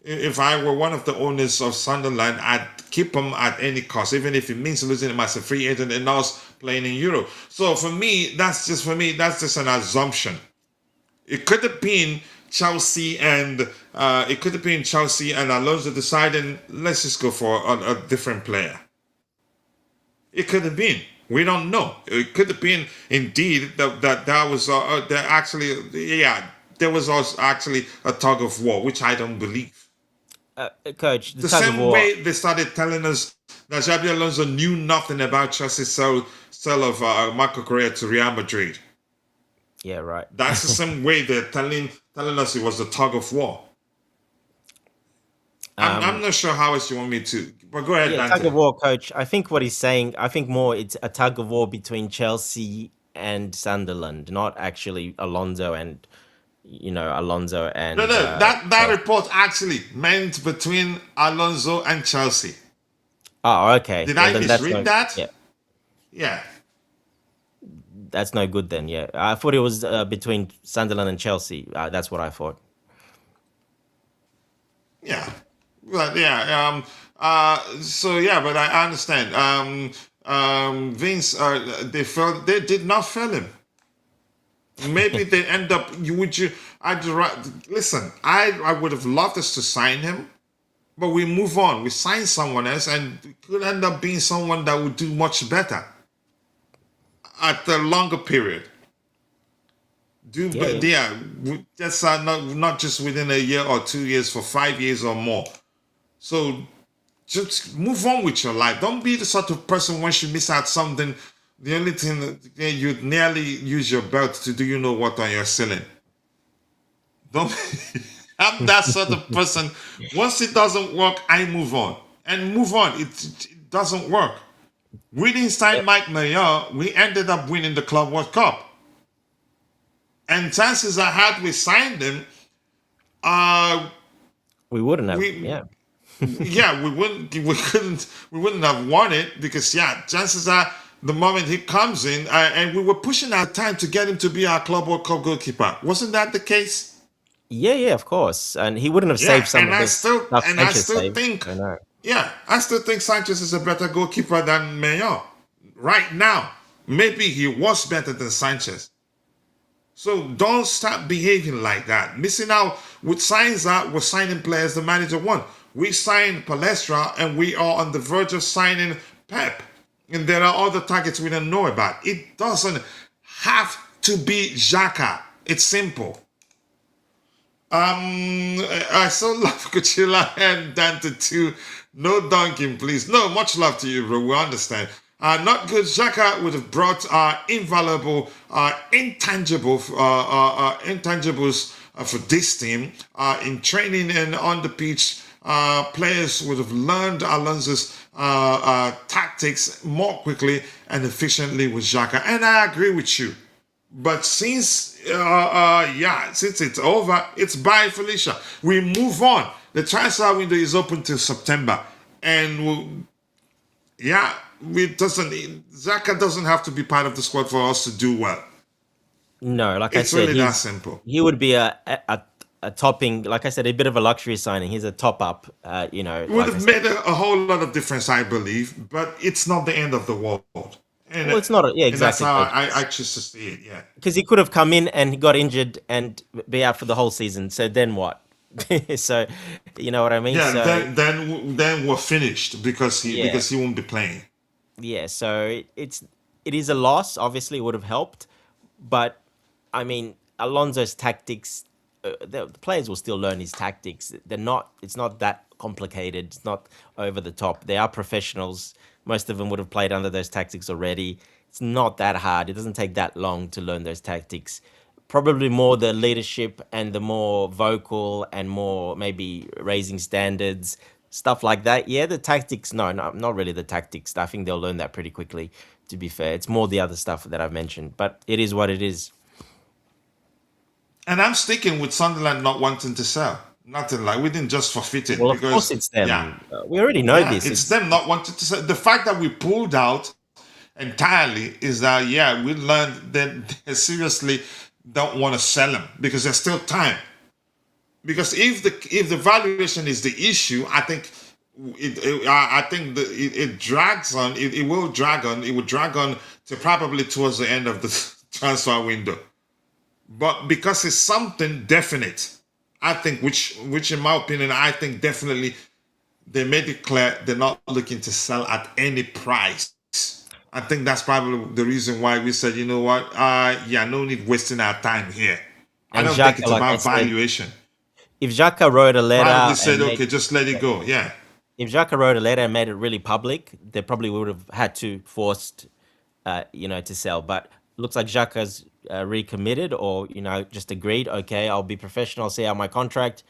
were one of the owners of Sunderland. I'd keep him at any cost, even if it means losing him as a free agent and us playing in Europe. So for me, that's just an assumption. It could have been Chelsea and Alonso deciding, let's just go for a different player. It could have been. We don't know. It could have been indeed that was there was also actually a tug of war, which I don't believe. Coach, the same way they started telling us that Xabi Alonso knew nothing about Chelsea's sell of Marco Correa to Real Madrid. Yeah, right. That's the same way they're telling us it was a tug of war. I'm not sure how else you want me to, but go ahead, Dante. Tug of war, Coach. I think what he's saying, I think more it's a tug of war between Chelsea and Sunderland, not actually Alonso and Alonso and no. That report actually meant between Alonso and Chelsea. Oh, okay. Did I misread that? Yeah. Yeah. That's no good then. Yeah, I thought it was between Sunderland and Chelsea. That's what I thought. Yeah. Well, yeah. So yeah, but I understand. Vince, they did not fail him. Maybe they end up. Listen. I would have loved us to sign him, but we move on. We sign someone else, and it could end up being someone that would do much better at the longer period. That's not just within a year or 2 years, for 5 years or more. So just move on with your life. Don't be the sort of person once you miss out something, the only thing that you'd nearly use your belt to do you know what on your ceiling. Don't I'm that sort of person. Once it doesn't work, I move on. And move on. It doesn't work. We didn't sign Mike Mayer. We ended up winning the Club World Cup. And chances are, had we signed him, we wouldn't have. We wouldn't have won it, because chances are the moment he comes in, and we were pushing our time to get him to be our Club World Cup goalkeeper. Wasn't that the case? Yeah, of course. And he wouldn't have saved some of this stuff. I still think Sanchez is a better goalkeeper than Mayer right now. Maybe he was better than Sanchez. So don't start behaving like that. Missing out with signs that we're signing players the manager wants. We signed Palestra, and we are on the verge of signing Pep. And there are other targets we don't know about. It doesn't have to be Xhaka. It's simple. I so love Kuchila and Dante too. No dunking, please. No, much love to you, bro. We understand. Not good. Xhaka would have brought invaluable, intangibles for this team. In training and on the pitch, players would have learned Alonso's tactics more quickly and efficiently with Xhaka. And I agree with you. But since it's over, it's bye, Felicia. We move on. The transfer window is open till September, and Xhaka doesn't have to be part of the squad for us to do well. No, it's really that simple. He would be a topping, like I said, a bit of a luxury signing. He's a top up. It would have made a whole lot of difference, I believe, but it's not the end of the world. And it's not. Exactly. And that's how I choose to see it. Yeah. Because he could have come in and he got injured and be out for the whole season. So then what? So you know what I mean? Yeah. So, then we're finished because he won't be playing. Yeah. So it is a loss. Obviously, it would have helped, but I mean, Alonso's tactics. The players will still learn his tactics. It's not that complicated. It's not over the top. They are professionals. Most of them would have played under those tactics already. It's not that hard. It doesn't take that long to learn those tactics. Probably more the leadership and the more vocal and more maybe raising standards, stuff like that. Yeah, the tactics, no, not really the tactics. I think they'll learn that pretty quickly, to be fair. It's more the other stuff that I've mentioned, but it is what it is. And I'm sticking with Sunderland not wanting to sell. Nothing like we didn't just forfeit it Well, of course because it's yeah, them. We already know yeah, this. it's them not wanting to sell. The fact that we pulled out entirely is that yeah, we learned that they seriously don't want to sell them because there's still time. Because if the valuation is the issue, I think I think it drags on. It will drag on. It will drag on to probably towards the end of the transfer window. But because it's something definite, I think which in my opinion, I think definitely they made it clear they're not looking to sell at any price. I think that's probably the reason why we said, you know what, yeah, no need wasting our time here. I And don't think Xhaka, it's like I about said, valuation. if Xhaka wrote a Probably letter said, and okay, made just let it go. Yeah. if Xhaka wrote a letter and made it really public, they probably would have had to forced, to sell. But looks like Xhaka's recommitted, or just agreed. Okay, I'll be professional. See out my contract.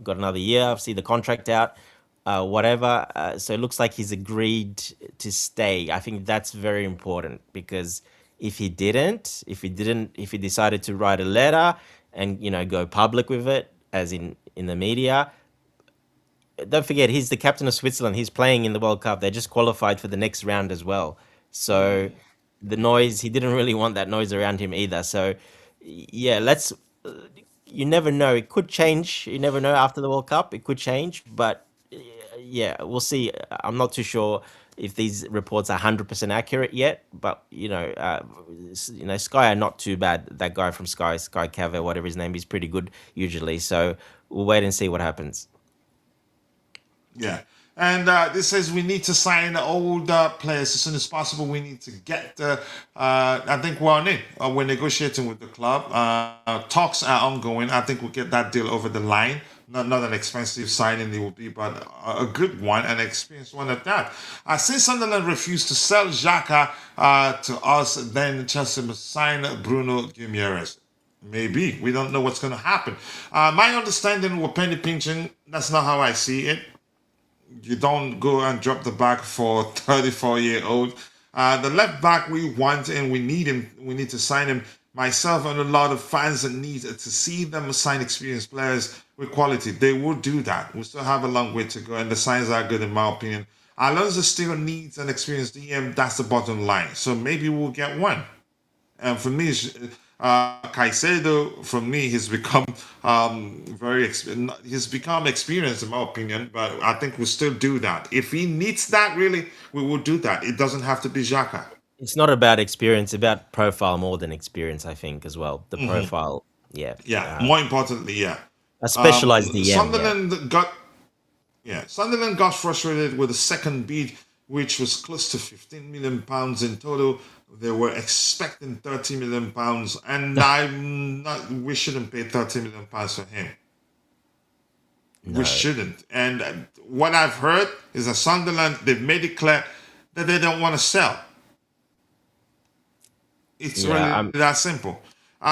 Got another year. I'll see the contract out. Whatever. So it looks like he's agreed to stay. I think that's very important because if he decided to write a letter and go public with it, as in the media, don't forget he's the captain of Switzerland. He's playing in the World Cup. They just qualified for the next round as well. So the noise, he didn't really want that noise around him either. So yeah, let's. You never know. It could change. You never know after the World Cup. It could change, but yeah, we'll see. I'm not too sure if these reports are 100% accurate yet, but Sky are not too bad. That guy from Sky Caver, whatever his name is, pretty good usually. So we'll wait and see what happens. Yeah. And this says we need to sign old players as soon as possible. We need to get, I think we're on it. We're negotiating with the club. Talks are ongoing. I think we'll get that deal over the line. Not an expensive signing it will be, but a good one, an experienced one at that. Since Sunderland refused to sell Xhaka to us, then Chelsea must sign Bruno Guimaraes. Maybe. We don't know what's going to happen. My understanding with penny pinching, that's not how I see it. You don't go and drop the back for 34-year-old. The left back we want and we need him. We need to sign him. Myself and a lot of fans that need to see them sign experienced players with quality. They will do that. We still have a long way to go, and the signs are good in my opinion. Alonso still needs an experienced DM. That's the bottom line. So maybe we'll get one. And for me, Caicedo, for me, he's become he's become experienced in my opinion. But I think we'll still do that. If he needs that, really, we will do that. It doesn't have to be Xhaka. It's not about experience, about profile more than experience, I think, as well. The profile, yeah. Yeah, more importantly, yeah. A specialized DM, Sunderland got frustrated with the second bid, which was close to £15 million in total. They were expecting £30 million, and we shouldn't pay £30 million for him. No. We shouldn't. And what I've heard is that Sunderland, they've made it clear that they don't want to sell. It's really that simple.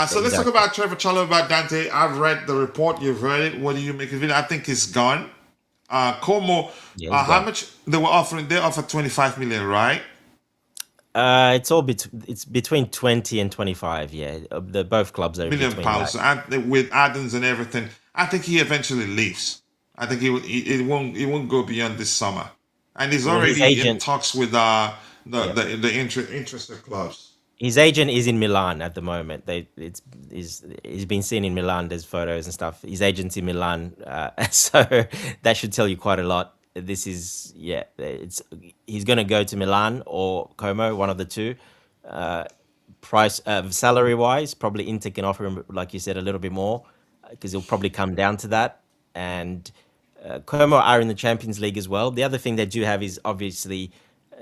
So let's talk about Trevoh Chalobah, Dante. I've read the report. You've read it. What do you make of it? I think it's gone. Como, how much they were offering? They offered 25 million, right? It's between 20 and 25. Yeah, the both clubs are £1 million that. and with add-ons and everything. I think he eventually leaves. I think it won't go beyond this summer, and he's already in talks with the interested clubs. His agent is in Milan at the moment. He's been seen in Milan. There's photos and stuff. His agent's in Milan, so that should tell you quite a lot. He's going to go to Milan or Como, one of the two. Salary wise, probably Inter can offer him, like you said, a little bit more because he'll probably come down to that. And Como are in the Champions League as well. The other thing they do have is obviously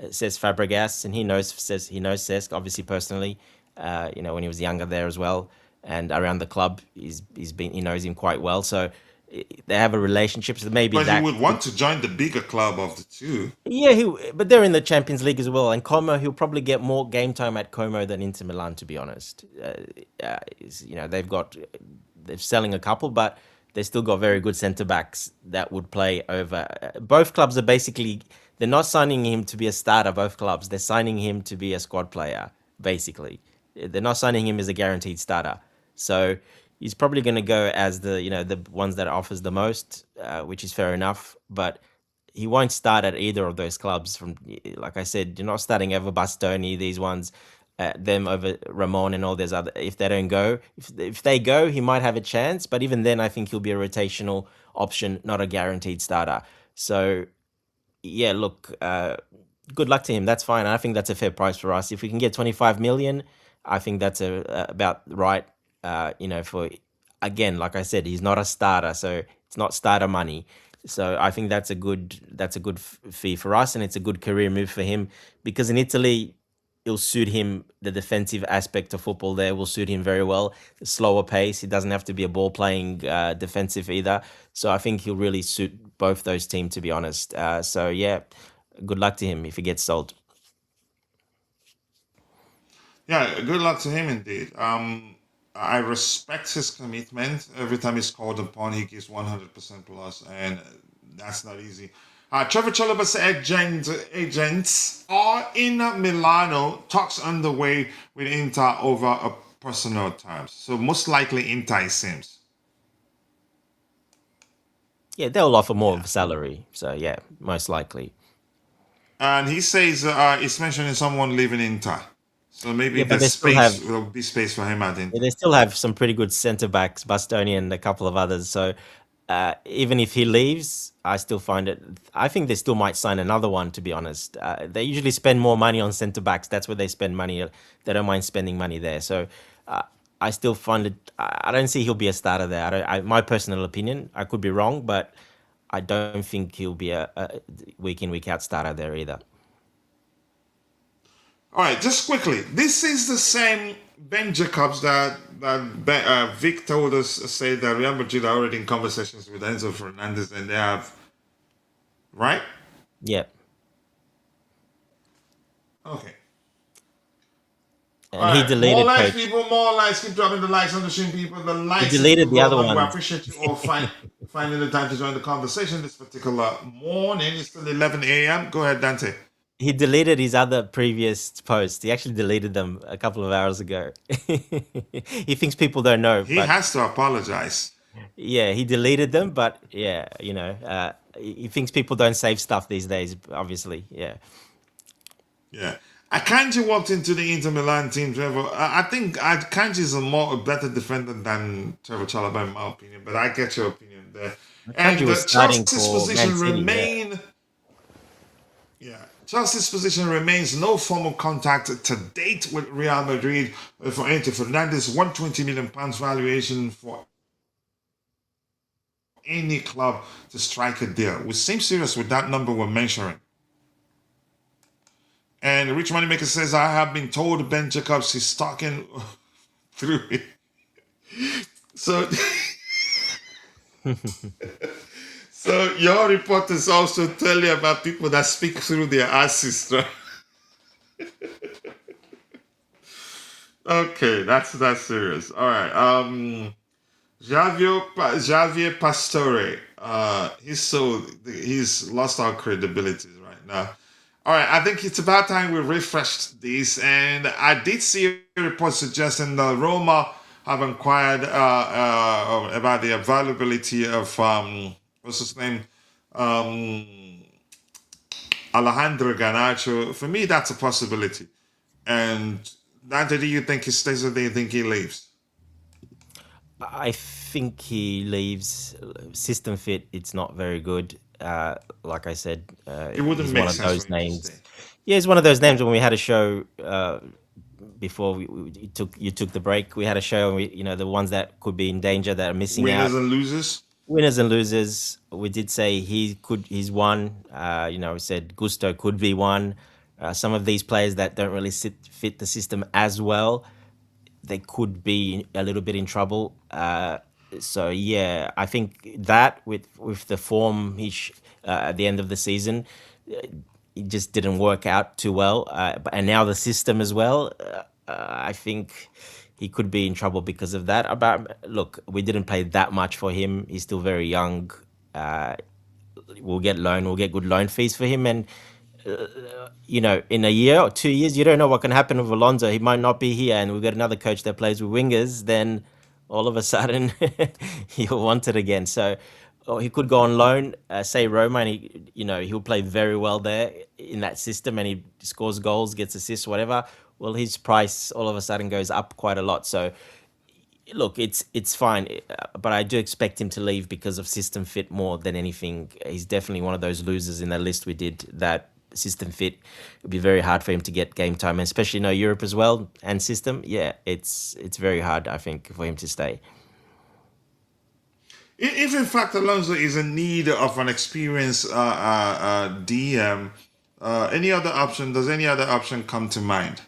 Cesc Fabregas, and he knows Cesc obviously personally. When he was younger there as well, and around the club, he knows him quite well. So They have a relationship, so maybe But he that. would want to join the bigger club of the two. Yeah, but they're in the Champions League as well, and Como, he'll probably get more game time at Como than Inter Milan, to be honest. They're selling a couple, but they still got very good centre backs that would play over. Both clubs are basically, they're not signing him to be a starter. Both clubs, they're signing him to be a squad player, basically. They're not signing him as a guaranteed starter. So he's probably going to go as the ones that offers the most, which is fair enough. But he won't start at either of those clubs. From like I said, you're not starting over Bastoni, these ones, them over Ramon and all those other. If they don't go, if they go, he might have a chance. But even then, I think he'll be a rotational option, not a guaranteed starter. So yeah, look, good luck to him. That's fine. I think that's a fair price for us. If we can get 25 million, I think that's about right. For again, like I said, he's not a starter, so it's not starter money. So I think that's a good fee for us, and it's a good career move for him because in Italy, it'll suit him. The defensive aspect of football there will suit him very well. The slower pace. He doesn't have to be a ball playing defensive either. So I think he'll really suit both those teams, to be honest. So yeah, good luck to him if he gets sold. Yeah, good luck to him indeed. I respect his commitment. Every time he's called upon, he gives 100% plus, and that's not easy. Trevoh Chalobah's agents are in Milano. Talks underway with Inter over a personal terms. So most likely Inter, it seems. Yeah, they'll offer more of Yeah. a salary. So yeah, most likely. And he says he's mentioning someone leaving Inter. So maybe Yeah, but there's space, will be space for him at Inter. they still have some pretty good centre backs, Bastoni and a couple of others. So even if he leaves, I still find it. I think they still might sign another one. To be honest, they usually spend more money on centre backs. That's where they spend money. They don't mind spending money there. So uh, I still find it. I don't see he'll be a starter there. My personal opinion. I could be wrong, but I don't think he'll be a week in week out starter there either. All right, just quickly. This is the same Ben Jacobs that Vic told us say that Real Madrid are already in conversations with Enzo Fernandez, and they have, right? Yeah, Okay. All and he right, more deleted likes, coach. people, more likes. Keep dropping the likes on the stream, people. The He likes is deleted the go other a long way. I one. appreciate you all finding the time to join the conversation this particular morning. It's still 11 a.m. Go ahead, Dante. He deleted his other previous posts. He actually deleted them a couple of hours ago. He thinks people don't know, He but has to apologize. yeah, he deleted them. But yeah, he thinks people don't save stuff these days. Obviously, yeah. Yeah. Akanji walked into the Inter Milan team, Trevor. I think Akanji is a better defender than Trevoh Chalobah, in my opinion, but I get your opinion there. Kanji And was starting Chelsea's for Man position City. Yeah. remain. Yeah. Chelsea's position remains no formal contact to date with Real Madrid for Enzo Fernández, £120 million valuation for any club to strike a deal. We seem serious with that number we're mentioning. And Rich Moneymaker says, I have been told Ben Jacobs is talking through it. So, so your reporters also tell you about people that speak through their asses, right? Okay, that's serious. All right. Javier Pastore. He's lost our credibility right now. All right, I think it's about time we refreshed these, and I did see a report suggesting that Roma have inquired about the availability of what's his name, Alejandro Garnacho. For me, that's a possibility. And Dante, do you think he stays, or do you think he leaves? I think he leaves. System fit, it's not very good. Like I said, It wouldn't he's make one of sense those for him to names. stay. Yeah, he's one of those names. When we had a show before you took the break, we had a show. And the ones that could be in danger, that are missing out. Winners and losers. Winners and losers. We did say he's one. We said Gusto could be one. Some of these players that don't really fit the system as well, they could be a little bit in trouble. So yeah, I think that with the form at the end of the season, it just didn't work out too well. And now the system as well. I think he could be in trouble because of that. But look, we didn't pay that much for him. He's still very young. Uh, we'll get good loan fees for him, and in a year or 2 years, you don't know what can happen with Alonso. He might not be here, and we've got another coach that plays with wingers. Then all of a sudden, he'll want it again. So, or he could go on loan, say Roma, and he'll play very well there in that system, and he scores goals, gets assists, whatever. Well, his price all of a sudden goes up quite a lot. So, look, it's fine, but I do expect him to leave because of system fit more than anything. He's definitely one of those losers in that list we did. That system fit, it'd be very hard for him to get game time, and especially Europe as well and system. Yeah, it's very hard, I think, for him to stay. If in fact Alonso is in need of an experienced DM, any other option? Does any other option come to mind?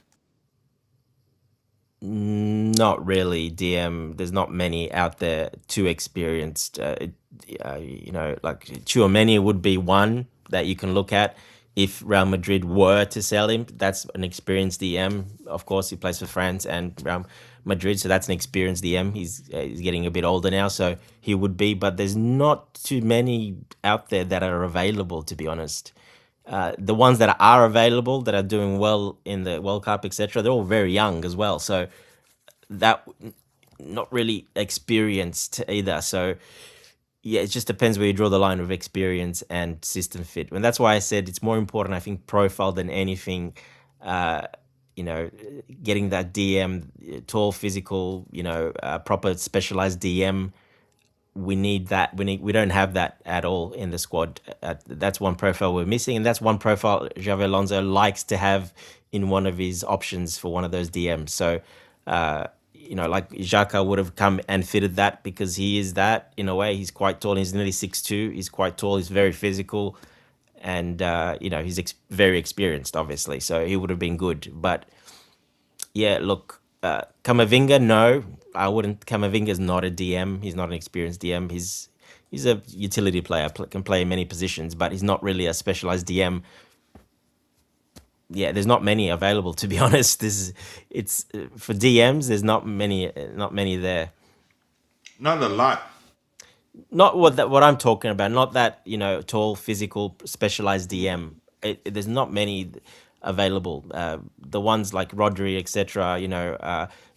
Not really. DM, there's not many out there too experienced. Like Tchouaméni would be one that you can look at if Real Madrid were to sell him. That's an experienced DM. Of course, he plays for France and Real Madrid, so that's an experienced DM. He's getting a bit older now, so he would be. But there's not too many out there that are available, to be honest. The ones that are available that are doing well in the World Cup, etc., they're all very young as well. So that not really experienced either. So yeah, it just depends where you draw the line of experience and system fit. And that's why I said it's more important, I think, profile than anything. Uh, Getting that DM, tall, physical, proper specialized DM. We need that. We don't have that at all in the squad. That's one profile we're missing, and that's one profile Xavi Alonso likes to have in one of his options for one of those DMs. So, like Xhaka would have come and fitted that because he is that in a way. He's quite tall. He's nearly 6'2". He's quite tall. He's very physical, and he's very experienced, obviously. So he would have been good. But yeah, look, Camavinga, no, I wouldn't. Camavinga's not a DM. He's not an experienced DM. He's a utility player, can play in many positions, but he's not really a specialized DM. Yeah, there's not many available, to be honest. It's for DMs. There's not many there. Not a lot. Not what I'm talking about. Not that tall, physical, specialized DM. There's not many available. The ones like Rodri, etc.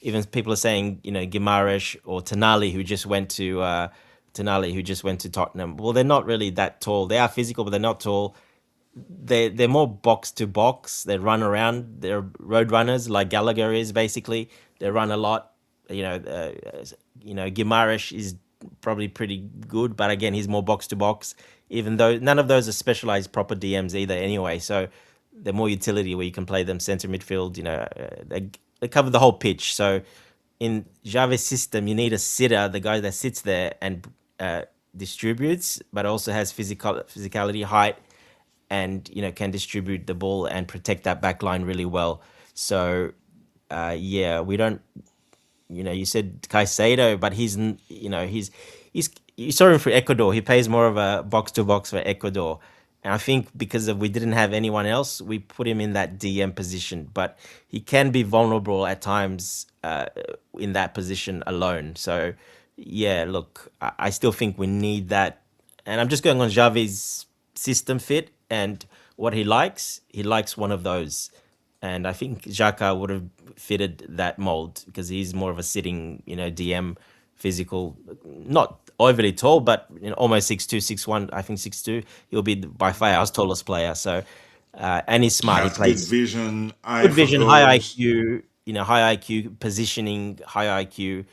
Even people are saying Guimaraes or Tonali, who just went to Tottenham. Well, they're not really that tall. They are physical, but they're not tall. They're more box to box. They run around. They're road runners like Gallagher is basically. They run a lot. Guimaraes is probably pretty good, but again, he's more box to box. Even though none of those are specialized proper DMs either, anyway. So they're more utility where you can play them center midfield. They cover the whole pitch. So in Xavi's system, you need a sitter, the guy that sits there and distributes, but also has physicality, height, and can distribute the ball and protect that back line really well. So yeah, we don't. You said Caicedo, but you saw him for Ecuador. He plays more of a box to box for Ecuador. And I think because we didn't have anyone else, we put him in that DM position. But he can be vulnerable at times in that position alone. So, yeah, look, I still think we need that. And I'm just going on Xavi's system fit and what he likes. He likes one of those. And I think Xhaka would have fitted that mold because he's more of a sitting, DM, physical, not overly tall, but almost 6'2", 6'1", I think 6'2". He'll be by far our tallest player. So, and he's smart. He Has good plays vision, eye good for vision, high goals. IQ, high IQ positioning, high IQ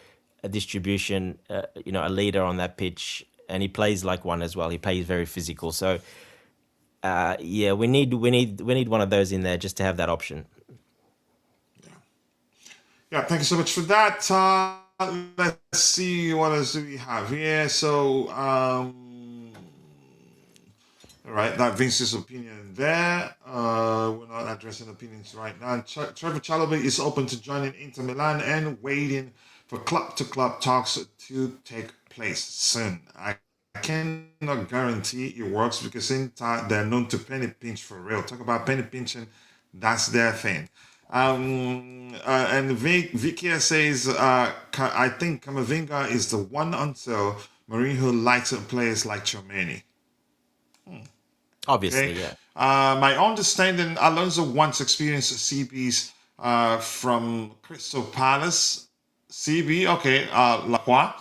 distribution. A leader on that pitch, and he plays like one as well. He plays very physical. So, yeah, we need one of those in there just to have that option. Yeah, thank you so much for that. Let's see what else do we have here. So, all right, that Vince's opinion there. We're not addressing opinions right now. Trevoh Chalobah is open to joining Inter Milan and waiting for club-to-club talks to take place soon. I cannot guarantee it works because Inter, they're known to penny pinch for real. Talk about penny pinching, that's their thing. And Vicky says, I think Kamavinga is the one until Mourinho likes players like Chomeni. Okay. Obviously, yeah. My understanding, Alonso once experienced CBs from Crystal Palace. CB, okay, Lacroix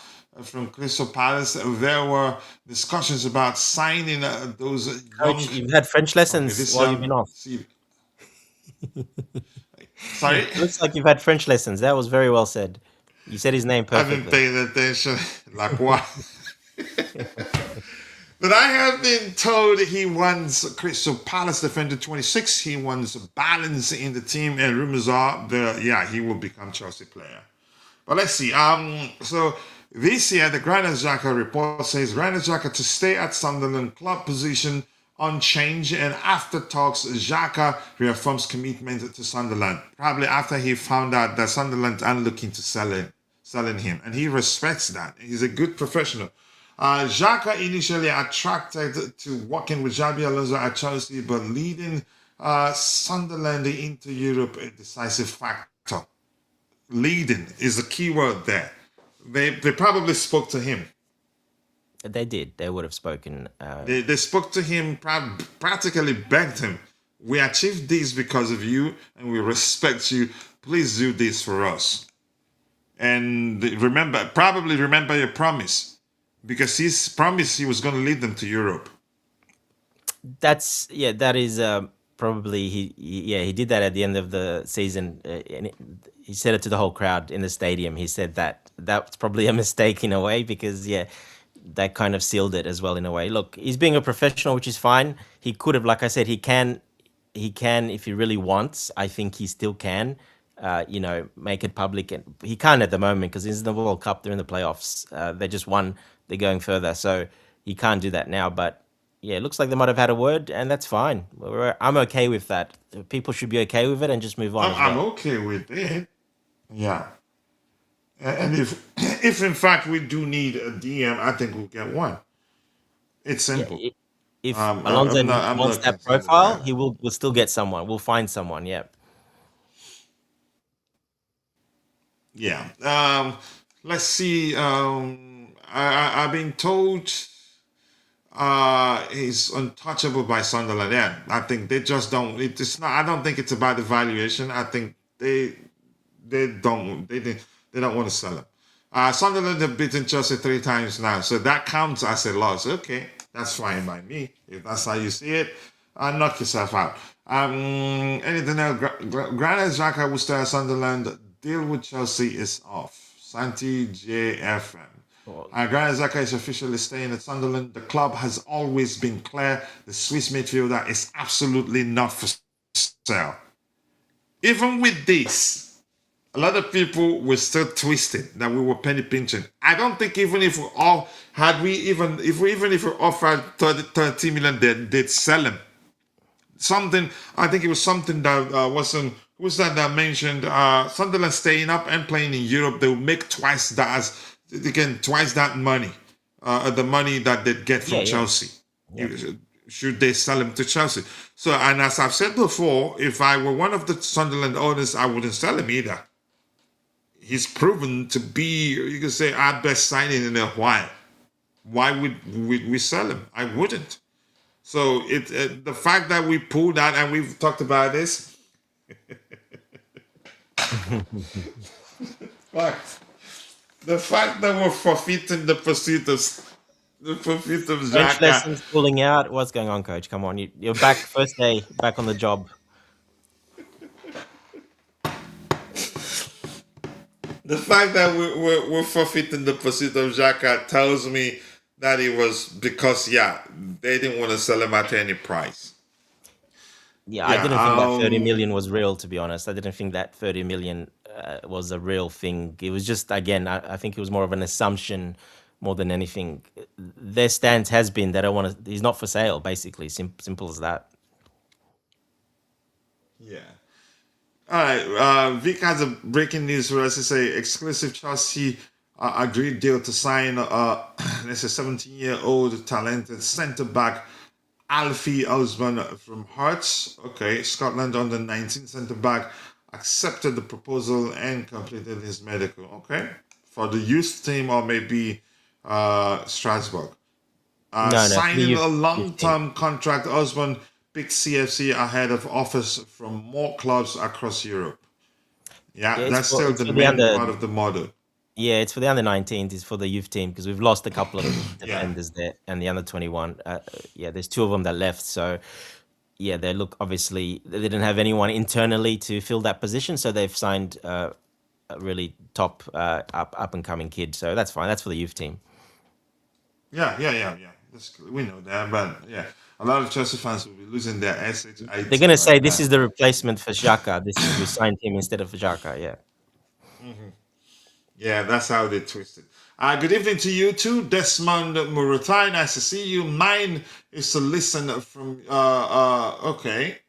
from Crystal Palace. There were discussions about signing those young. Coach, you've had French Okay, lessons this while you've young been off. CB. Sorry, Looks like you've had French lessons. That was very well said. You said his name I've been perfectly. paying attention. Lacroix. But I have been told he wants Crystal Palace defender 26. He wants balance in the team, and rumors are that he will become Chelsea player. But let's see. So this year the Granit Xhaka report says Granit Xhaka to stay at Sunderland, club position unchanged, and after talks, Xhaka reaffirms commitment to Sunderland. Probably after he found out that Sunderland aren't looking to selling him, and he respects that. He's a good professional. Xhaka initially attracted to working with Xabi Alonso at Chelsea, but leading Sunderland into Europe a decisive factor. Leading is the key word there. They probably spoke to him. They did. They would have spoken. They spoke to him, practically begged him. We achieved this because of you, and we respect you. Please do this for us. And probably remember your promise. Because he's promised he was going to lead them to Europe. That is probably he did that at the end of the season, and he said it to the whole crowd in the stadium. He said that that's probably a mistake in a way because that kind of sealed it as well in a way. Look, he's being a professional, which is fine. He could have, like I said, he can if he really wants. I think he still can. Make it public, and he can't at the moment because he's in the World Cup. They're in the playoffs. They just won. They're going further, so he can't do that now. But it looks like they might have had a word, and that's fine. I'm okay with that. People should be okay with it and just move on as I'm well. okay with it. Yeah. And if in fact we do need a DM, I think we'll get one. It's simple. If I'm Alonso wants not that concerned with profile, that. we'll still get someone. We'll find someone. Yeah. Yeah. Let's see. I've been told he's untouchable by Sunderland. Yeah, I think they just don't. It's not. I don't think it's about the valuation. I think they don't want to sell him. Sunderland have beaten Chelsea 3 times now, so that counts as a loss. Okay, that's fine by me. If that's how you see it, knock yourself out. Anything else? Granit Xhaka will stay at Sunderland. Deal with Chelsea is off. Santi JFM. Granit Xhaka is officially staying at Sunderland. The club has always been clear. The Swiss midfielder is absolutely not for sale. Even with this, a lot of people were still twisted that we were penny pinching. I don't think even if we offered 30 million, they'd sell him. I think it was something that wasn't. Who was that mentioned? Sunderland staying up and playing in Europe, they will make twice that money, the money that they'd get from Chelsea. Yeah. Should they sell him to Chelsea? So, and as I've said before, if I were one of the Sunderland owners, I wouldn't sell him either. He's proven to be, you could say, our best signing in a while. Why would we sell him? I wouldn't. So the fact that we pulled out, and we've talked about this. The fact that we're forfeiting the pursuit of French Xhaka. lessons pulling out. What's going on, coach? Come on, you're back. First day back on the job. The fact that we're forfeiting the pursuit of Xhaka tells me that it was because they didn't want to sell him at any price. I didn't think that 30 million was real, to be honest. I didn't think that 30 million was a real thing. It was just, again, I think it was more of an assumption more than anything. Their stance has been they don't want to. He's not for sale, basically. Simple as that. Yeah. All right. Vic has a breaking news for us to say exclusive Chelsea agreed deal to sign, let's say, 17-year-old talented centre back Alfie Osborne from Hearts. Okay, Scotland under 19 centre back accepted the proposal and completed his medical. Okay, for the youth team or maybe Strasbourg. No, no, for the Signing a youth team. long-term contract, Osborne picked CFC ahead of offers from more clubs across Europe. Yeah, Yeah, that's still it's the for the main under. part of the model. Yeah, it's for the under 19s. It's for the youth team because we've lost a couple of Yeah. defenders there, and the under 21. Yeah, there's two of them that left. So yeah, they look obviously they didn't have anyone internally to fill that position, so they've signed a really top up and coming kid. So that's fine. That's for the youth team. Yeah. We know that, but yeah, a lot of Chelsea fans will be losing their They're SHIT gonna say like this is that. the replacement for Xhaka. This is we signed him instead of Xhaka. Yeah. Yeah, that's how they twist it. Good evening to you too, Desmond Muratai. Nice to see you. Mine is to listen from. Okay.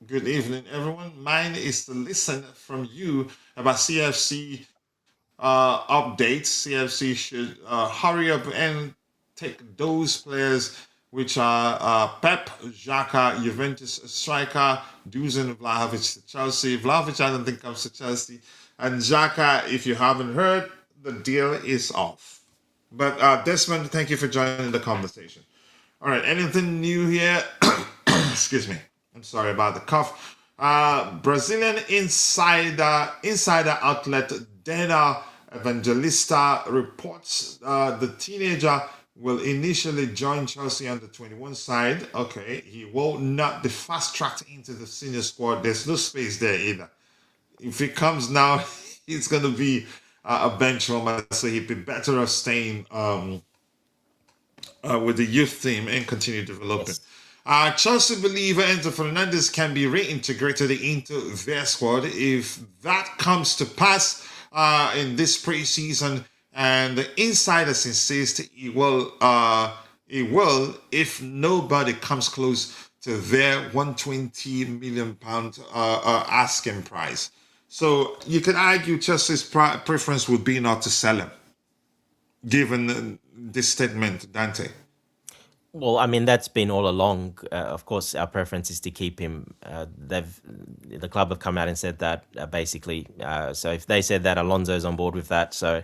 Good evening, everyone. Mine is to listen from you about CFC updates. CFC should hurry up and take those players, which are Pep, Xhaka, Juventus striker, Dusan Vlahovic to Chelsea. Vlahovic, I don't think comes to Chelsea. And Xhaka, if you haven't heard, the deal is off. But Desmond, thank you for joining the conversation. All right, anything new here? Excuse me. I'm sorry about the cough. Brazilian insider outlet Dana Evangelista reports the teenager will initially join Chelsea under 21 side. Okay, he will not be fast tracked into the senior squad. There's no space there either. If he comes now, he's going to be a bench warmer, so he'd be better off staying with the youth team and continue developing. Yes. Chelsea believer Enzo Fernandez can be reintegrated into their squad if that comes to pass in this preseason, and the insiders insist he will. He will if nobody comes close to their 120 million pound asking price. So you could argue Chelsea's preference would be not to sell him, given this statement, Dante. Well, I mean that's been all along. Of course, our preference is to keep him. The club have come out and said that basically. So if they said that, Alonso's on board with that. So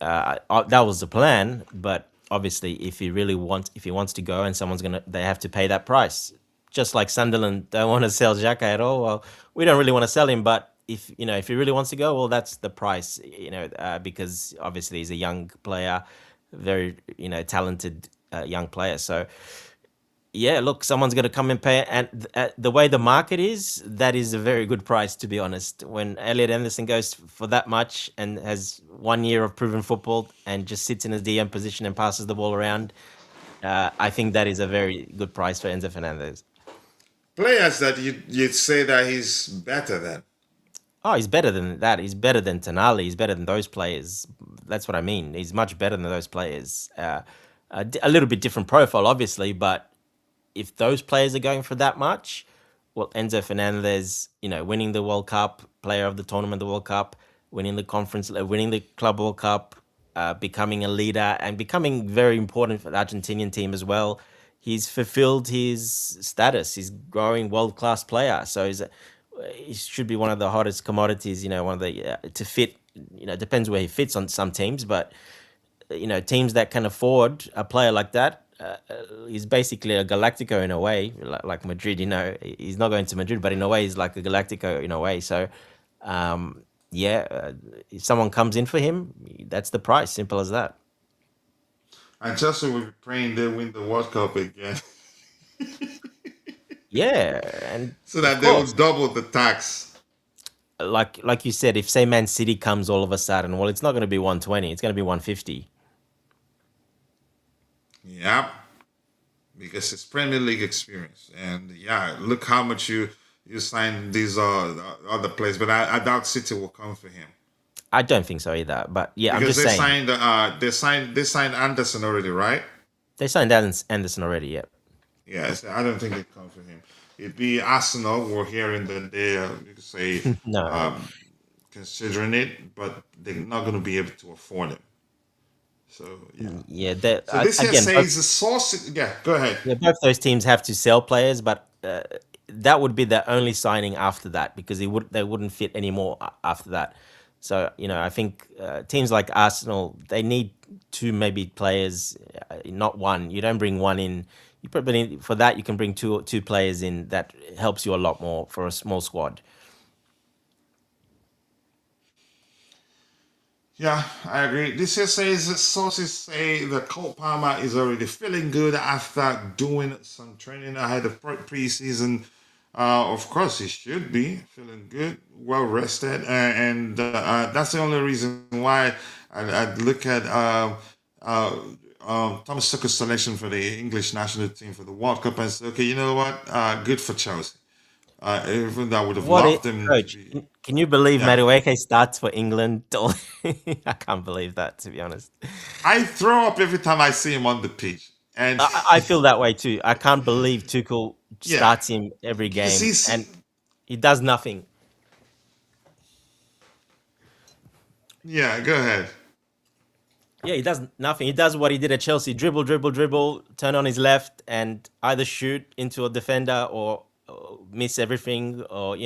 that was the plan. But obviously, if he wants to go, and they have to pay that price. Just like Sunderland don't want to sell Xhaka at all. Well, we don't really want to sell him, but if he really wants to go, well, that's the price. Because obviously he's a young player, very talented young player. So yeah, look, someone's going to come and pay, and the way the market is, that is a very good price, to be honest. When Elliot Anderson goes for that much and has 1 year of proven football and just sits in his DM position and passes the ball around, I think that is a very good price for Enzo Fernandez. Players that you'd say that he's better than. Oh, he's better than that. He's better than Tonali. He's better than those players. That's what I mean. He's much better than those players. A little bit different profile, obviously, but if those players are going for that much, well, Enzo Fernandez, winning the World Cup, player of the tournament, the World Cup, winning the conference, winning the Club World Cup, becoming a leader and becoming very important for the Argentinian team as well. He's fulfilled his status. He's growing world-class player. So he should be one of the hottest commodities, one of the to fit, depends where he fits on some teams, but teams that can afford a player like that, he's basically a Galactico in a way, like Madrid. He's not going to Madrid, but in a way, he's like a Galactico in a way. So, if someone comes in for him, that's the price. Simple as that. And Chelsea will be praying they win the World Cup again, Yeah, and so of that they will course, double the tax. like you said, if say Man City comes all of a sudden, well, it's not going to be 120. It's going to be 150. Yeah, because it's Premier League experience, and yeah, look how much you signed these other players, but I doubt City will come for him I don't think so either. But yeah, I'm because just saying they signed Anderson already, right? they signed Anderson already. Yeah. Yes, I don't think they come for him. It'd be Arsenal. We're here in the day, you could say, No. um, considering it, but they're not going to be able to afford him. So yeah. Yeah, So this here again, both, says the source. Yeah, go ahead. yeah, both those teams have to sell players, but that would be the only signing after that because they wouldn't fit anymore after that. So I think teams like Arsenal, they need two maybe players, not one. You don't bring one in. You probably need, for that you can bring two players in. That helps you a lot more for a small squad. Yeah, I agree. This here says that sources say that Cole Palmer is already feeling good after doing some training ahead of preseason. Of course, he should be feeling good, well rested, and that's the only reason why I'd look at Thomas Tuchel's selection for the English national team for the World Cup and say, okay, you know what? Good for Chelsea. Even though I would have What is loved him to coach? be, Can you believe yeah. Madueke starts for England? I can't believe that, to be honest. I throw up every time I see him on the pitch. And I feel that way too. I can't believe Tuchel yeah, starts him every because game he's, and he does nothing. yeah, go ahead. Yeah, he does nothing. He does what he did at Chelsea: dribble, dribble, dribble, turn on his left, and either shoot into a defender or miss everything, or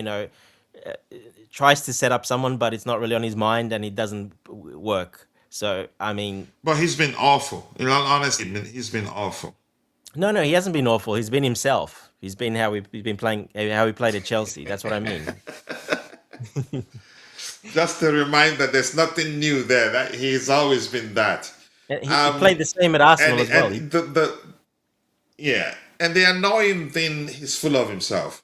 tries to set up someone, but it's not really on his mind, and it doesn't work. So I mean, But he's been awful. In all honesty, he's been awful. no, he hasn't been awful. He's been himself. He's been he's been playing how he played at Chelsea. That's what I mean. Just to remind that there's nothing new there. That he's always been that. And he played Um, the same at Arsenal as well. and the yeah, and the annoying thing, he's full of himself.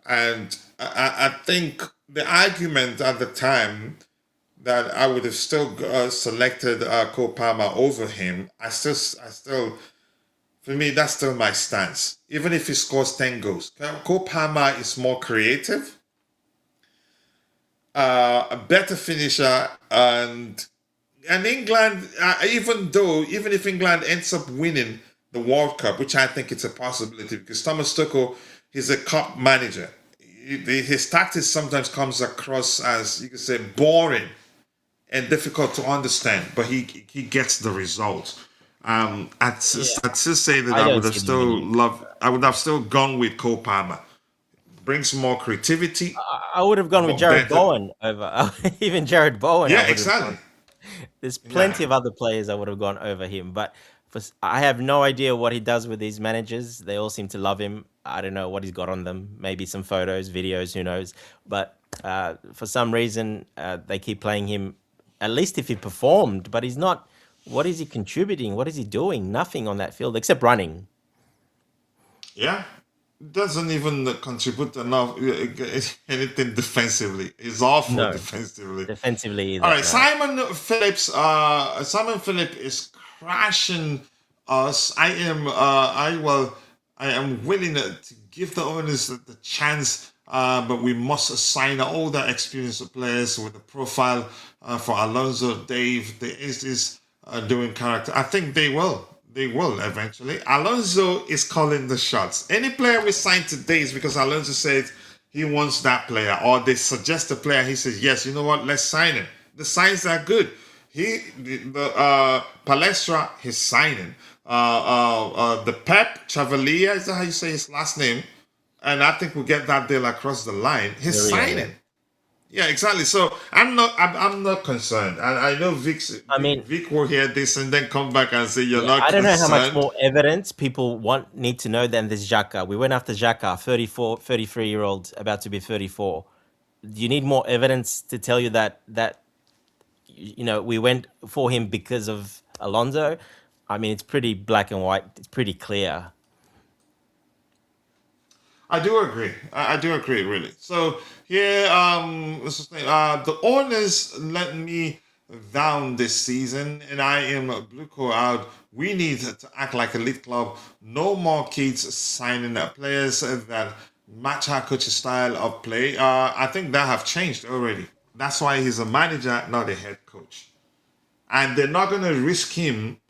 And I think the argument at the time that I would have still selected Cole Palmer over him, for me, that's still my stance. Even if he scores 10 goals, Cole Palmer is more creative, a better finisher, and England, even if England ends up winning the World Cup, which I think it's a possibility because Thomas Tuchel, he's a cup manager. His tactics sometimes comes across as, you could say, boring and difficult to understand, but he gets the results. Yeah, I'd still say that I don't see him winning. I would have still gone with Cole Palmer. Brings more creativity, I would have gone with more Jared better. Bowen over even Jared Bowen. I Yeah, would have gone. exactly. There's Yeah. plenty of other players I would have gone over him, but I have no idea what he does with these managers. They all seem to love him. I don't know what he's got on them. Maybe some photos, videos, who knows? But for some reason, they keep playing him. At least if he performed, but he's not. What is he contributing? What is he doing? Nothing on that field except running. Yeah. Doesn't even contribute enough anything defensively. He's awful No, defensively. defensively All either. right, No. Simon Phillips is crashing us. I am willing to give the owners the chance, but we must assign older experienced players with a profile for Alonso, Dave, the Aces doing character. I think they will. They will eventually. Alonso is calling the shots. Any player we sign today is because Alonso said he wants that player, or they suggest a player. He says, "Yes, you know what? Let's sign him." The signs are good. Palestra, he's signing. The Pep Chavarria, is that how you say his last name? And I think we'll get that deal across the line. He's Maria, yeah. signing. Yeah, exactly. So I'm not concerned. And I know I mean, Vic will hear this and then come back and say you're yeah, not I don't know how much concerned. more evidence people need to know than this Xhaka. We went after Xhaka, 33-year-old, about to be 34. Do you need more evidence to tell you that we went for him because of Alonso? I mean, it's pretty black and white. It's pretty clear. I do agree. I do agree, really. So here, what's his name? The owners let me down this season, and I am blue coat out. We need to act like a league club. No more kids signing up players that match our coach's style of play. I think that have changed already. That's why he's a manager, not a head coach. And they're not going to risk him.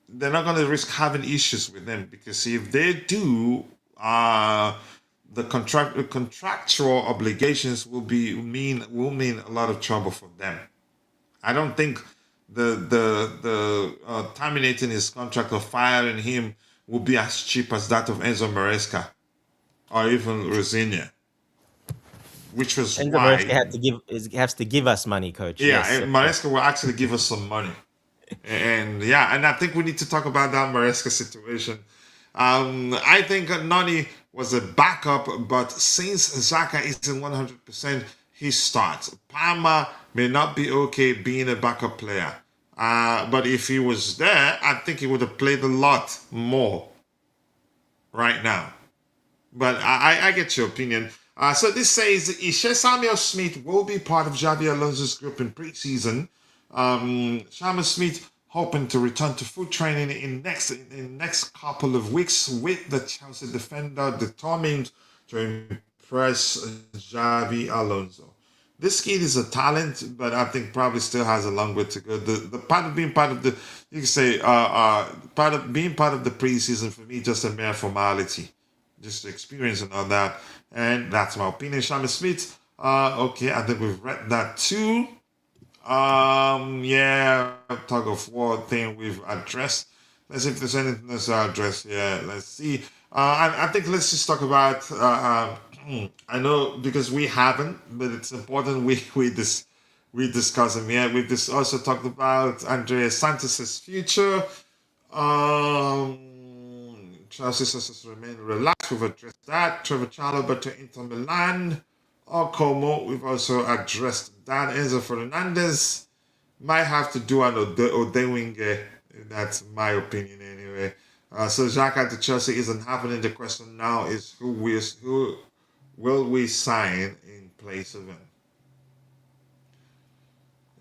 They're not going to risk having issues with them because if they do, uh, the contractual obligations will mean a lot of trouble for them. I don't think the terminating his contract or firing him will be as cheap as that of Enzo Maresca or even Rosinia, which was Enzo Maresca why, has to give us money, coach. yeah, Yes, and of course. Maresca will actually give us some money. And yeah, and I think we need to talk about that Maresca situation. I think Nani was a backup, but since Xhaka isn't 100%, he starts. Palmer may not be okay being a backup player, but if he was there, I think he would have played a lot more right now. But I get your opinion. So this says Ishe Samuel Smith will be part of Xavi Alonso's group in preseason. Samuel Smith hoping to return to full training in next couple of weeks with the Chelsea defender determined to impress Xavi Alonso. This kid is a talent, but I think probably still has a long way to go. The part of being part of the you can say part of being part of the preseason for me just a mere formality, just the experience and all that. And that's my opinion. Shamil Smith. Okay, I think we've read that too. Yeah, tug of war thing we've addressed. Let's see if there's anything else to address here. Let's see. I think let's just talk about. I know because we haven't, but it's important we discuss them here. We've also talked about Andrea Santos's future. Chelsea success remain relaxed. We've addressed that. Trevoh Chalobah to Inter Milan. Or Como, we've also addressed that. Enzo Fernandez might have to do an Odewinge. That's my opinion anyway. So Xhaka to Chelsea isn't happening. The question now is who will we sign in place of him?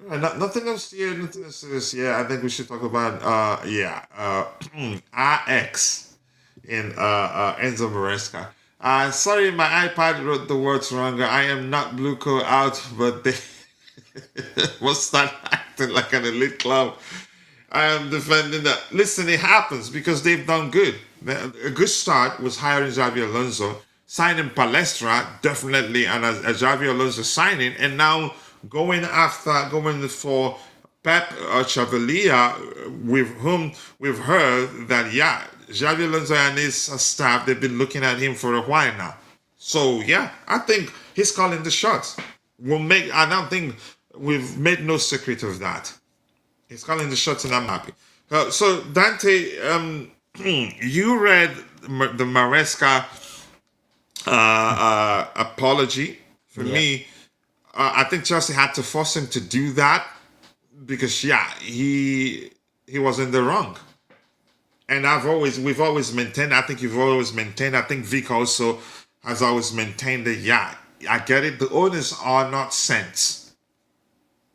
Nothing else here. Nothing else serious. Yeah, I think we should talk about RX in Enzo Maresca. Sorry, my iPad wrote the words wrong. I am not Blueco out, but they will start acting like an elite club. I am defending that. Listen, it happens because they've done good. A good start was hiring Xavi Alonso, signing Palestra, definitely, and a Xavi Alonso signing, and now going for Pep Chavarria, with whom we've heard that, yeah, Xavi Alonso and his staff, they've been looking at him for a while now. So, yeah, I think he's calling the shots. I don't think we've made no secret of that. He's calling the shots and I'm happy. So, Dante, you read the Maresca apology. For me, I think Chelsea had to force him to do that because, yeah, he was in the wrong. And we've always maintained, I think you've always maintained, I think Vic also has always maintained that, yeah, I get it, the owners are not saints.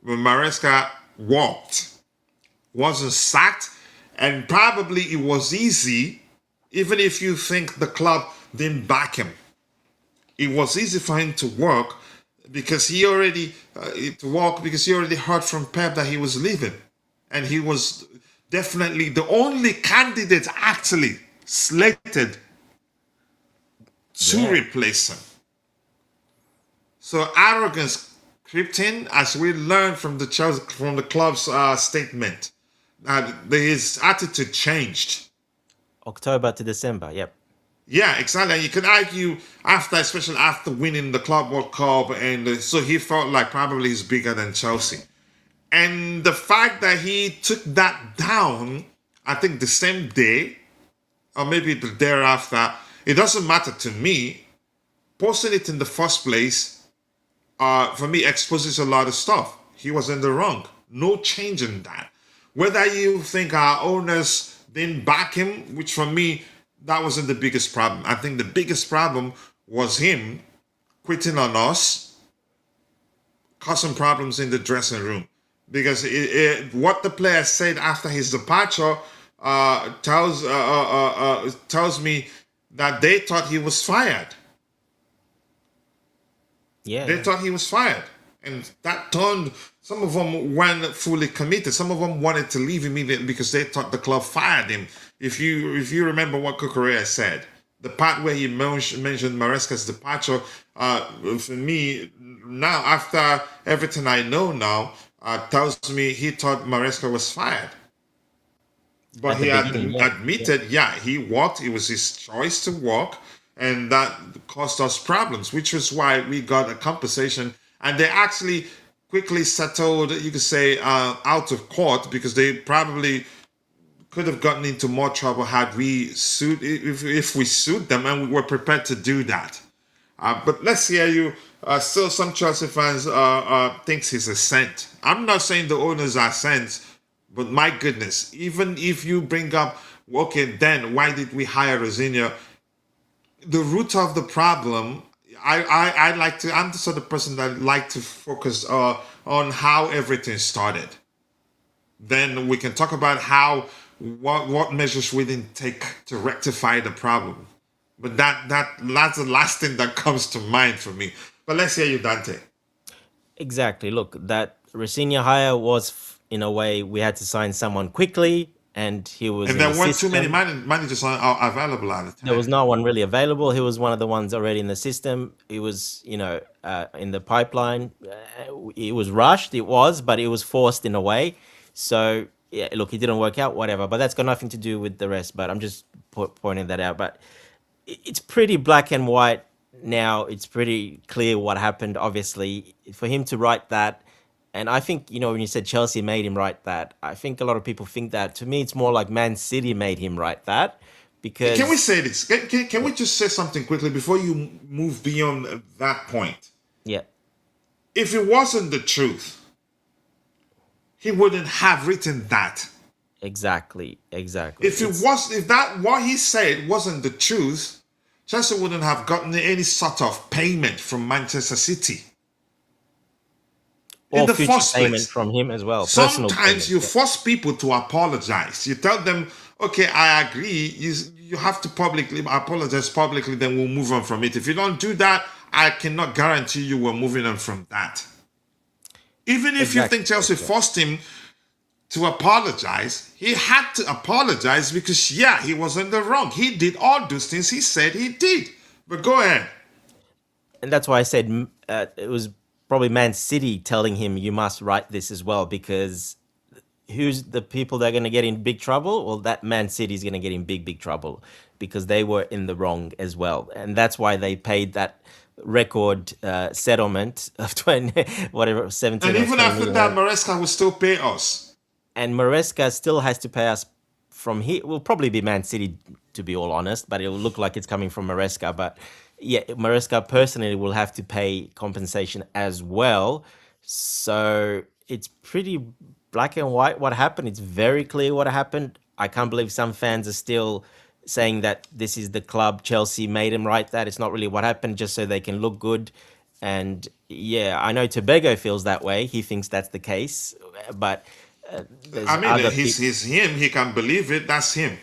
When Maresca wasn't sacked, and probably it was easy, even if you think the club didn't back him. It was easy for him to work because he already heard from Pep that he was leaving. And he was definitely the only candidate actually slated to replace him. So arrogance crept in, as we learned from the club's statement. His attitude changed. October to December, yep. Yeah, exactly. And you could argue especially after winning the Club World Cup, and so he felt like probably he's bigger than Chelsea. And the fact that he took that down, I think the same day, or maybe the day after, it doesn't matter to me. Posting it in the first place, for me, exposes a lot of stuff. He was in the wrong. No change in that. Whether you think our owners didn't back him, which for me, that wasn't the biggest problem. I think the biggest problem was him quitting on us, causing problems in the dressing room. Because what the player said after his departure tells me that they thought he was fired. Yeah. They thought he was fired. And that turned, some of them weren't fully committed. Some of them wanted to leave immediately because they thought the club fired him. If you remember what Cucurella said, the part where he mentioned Maresca's departure, for me, now, after everything I know now, tells me he thought Maresca was fired. But At the he beginning, yeah, yeah, admitted, yeah, he walked. It was his choice to walk, and that caused us problems, which was why we got a compensation. And they actually quickly settled, you could say, out of court because they probably could have gotten into more trouble had we sued if we sued them, and we were prepared to do that. But let's hear you. Still, some Chelsea fans thinks he's a saint. I'm not saying the owners are saints, but my goodness, even if you bring up, okay, then why did we hire Rosinia? The root of the problem, I like to. I'm the sort of person that like to focus on how everything started. Then we can talk about how what measures we didn't take to rectify the problem. But that's the last thing that comes to mind for me. But let's hear you, Dante. exactly. Look, that Rosinia hire was, in a way, we had to sign someone quickly, and he was And in there the weren't too many system. managers available at the There time. was no one really available. He was one of the ones already in the system. He was, in the pipeline. It was rushed, it was, but it was forced in a way. So, yeah, look, it didn't work out, whatever. But that's got nothing to do with the rest. But I'm just pointing that out. But it's pretty black and white now. It's pretty clear what happened, obviously. For him to write that, and I think, when you said Chelsea made him write that, I think a lot of people think that. To me, it's more like Man City made him write that Can we because, say this? Can we just say something quickly before you move beyond that point? yeah, If it wasn't the truth, he wouldn't have written that. exactly, exactly. If that what he said wasn't the truth, Chelsea wouldn't have gotten any sort of payment from Manchester City in Or the future first payment place. from him as well, personal Sometimes payment. you Yeah, force people to apologize. You tell them, okay, I agree. You have to publicly apologize publicly, then we'll move on from it. If you don't do that, I cannot guarantee you we're moving on from that. Even if you think exactly. Chelsea forced him to apologize, he had to apologize because, yeah, he was in the wrong. He did all those things he said he did. But go ahead. And that's why I said it was probably Man City telling him you must write this as well, because who's the people that are going to get in big trouble? Well, that Man City is going to get in big, big trouble because they were in the wrong as well. And that's why they paid that record settlement of 20, whatever, 17 And or even 20 after that, million. Maresca will still pay us. And Maresca still has to pay us from here. It will probably be Man City, to be all honest, but it will look like it's coming from Maresca. But yeah, Maresca personally will have to pay compensation as well. So it's pretty black and white what happened. It's very clear what happened. I can't believe some fans are still saying that this is the club, Chelsea made him write that. It's not really what happened, just so they can look good. And yeah, I know Tobago feels that way. He thinks that's the case, but I there's mean, other he's, people. he's him. He can believe it. That's him.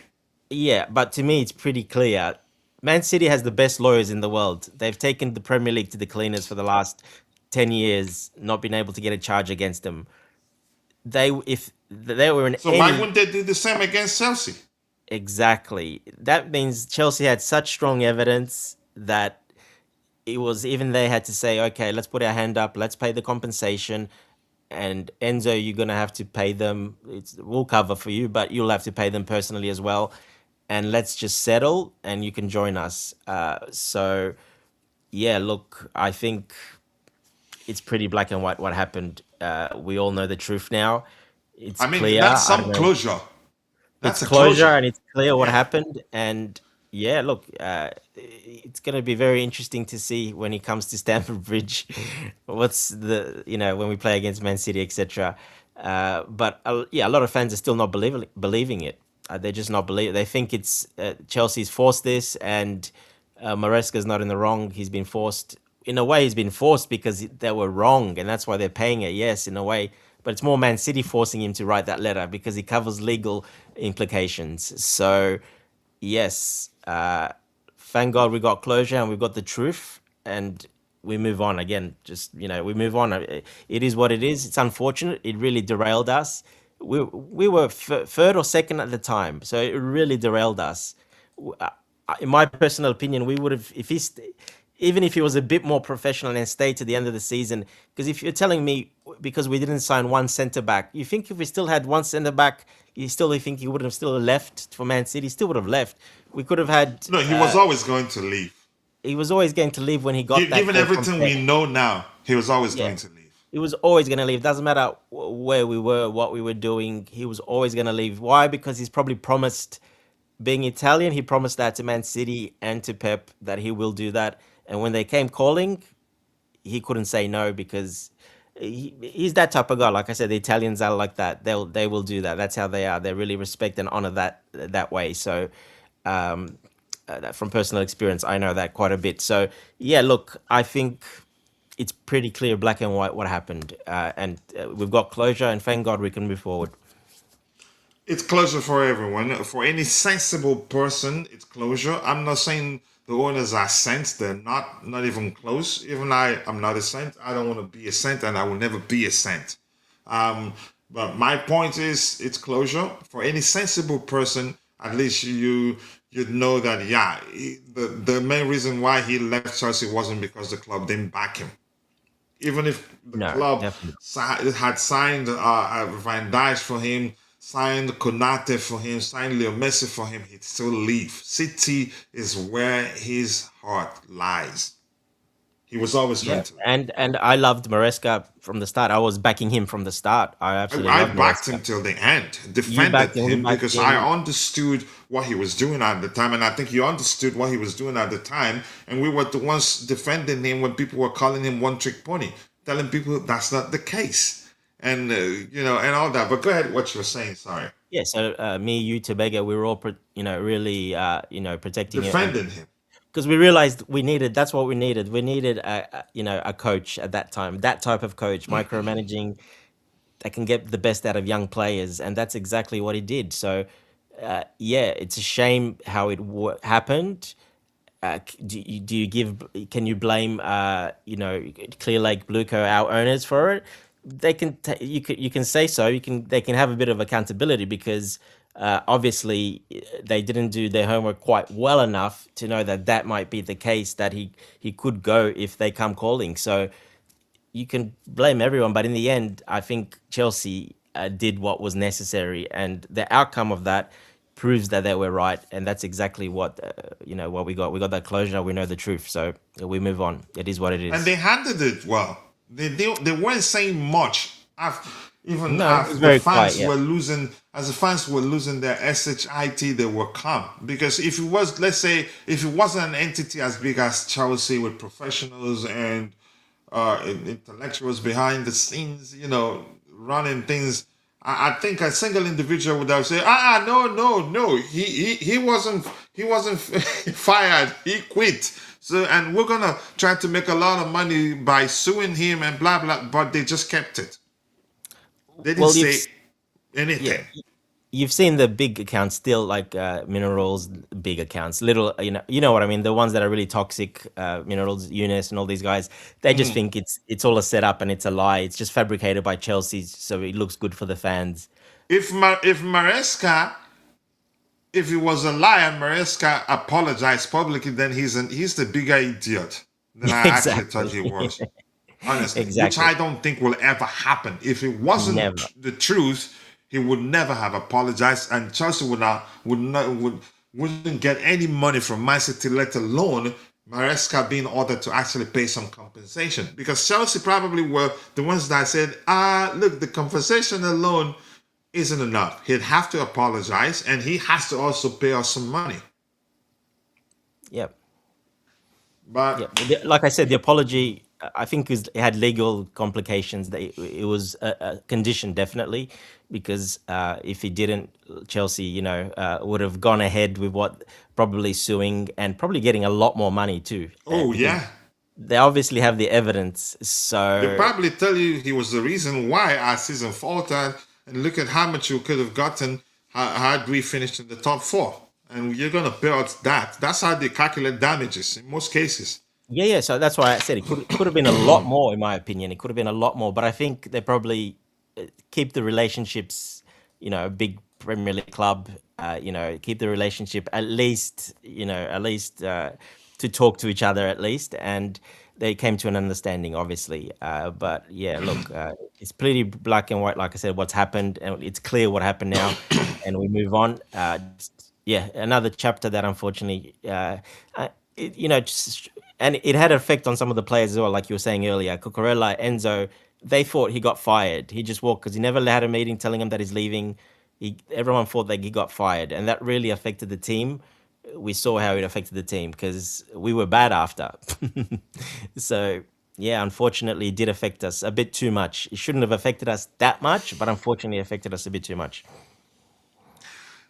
Yeah, but to me, it's pretty clear. Man City has the best lawyers in the world. They've taken the Premier League to the cleaners for the last 10 years, not been able to get a charge against them. If they were in So why any, wouldn't they do the same against Chelsea? exactly, that means Chelsea had such strong evidence that it was even they had to say, okay, let's put our hand up, let's pay the compensation. And Enzo, you're gonna have to pay them. We'll cover for you, but you'll have to pay them personally as well. And let's just settle, and you can join us. So yeah, look, I think it's pretty black and white what happened. We all know the truth now. It's I mean, clear. that's I some don't know. closure. It's That's a closure, closure. and it's clear what Yeah. happened. And yeah, look, it's going to be very interesting to see when he comes to Stamford Bridge. What's when we play against Man City, etc. But yeah, a lot of fans are still not believing it. They're just not believing. They think it's Chelsea's forced this, and Maresca's not in the wrong. He's been forced. In a way, he's been forced because they were wrong, and that's why they're paying it. Yes, in a way, but it's more Man City forcing him to write that letter because he covers legal implications. So, yes, thank God we got closure and we've got the truth, and we move on again. Just we move on. It is what it is. It's unfortunate. It really derailed us. We were third or second at the time, so it really derailed us. in my personal opinion, we would have, if even if he was a bit more professional and stayed to the end of the season. Because if you're telling me because we didn't sign one centre back, you think if we still had one centre back, you still think he would have still left for Man City? Still would have left. We could have had. No, he was always going to leave. He was always going to leave when he got that Given call from everything Pep. we know now, he was always Yeah, going to leave. he was always going to leave. Doesn't matter where we were, what we were doing. He was always going to leave. Why? Because he's probably promised, being Italian, he promised that to Man City and to Pep that he will do that. And when they came calling, he couldn't say no because he's that type of guy. Like I said, the Italians are like that. They will do that. That's how they are. They really respect and honor that way. So, from personal experience, I know that quite a bit. So, yeah, look, I think it's pretty clear, black and white, what happened, and we've got closure. And thank God we can move forward. It's closure for everyone. For any sensible person, it's closure. I'm not saying the owners are saints. They're not even close. Even I'm not a saint. I don't want to be a saint, and I will never be a saint. But my point is, it's closure. For any sensible person, at least you'd know that, yeah, the main reason why he left Chelsea wasn't because the club didn't back him. Even if the No, club definitely. had signed Van Dijk for him, signed Konate for him, signed Leo Messi for him, he'd still leave. City is where his heart lies. He was always going Yeah, to. and I loved Maresca from the start. I was backing him from the start. I absolutely I loved backed Maresca. him till the end, You defended backed him, we him backed because I him. understood what he was doing at the time, and I think he understood what he was doing at the time. And we were the ones defending him when people were calling him one-trick pony, telling people that's not the case, and and all that. But go ahead, what you were saying. Sorry, Yeah, so me, you, Tobago, we were all, really, protecting it, and defending him. because we realized we needed, that's what we needed. We needed a coach at that time, that type of coach, micromanaging that can get the best out of young players, and that's exactly what he did. So, yeah, it's a shame how it happened. Do you give? Can you blame Clear Lake Blueco, our owners, for it? They can. You can say so. They can have a bit of accountability because obviously they didn't do their homework quite well enough to know that that might be the case, that he could go if they come calling. So you can blame everyone, but in the end, I think Chelsea did what was necessary, and the outcome of that proves that they were right, and that's exactly what we got. We got that closure. We know the truth, so we move on. It is what it And is. they handled it well. They weren't saying much. Even No, it was after the very quiet. fans Yeah, were losing, as the fans were losing their shit, they were calm. Because if it was, let's say, if it wasn't an entity as big as Chelsea with professionals and intellectuals behind the scenes, running things, I think a single individual would have said, no, he wasn't fired, he quit. So, and we're gonna try to make a lot of money by suing him and blah blah. But they just kept it. They didn't well, say yeah, anything. you've seen the big accounts still, like minerals, big accounts, little, you know what I mean, the ones that are really toxic, minerals, Eunice, and all these guys. They just think it's all a setup and it's a lie. It's just fabricated by Chelsea, so it looks good for the fans. If Maresca, if he was a liar, Maresca apologized publicly, then he's the bigger idiot than I actually thought Exactly. he was. Honestly, which Exactly. I don't think will ever happen. If it wasn't Never. the truth, he would never have apologized, and Chelsea wouldn't get any money from Man City, let alone Maresca being ordered to actually pay some compensation. Because Chelsea probably were the ones that said, look, the compensation alone isn't enough. He'd have to apologize, and he has to also pay us some money. Yep. Yeah, But like I said, the apology, I think, it had legal complications. It was a condition, definitely, because if he didn't, Chelsea, would have gone ahead with what, probably suing and probably getting a lot more money too, oh because yeah, they obviously have the evidence. they So probably tell you he was the reason why our season faltered, and look at how much you could have gotten had we finished in the top four. And you're gonna pay out that. That's how they calculate damages in most cases. yeah. So that's why I said it could have been a lot more, in my opinion. It could have been a lot more, but I think they probably keep the relationships, big Premier League club. Keep the relationship at least, to talk to each other at least, and they came to an understanding, obviously. But yeah, look, it's pretty black and white, like I said, what's happened, and it's clear what happened now, and we move on. Yeah, another chapter that unfortunately, and it had effect on some of the players as well, like you were saying earlier. Cucurella, Enzo, they thought he got fired. He just walked because he never had a meeting telling him that he's leaving. Everyone thought that he got fired, and that really affected the team. We saw how it affected the team because we were bad after. So yeah, unfortunately, it did affect us a bit too much. It shouldn't have affected us that much, but unfortunately, it affected us a bit too much.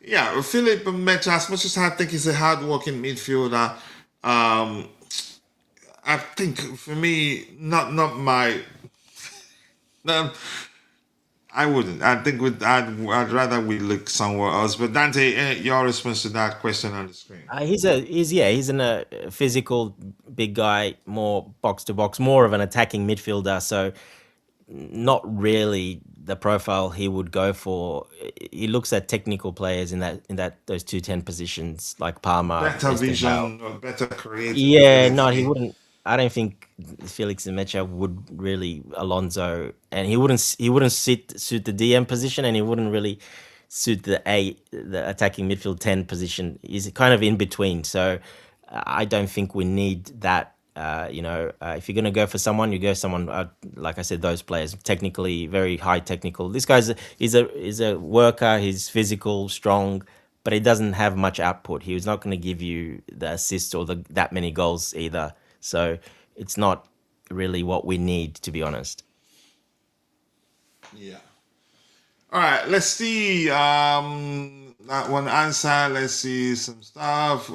Yeah, Philip Mecha, as much as I think he's a hard-working midfielder, um, I think for me, not my. Um, I wouldn't. I think I'd rather we look somewhere else. But Dante, your response to that question on the screen. He's a physical big guy, more box to box, more of an attacking midfielder. So not really the profile he would go for. He looks at technical players in those 210 positions like Palmer, Better Estevao. vision, or better creative Yeah, no, he ability. wouldn't. I don't think Felix and Mecha would really Alonso, and he wouldn't suit the DM position, and he wouldn't really suit the attacking midfield 10 position. He's kind of in between. So I don't think we need that. If you're gonna go for someone, you go someone like I said, those players technically very high technical. This guy's is a worker. He's physical, strong, but he doesn't have much output. He was not going to give you the assists or that many goals either. So it's not really what we need, to be honest. Yeah. All right, let's see that one answer. Let's see some stuff.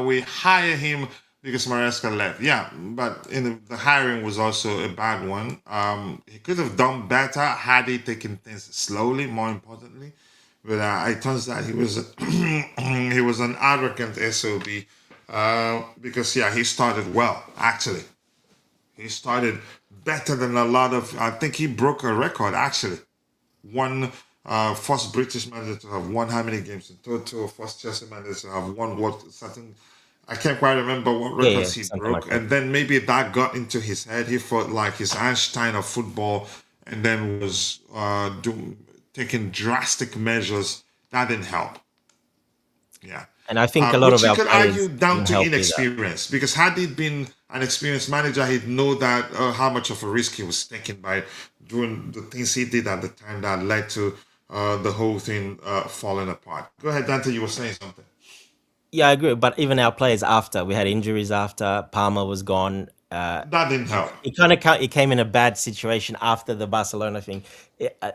We hire him because Maresca left. Yeah, but the hiring was also a bad one. He could have done better had he taken things slowly. More importantly, but it turns out he was he was an arrogant sob. Because yeah, he started well actually. He started better than a lot of. I think he broke a record actually. One first British manager to have won how many games in total? First Chelsea manager to have won what certain. I can't quite remember what Yeah, yeah, records he something like broke, that. and then maybe that got into his head. He felt like his Einstein of football, and then was taking drastic measures. That didn't help. Yeah. And I think a lot Which of you our could argue players down didn't to help either. inexperience, because had he been an experienced manager, he'd know that how much of a risk he was taking by doing the things he did at the time that led to the whole thing falling apart. Go ahead, Dante. You were saying something. Yeah, I agree. But even our players after we had injuries, after Palmer was gone, That didn't he help. he kind of he came in a bad situation after the Barcelona thing.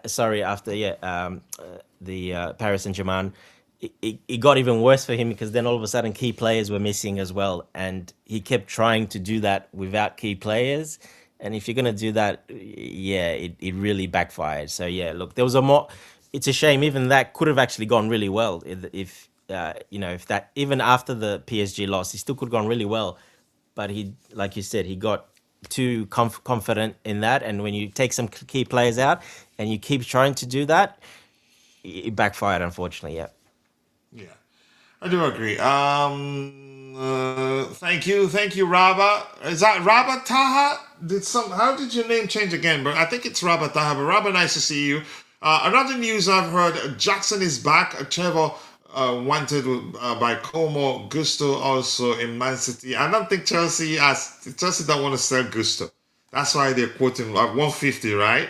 Sorry, after the Paris Saint-Germain. It got even worse for him because then all of a sudden key players were missing as well, and he kept trying to do that without key players. And if you're gonna do that, yeah, it really backfired. So yeah, look, there was a more. It's a shame. Even that could have actually gone really well if if that even after the PSG loss, he still could have gone really well. But he, like you said, he got too confident in that, and when you take some key players out and you keep trying to do that, it backfired. Unfortunately, yeah. Yeah, I do agree. Thank you, Rabba. Is that Rabba Taha? How did your name change again, bro? I think it's Rabba Taha, but Rabba, nice to see you. Another news I've heard: Jackson is back. Trevoh wanted by Como. Gusto also in Man City. I don't think Chelsea don't want to sell Gusto. That's why they're quoting like 150, right?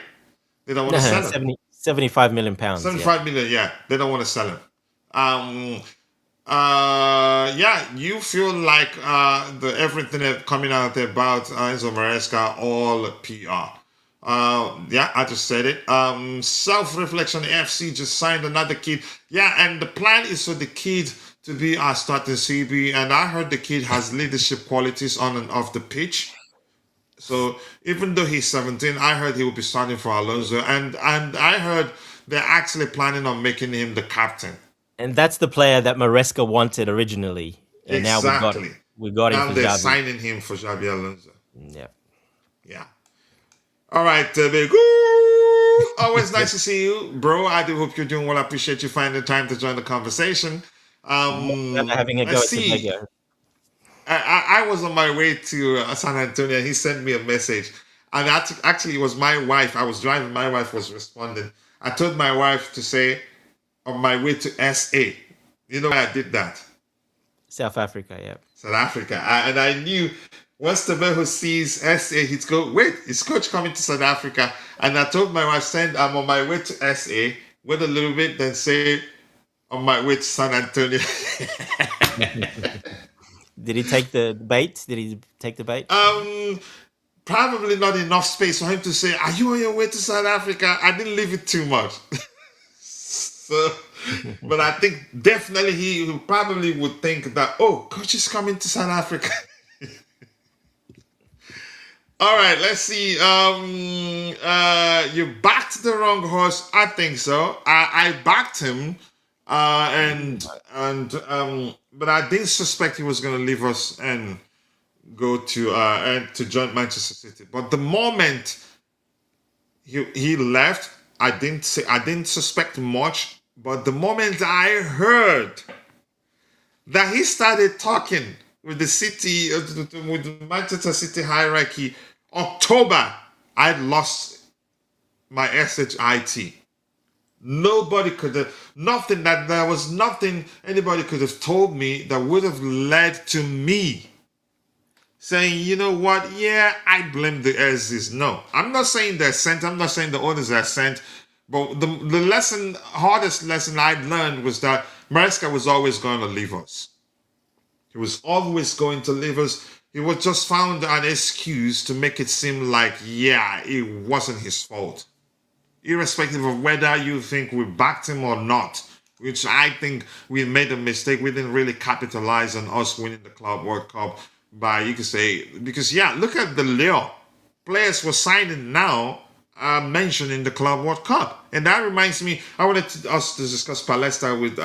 They don't want to No, sell him. 75 million pounds. Yeah. 75 million, yeah. They don't want to sell him. Um, yeah, you feel like the everything that coming out about Enzo Maresca all PR. Yeah, I just said it. Self-reflection FC just signed another kid. Yeah, and the plan is for the kid to be our starting CB. And I heard the kid has leadership qualities on and off the pitch. So even though he's 17, I heard he will be starting for Alonso, and I heard they're actually planning on making him the captain. And that's the player that Maresca wanted originally, and now Exactly. we got him Now for they're Xavi. signing him for Xabi Alonso. Yeah. Yeah. All right, big. Always nice to see you, bro. I do hope you're doing well. I appreciate you finding the time to join the conversation. Having a go Let's at see. Tobago. I was on my way to San Antonio. He sent me a message, and actually it was my wife. I was driving. My wife was responding. I told my wife to say on my way to SA. You know why I did that? South Africa, yeah. South Africa. And I knew once Trevoh sees SA, he'd go, wait, is coach coming to South Africa? And I told my wife, send, I'm on my way to SA, wait a little bit, then say, on my way to San Antonio. Did he take the bait? Did he take the bait? Probably not enough space for him to say, are you on your way to South Africa? I didn't leave it too much. So, but I think definitely he probably would think that, oh, coach is coming to South Africa. All right, let's see. You backed the wrong horse. I think so. I backed him, but I didn't suspect he was going to leave us and go to join Manchester City. But the moment he left, I didn't suspect much. But the moment I heard that he started talking with the city, with the Manchester City hierarchy, October, I lost my SHIT. Nobody could have, there was nothing anybody could have told me that would have led to me saying, you know what, yeah, I blame the Aussies. No, I'm not saying they're sent, I'm not saying the owners are sent, but the hardest lesson I learned was that Maresca was always going to leave us. He was always going to leave us. He was just found an excuse to make it seem like, yeah, it wasn't his fault. Irrespective of whether you think we backed him or not, which I think we made a mistake. We didn't really capitalize on us winning the Club World Cup by, you could say, because, yeah, look at the Leo. Players were signing now, mentioned in the Club World Cup. And that reminds me, I wanted us to discuss Palestra with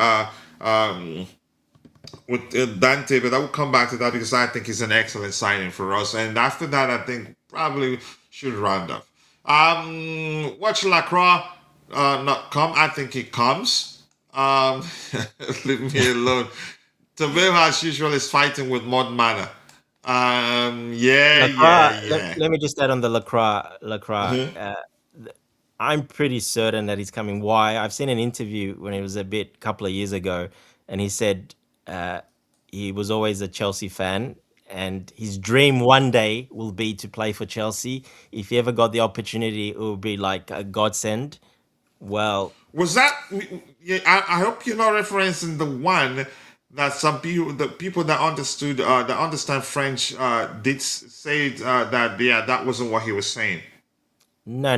Dante, but I will come back to that because I think he's an excellent signing for us. And after that, I think probably should round up. Watch Lacroix not come. I think he comes. Leave me alone. Trevoh, as usual, is fighting with Mod Manor. Yeah. Let me just add on the Lacroix. I'm pretty certain that he's coming. Why? I've seen an interview when he was a couple of years ago, and he said he was always a Chelsea fan, and his dream one day will be to play for Chelsea. If he ever got the opportunity, it would be like a godsend. Well, was that? Yeah, I hope you're not referencing the one that some people, the people that understand French, did say that that wasn't what he was saying. No.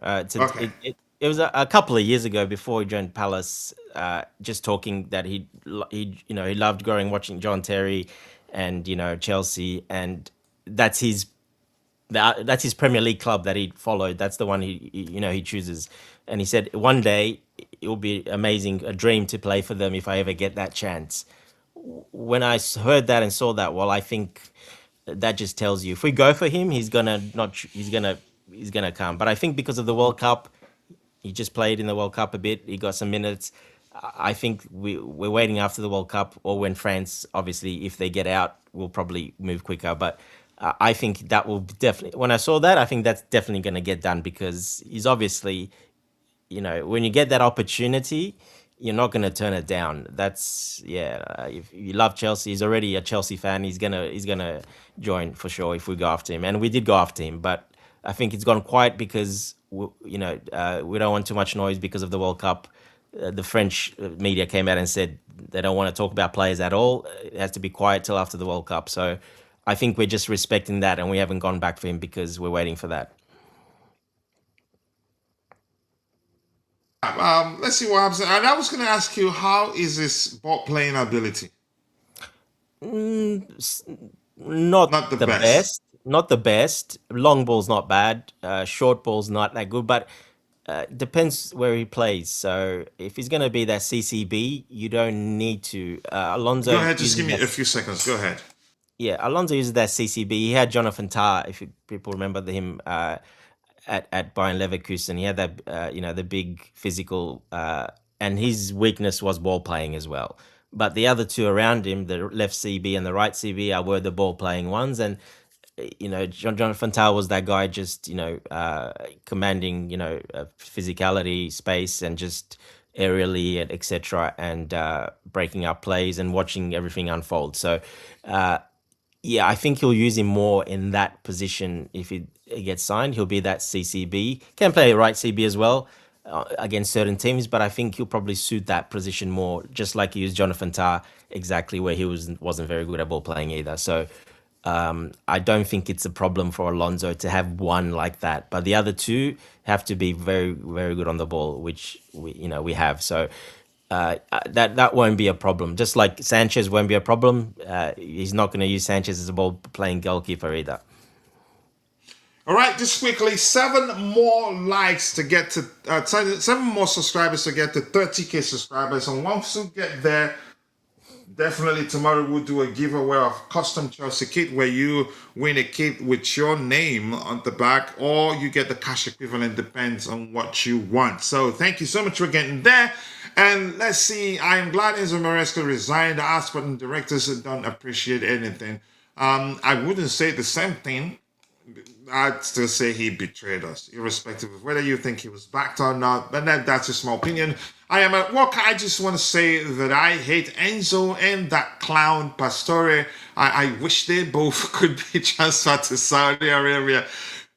Okay. It was a couple of years ago before he joined Palace. Just talking that he loved watching John Terry, and Chelsea, and that's his Premier League club that he followed. That's the one he chooses. And he said one day it will be amazing, a dream to play for them if I ever get that chance. When I heard that and saw that, well, I think that just tells you if we go for him, he's gonna come. But I think because of the World Cup, he just played in the World Cup a bit. He got some minutes. I think we're waiting after the World Cup, or when France, obviously, if they get out, we'll probably move quicker. But I think that will definitely. When I saw that, I think that's definitely going to get done because he's obviously, when you get that opportunity, you're not going to turn it down. That's if you love Chelsea, he's already a Chelsea fan. He's gonna join for sure if we go after him, and we did go after him, but I think it's gone quiet because we don't want too much noise because of the World Cup. The French media came out and said they don't want to talk about players at all. It has to be quiet till after the World Cup. So I think we're just respecting that, and we haven't gone back for him because we're waiting for that. Let's see what happens. And I was going to ask you, how is his ball playing ability? Not the best. Not the best. Long ball's not bad. Short ball's not that good, but depends where he plays. So if he's going to be that CCB, you don't need to. Alonso. Go ahead, just give me a few seconds. Go ahead. Yeah, Alonso uses that CCB. He had Jonathan Tah, if people remember him, at Bayern Leverkusen. He had that the big physical, and his weakness was ball playing as well. But the other two around him, the left CB and the right CB, were the ball playing ones, and Jonathan Tah was that guy, just commanding physicality, space, and just aerially and etc. and breaking up plays and watching everything unfold. So yeah, I think he'll use him more in that position if he gets signed. He'll be that CCB. Can play right CB as well against certain teams, but I think he'll probably suit that position more, just like he used Jonathan Tah exactly where he wasn't very good at ball playing either. So I don't think it's a problem for Alonso to have one like that, but the other two have to be very, very good on the ball, which we have. So that won't be a problem. Just like Sanchez won't be a problem. He's not going to use Sanchez as a ball playing goalkeeper either. All right, just quickly, 7 more likes to get to 7 more subscribers to get to 30k subscribers, and once we get there, definitely tomorrow we'll do a giveaway of custom Chelsea kit where you win a kit with your name on the back, or you get the cash equivalent, depends on what you want. So thank you so much for getting there. And let's see, I am glad Enzo Maresca resigned. The Aspen directors don't appreciate anything. I wouldn't say the same thing. I'd still say he betrayed us, irrespective of whether you think he was backed or not. But that's just my opinion. I am at work. I just want to say that I hate Enzo and that clown Pastore. I wish they both could be transferred to Saudi Arabia.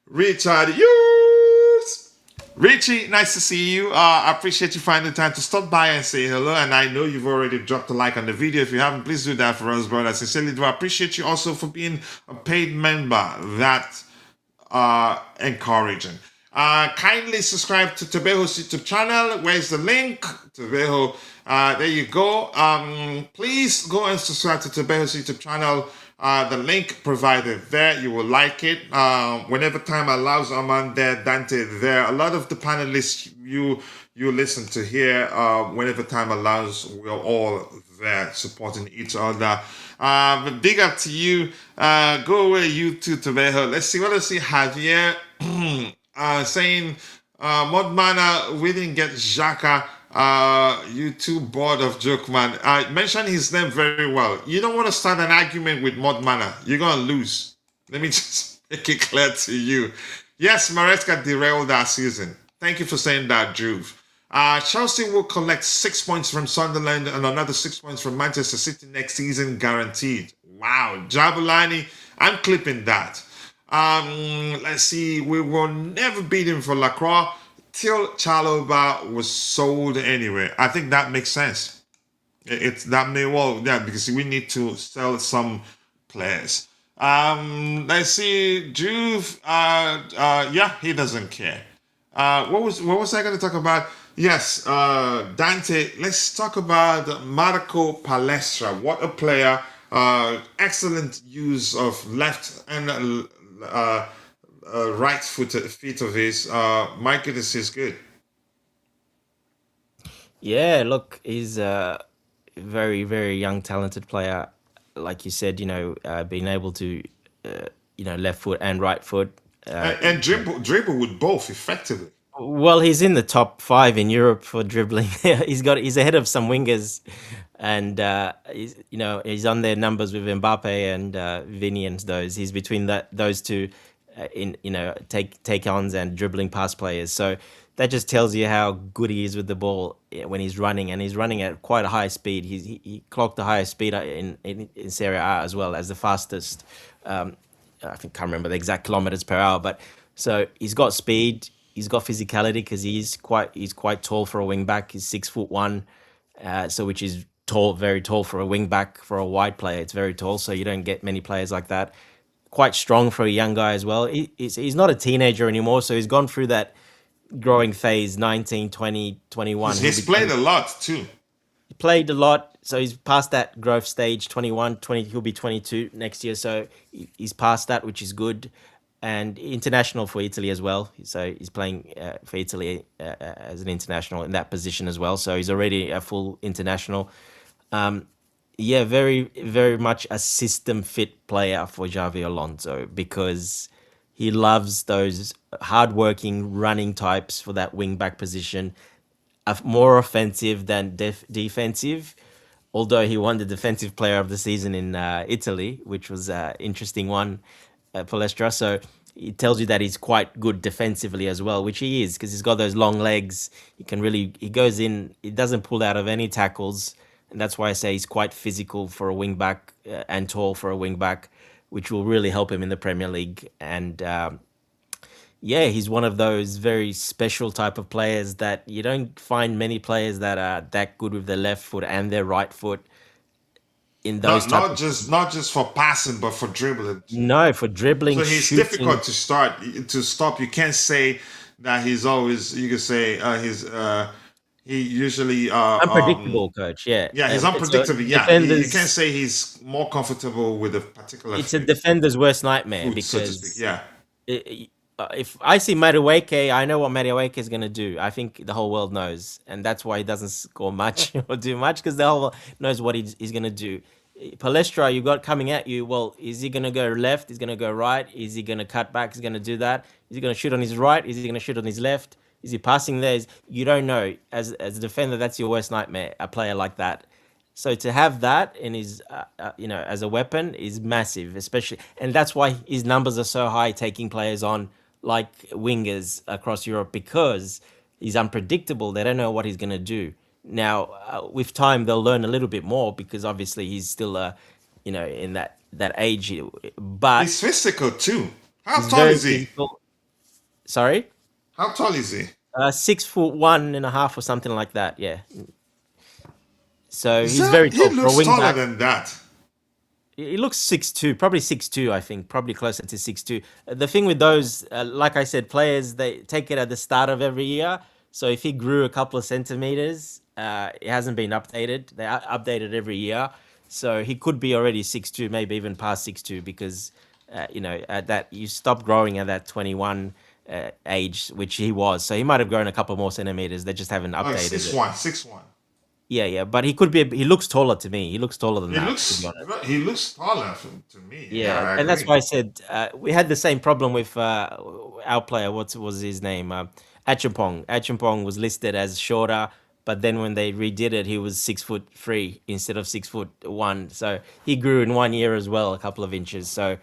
Richard Hughes! Richie, nice to see you. I appreciate you finding the time to stop by and say hello. And I know you've already dropped a like on the video. If you haven't, please do that for us, brother. I sincerely do. I appreciate you also for being a paid member. That encouraging. Kindly subscribe to Trevoh's YouTube channel. Where's the link? Trevoh, there you go. Please go and subscribe to Trevoh's YouTube channel. The link provided there, you will like it. Whenever time allows, I'm on there, Dante there. A lot of the panelists you listen to here, whenever time allows, we're all there supporting each other. But big up to you. Go away, you too, Trevoh. Let's see. What I see, Javier saying, Modmana, we didn't get Xhaka. You too bored of joke, man. I mentioned his name very well. You don't want to start an argument with Modmana. You're going to lose. Let me just make it clear to you. Yes, Maresca derailed that season. Thank you for saying that, Juve. Chelsea will collect 6 points from Sunderland and another 6 points from Manchester City next season, guaranteed. Wow, Jabulani, I'm clipping that. Let's see, we will never beat him for Lacroix till Chalobah was sold anyway. I think that makes sense. That may well, yeah, because we need to sell some players. Let's see, Juve, yeah, he doesn't care. What was I going to talk about? Yes, Dante, let's talk about Marco Palestra. What a player. Excellent use of left and right feet of his. My goodness, he's good. Yeah, look, he's a very, very young, talented player. Like you said, being able to, left foot and right foot. And dribble with both effectively. Well, he's in the top 5 in Europe for dribbling. He's ahead of some wingers, and he's on their numbers with Mbappe and Vini and those. He's between those two, take-ons and dribbling pass players. So that just tells you how good he is with the ball when he's running, and he's running at quite a high speed. He clocked the highest speed in Serie A as well as the fastest. I can't remember the exact kilometers per hour, but so he's got speed. He's got physicality because he's quite tall for a wing back. He's 6'1", so which is tall, very tall for a wing back. For a wide player, it's very tall, so you don't get many players like that. Quite strong for a young guy as well. He's not a teenager anymore, so he's gone through that growing phase, 19, 20, 21. He's played a lot too. He played a lot, so he's past that growth stage, 21, 20, he'll be 22 next year, so he's past that, which is good. And international for Italy as well. So he's playing for Italy as an international in that position as well. So he's already a full international. Very, very much a system fit player for Xavi Alonso, because He loves those hardworking running types for that wing back position, more offensive than defensive. Although he won the defensive player of the season in Italy, which was an interesting one, Palestra. So it tells you that he's quite good defensively as well, which he is because he's got those long legs. He goes in, he doesn't pull out of any tackles. And that's why I say he's quite physical for a wing back and tall for a wing back, which will really help him in the Premier League. And yeah, he's one of those very special type of players that you don't find many players that are that good with their left foot and their right foot in those Not type not of. just not just for passing, but for dribbling too. No, for dribbling, So he's difficult shooting. to stop. You can't say that he's always. You can say he usually Unpredictable, coach. Yeah, yeah, he's so unpredictable. Yeah, you can't defenders. say he's more comfortable with a particular It's a defender's worst nightmare food, so to speak. because Yeah, if I see Madueke, I know what Madueke is going to do. I think the whole world knows, and that's why he doesn't score much or do much because the whole world knows what he's going to do. Palestra, you got coming at you. Well, is he going to go left? Is he going to go right? Is he going to cut back? Is he going to do that? Is he going to shoot on his right? Is he going to shoot on his left? Is he passing there? You don't know. As a defender, that's your worst nightmare. A player like that. So to have that in his, as a weapon is massive, especially, and that's why his numbers are so high, taking players on like wingers across Europe because he's unpredictable. They don't know what he's going to do. Now, with time, they'll learn a little bit more because obviously he's still, in that age. But he's physical too. How he's tall very is he? physical. Sorry, How tall is he? 6 foot 1.5 or something like that. Yeah. So Is he's that very he tall for a looks wing taller back. than that? He looks 6'2", probably 6'2", I think, probably closer to 6'2". The thing with those, like I said, players, they take it at the start of every year. So if he grew a couple of centimeters, it hasn't been updated. They update it every year. So he could be already 6'2", maybe even past 6'2", because, at that, you stop growing at that 21 age, which he was. So he might have grown a couple more centimeters. They just haven't Oh, updated six it. one, 6'1". Yeah, yeah, but he could be. He looks taller to me. He looks taller than He that, to be looks honest. he looks taller to me. Yeah, Yeah, I and that's agree. why I said we had the same problem with our player. What was his name? Achimpong. Achimpong was listed as shorter, but then when they redid it, he was 6'3" instead of 6'1". So he grew in 1 year as well, a couple of inches. So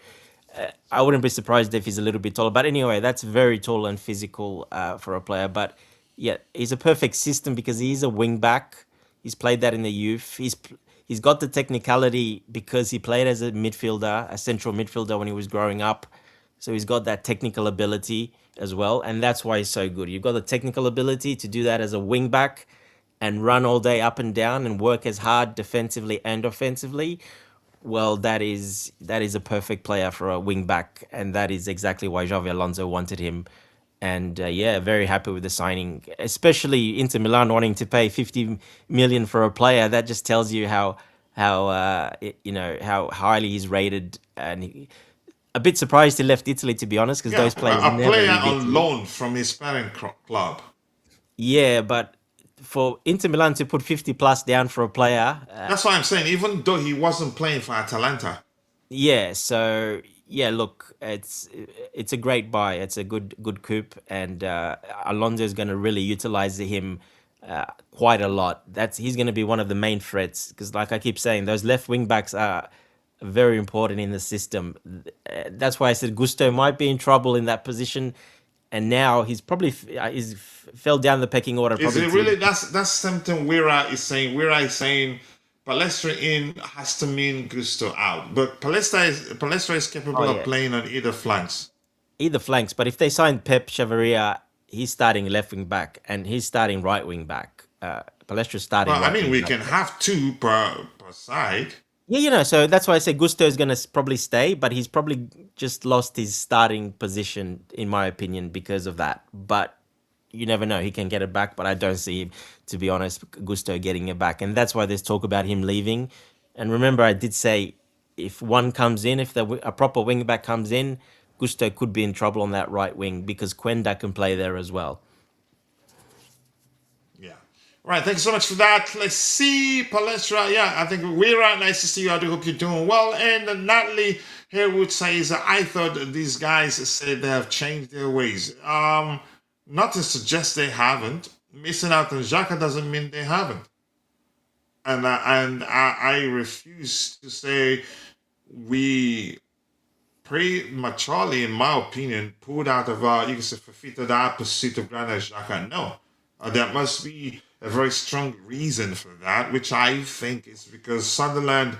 I wouldn't be surprised if he's a little bit taller. But anyway, that's very tall and physical for a player. But yeah, he's a perfect system because he's a wing back. He's played that in the youth. He's got the technicality because he played as a midfielder, a central midfielder when he was growing up. So he's got that technical ability as well, and that's why he's so good. You've got the technical ability to do that as a wing back and run all day up and down and work as hard defensively and offensively. Well, that is a perfect player for a wing back, and that is exactly why Xavi Alonso wanted him. And yeah, very happy with the signing, especially Inter Milan wanting to pay 50 million for a player. That just tells you how highly he's rated. And a bit surprised he left Italy, to be honest, because Yeah, those players a never player leave on Italy. loan from his parent club. Yeah, but for Inter Milan to put 50 plus down for a player, That's why I'm saying, even though he wasn't playing for Atalanta, yeah, so yeah, look, it's a great buy. It's a good coup, and Alonso is going to really utilize him quite a lot. He's going to be one of the main threats because, like I keep saying, those left wing backs are very important in the system. That's why I said Gusto might be in trouble in that position, and now he's probably fell down the pecking order is probably it to. really? That's something Wira is saying. Wira is saying Palestra in has to mean Gusto out, but Palestra is Oh capable of yeah, playing on either flanks. either flanks. But if they sign Pep Chavarria, he's starting left wing back and he's starting right wing back. Palestra's starting Well, I right mean, wing we back. can have two per side. Yeah, so that's why I say Gusto is going to probably stay, but he's probably just lost his starting position, in my opinion, because of that. But you never know. He can get it back, but I don't see, to be honest, Gusto getting it back. And that's why there's talk about him leaving. And remember, I did say if one comes in, if a proper wing back comes in, Gusto could be in trouble on that right wing because Quenda can play there as well. Yeah. All right. Thank you so much for that. Let's see, Palestra. Yeah, I think we're right. Nice to see you. I do hope you're doing well. And Natalie, Haywood says, I thought that these guys said they have changed their ways. Nothing suggests they haven't. Missing out on Xhaka doesn't mean they haven't. And I refuse to say we prematurely, in my opinion, pulled out of our, you can say, forfeited our pursuit of Granit Xhaka. No. There must be a very strong reason for that, which I think is because Sunderland,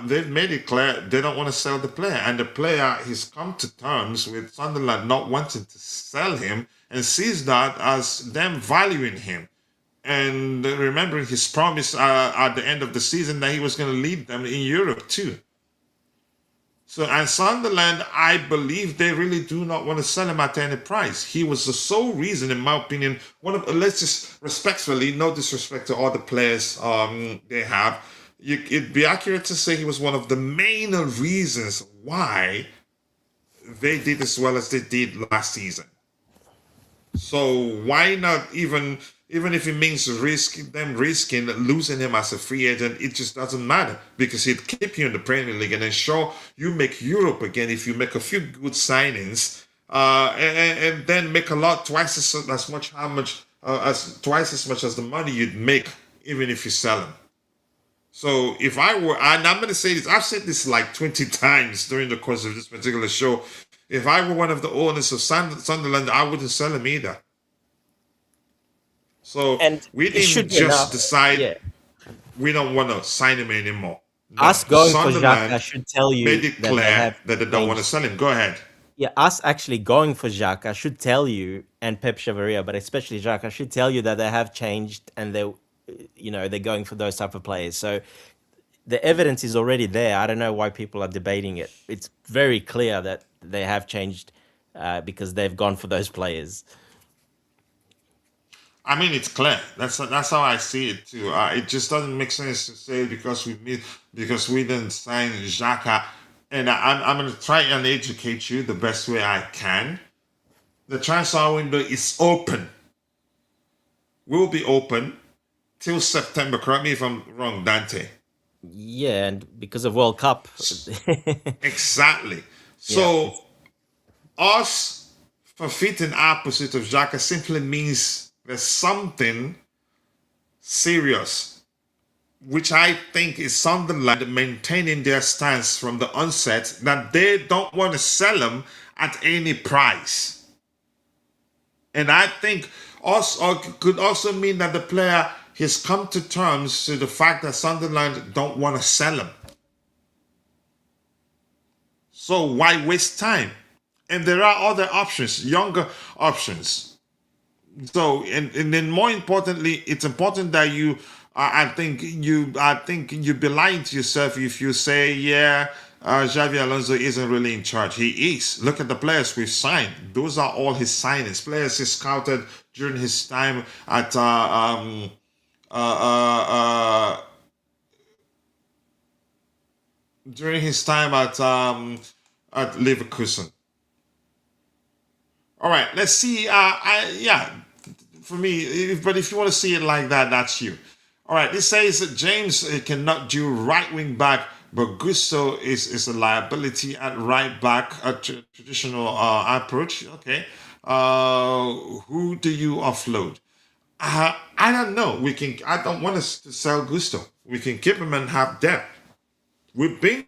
they've made it clear they don't want to sell the player. And the player has come to terms with Sunderland not wanting to sell him and sees that as them valuing him. And remembering his promise at the end of the season that he was going to lead them in Europe too. So, and Sunderland, I believe they really do not want to sell him at any price. He was the sole reason, in my opinion, let's just respectfully, no disrespect to all the players they have, it'd be accurate to say he was one of the main reasons why they did as well as they did last season. So why not even if it means risking losing him as a free agent, it just doesn't matter because he'd keep you in the Premier League and ensure you make Europe again if you make a few good signings, and then make a lot twice as much as the money you'd make even if you sell him. So if I were, and I'm going to say this, I've said this like 20 times during the course of this particular show. If I were one of the owners of Sunderland, I wouldn't sell him either. So And we it didn't should be just enough. decide Yeah. we don't want to sign him anymore. No, Us going for Xhaka Sunderland should tell made you it that they clear have that they don't want to changed. sell him. Go ahead. Yeah, us actually going for Xhaka should tell you, and Pep Chavarria, but especially Xhaka, should tell you that they have changed and they're going for those type of players. So the evidence is already there. I don't know why people are debating it. It's very clear that they have changed because they've gone for those players. I mean, it's clear. That's how I see it too. It just doesn't make sense to say because we didn't sign Xhaka. And I'm going to try and educate you the best way I can. The transfer window is open. Will be open till September. Correct me if I'm wrong, Dante. Yeah, and because of World Cup. Exactly. So us forfeiting our pursuit of Xhaka simply means there's something serious, which I think is Sunderland maintaining their stance from the onset that they don't want to sell him at any price. And I think also could also mean that the player has come to terms to the fact that Sunderland don't want to sell him. So why waste time? And there are other options, younger options. So, and then more importantly, it's important that you, I think you'd be lying to yourself if you say, Xavi Alonso isn't really in charge. He is. Look at the players we've signed. Those are all his signings. Players he scouted during his time at Leverkusen. All right, let's see. For me, but if you want to see it like that, that's you. All right, this says that James cannot do right wing back, but Gusto is a liability at right back, a traditional approach. Okay. Who do you offload? I don't know. I don't want us to sell Gusto. We can keep him and have depth. We've been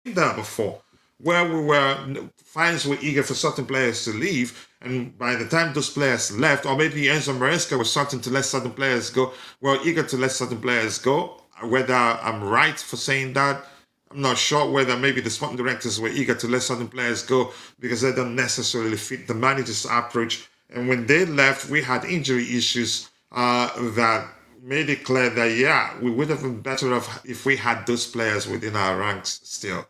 there before, where fans were eager for certain players to leave, and by the time those players left, or maybe Enzo Maresca was certain to let certain players go, were eager to let certain players go. Whether I'm right for saying that, I'm not sure. Whether maybe the sporting directors were eager to let certain players go because they don't necessarily fit the manager's approach. And when they left, we had injury issues that made it clear that, we would have been better off if we had those players within our ranks still.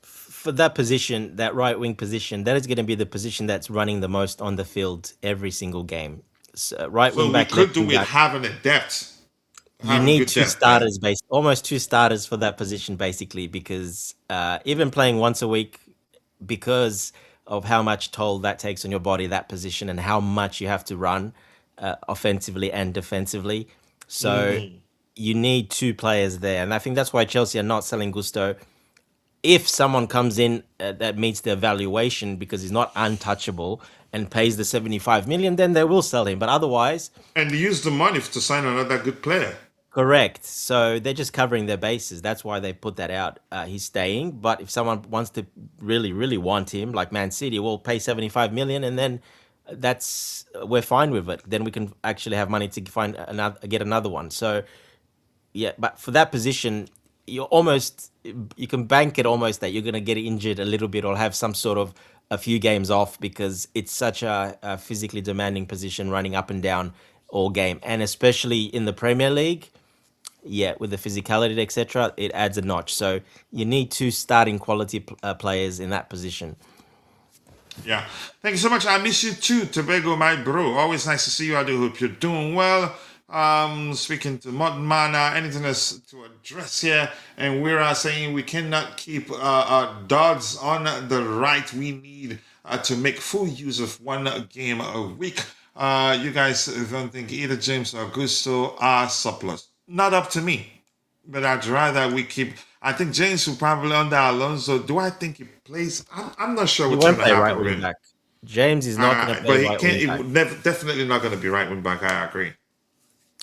For that position, that right wing position, that is going to be the position that's running the most on the field every single game. So, right So wing we back, could left do wing with back. having a depth. You Having need good two depth there. starters, almost two starters for that position, basically, because even playing once a week, because of how much toll that takes on your body, that position, and how much you have to run offensively and defensively. So you need two players there, and I think that's why Chelsea are not selling Gusto. If someone comes in that meets their valuation because he's not untouchable and pays the 75 million, then they will sell him. But otherwise, And use the money to sign another good player. correct. So they're just covering their bases. That's why they put that out. He's staying. But if someone wants to really, really want him, like Man City, we'll pay 75 million, and then that's we're fine with it. Then we can actually have money to find another, get another one. So yeah, but for that position, you're almost you can bank it almost that you're gonna get injured a little bit or have some sort of a few games off because it's such a physically demanding position, running up and down all game, and especially in the Premier League. Yeah, with the physicality, etc., it adds a notch. So you need two starting quality players in that position. Yeah. Thank you so much. I miss you too, Tobago, my bro. Always nice to see you. I do hope you're doing well. Speaking to Modern Mana, anything else to address here? And we're saying we cannot keep dogs on the right. We need to make full use of one game a week. You guys don't think either James or Gusto are surplus. Not up to me. But I'd rather we keep. I think James will probably under Alonso. Do I think he plays? I'm not sure He what's going won't to play right happen with wing him. back. James is not going to play But he right can't. wing He back, would never, definitely not going to be right wing back. I agree.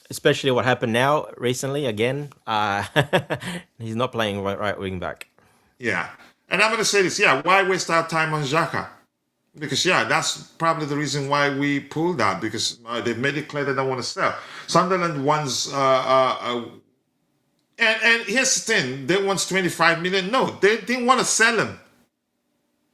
especially what happened now recently again. He's not playing right wing back. Yeah, and I'm going to say this. Yeah, why waste our time on Xhaka? Because yeah, that's probably the reason why we pulled out because they've made it clear they don't want to sell. Sunderland wants and here's the thing: they want 25 million. No, they didn't want to sell him.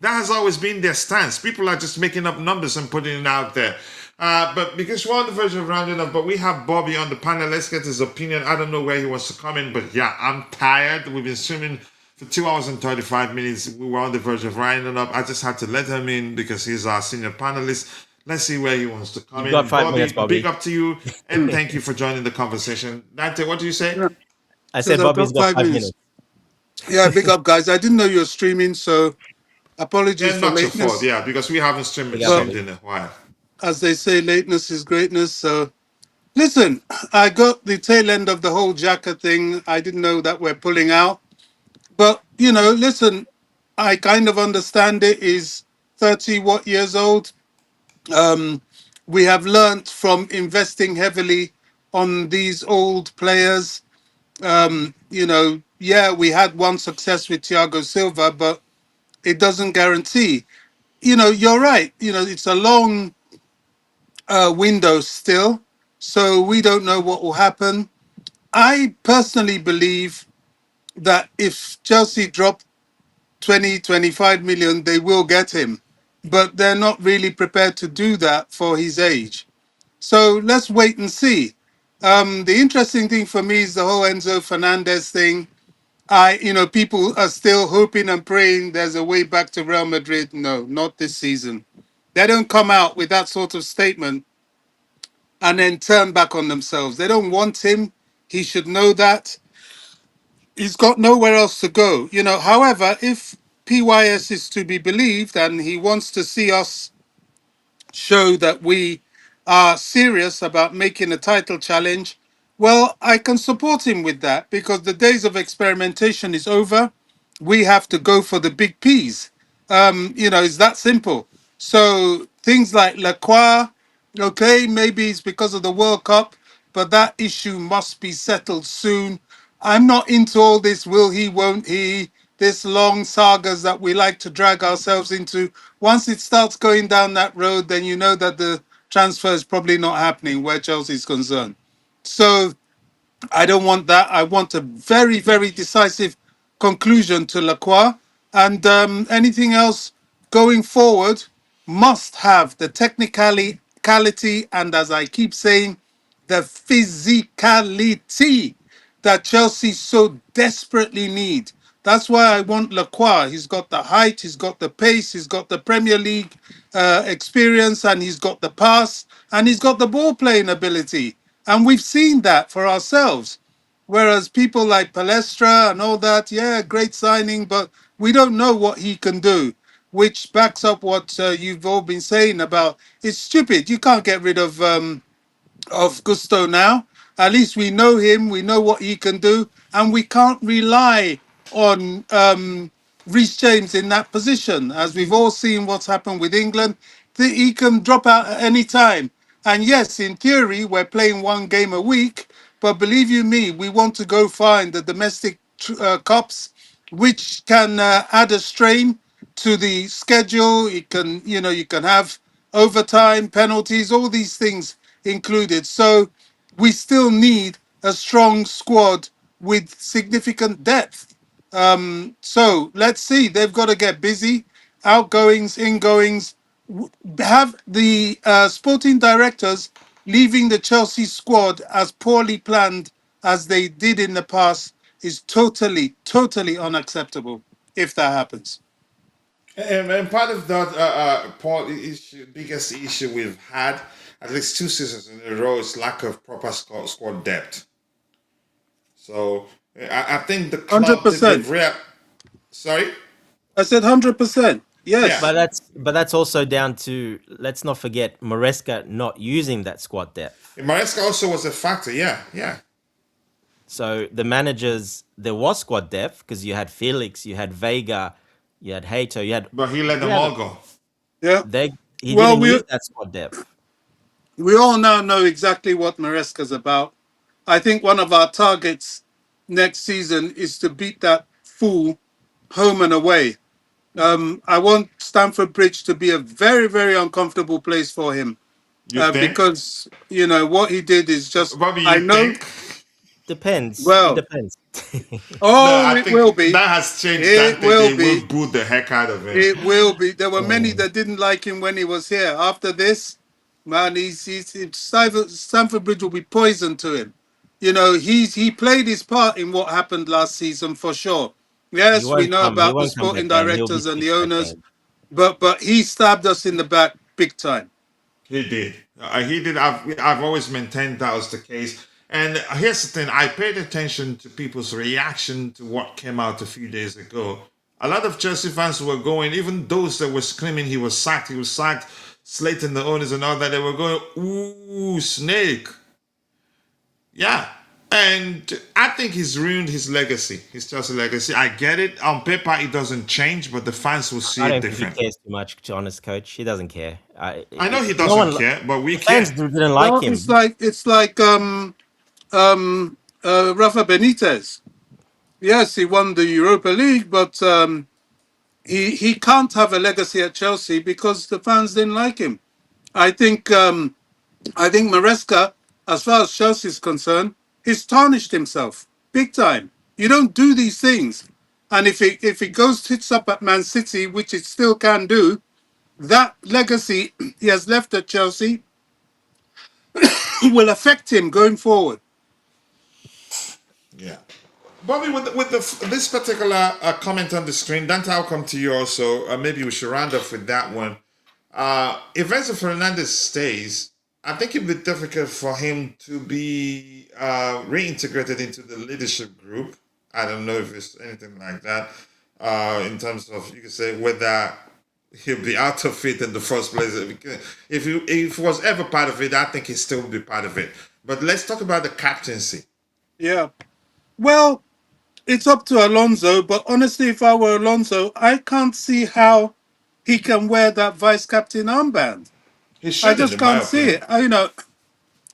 That has always been their stance. People are just making up numbers and putting it out there. But because we're on the verge of rounding up, but we have Bobby on the panel. Let's get his opinion. I don't know where he wants to come in, but yeah, I'm tired. We've been streaming for 2 hours and 35 minutes. We were on the verge of rounding up. I just had to let him in because he's our senior panelist. Let's see where he wants to come You've got in. 5 minutes, Bobby, big Bobby. up to you, and thank you for joining the conversation. Dante, what do you say? Yeah, I says said I've Bobby's got got five five minutes. minutes. Yeah, big up, guys. I didn't know you were streaming, so apologies Yeah, for not your fault. lateness. Yeah, because we haven't streamed, Big up, But Bobby. in a while. as they say, lateness is greatness. So listen, I got the tail end of the whole Jacker thing. I didn't know that we're pulling out. But, listen, I kind of understand it. Is 30 what years old. We have learnt from investing heavily on these old players. Yeah, we had one success with Thiago Silva, but it doesn't guarantee. You're right. It's a long window still, so we don't know what will happen. I personally believe that if Chelsea drop 20, 25 million, they will get him, but they're not really prepared to do that for his age. So let's wait and see. The interesting thing for me is the whole Enzo Fernandez thing. People are still hoping and praying there's a way back to Real Madrid. No, not this season. They don't come out with that sort of statement and then turn back on themselves. They don't want him. He should know that. He's got nowhere else to go. However, if PYS is to be believed and he wants to see us show that we are serious about making a title challenge, well, I can support him with that because the days of experimentation is over. We have to go for the big P's. It's that simple. So things like Lacroix, okay, maybe it's because of the World Cup, but that issue must be settled soon. I'm not into all this will he, won't he, this long sagas that we like to drag ourselves into. Once it starts going down that road, then you know that the transfer is probably not happening where Chelsea is concerned. So I don't want that. I want a very, very decisive conclusion to Lacroix. And anything else going forward must have the technicality and, as I keep saying, the physicality that Chelsea so desperately need. That's why I want Lacroix. He's got the height, he's got the pace, he's got the Premier League experience, and he's got the pass, and he's got the ball playing ability. And we've seen that for ourselves. Whereas people like Palestra and all that, yeah, great signing, but we don't know what he can do, which backs up what you've all been saying about it's stupid. You can't get rid of Gusto now. At least we know him, we know what he can do, and we can't rely on Reece James in that position. As we've all seen what's happened with England, he can drop out at any time. And yes, in theory, we're playing one game a week, but believe you me, we want to go find the domestic cups, which can add a strain to the schedule. You can, you can have overtime, penalties, all these things included. So we still need a strong squad with significant depth. So let's see. They've got to get busy. Outgoings, ingoings. Have the sporting directors leaving the Chelsea squad as poorly planned as they did in the past is totally, totally unacceptable if that happens. And part of that, biggest issue we've had, at least 2 seasons in a row, is lack of proper squad depth. So I think the club did the 100%. real. Sorry. I said 100%. Yeah. Yes. But that's also down to, let's not forget, Maresca not using that squad depth. Maresca also was a factor. Yeah, yeah. So the managers, there was squad depth because you had Felix, you had Vega, you had Hato, you had But he let them yeah, all go. Yeah. he Well, didn't we use that squad depth. we all now know exactly what Maresca's about. I think one of our targets next season is to beat that fool home and away. I want Stamford Bridge to be a very, very uncomfortable place for him You think? because what he did is just. Bobby, I you know. think? Depends. It Well, depends. No, oh, I it will think be. that has changed. It That they will will be. boo the heck out of him. It will be. There were many that didn't like him when he was here. After this, man, Stamford Bridge will be poison to him. He played his part in what happened last season for sure. He Yes, we won't know come. He about the won't come that sporting game. He'll be directors and sick the that owners, game. but he stabbed us in the back big time. He did. He did. I've always maintained that was the case. And here's the thing: I paid attention to people's reaction to what came out a few days ago. A lot of Chelsea fans were going, even those that were screaming he was sacked, slating the owners and all that. They were going, "Ooh, snake!" Yeah, and I think he's ruined his legacy, his Chelsea legacy. I get it. On paper, it doesn't change, but the fans will see I it don't think he different. cares too much, to honest coach. He doesn't care. I know he No doesn't one, care, but we the fans care. didn't like Well, it's him. like Rafa Benitez. Yes, he won the Europa League, but he can't have a legacy at Chelsea because the fans didn't like him. I think Maresca, as far as Chelsea is concerned, he's tarnished himself big time. You don't do these things, and if it goes tits up at Man City, which it still can do, that legacy he has left at Chelsea will affect him going forward. Yeah. Bobby, with this particular comment on the screen, Dante, I'll come to you also. Maybe we should round off with that one. If Enzo Fernandez stays, I think it'd be difficult for him to be reintegrated into the leadership group. I don't know if it's anything like that. In terms of, you could say, whether he'll be out of it in the first place. If he was ever part of it, I think he'd still be part of it. But let's talk about the captaincy. Yeah. Well, it's up to Alonso, but honestly, if I were Alonso, I can't see how he can wear that vice captain armband. He I shouldn't, just in my can't see opinion. it.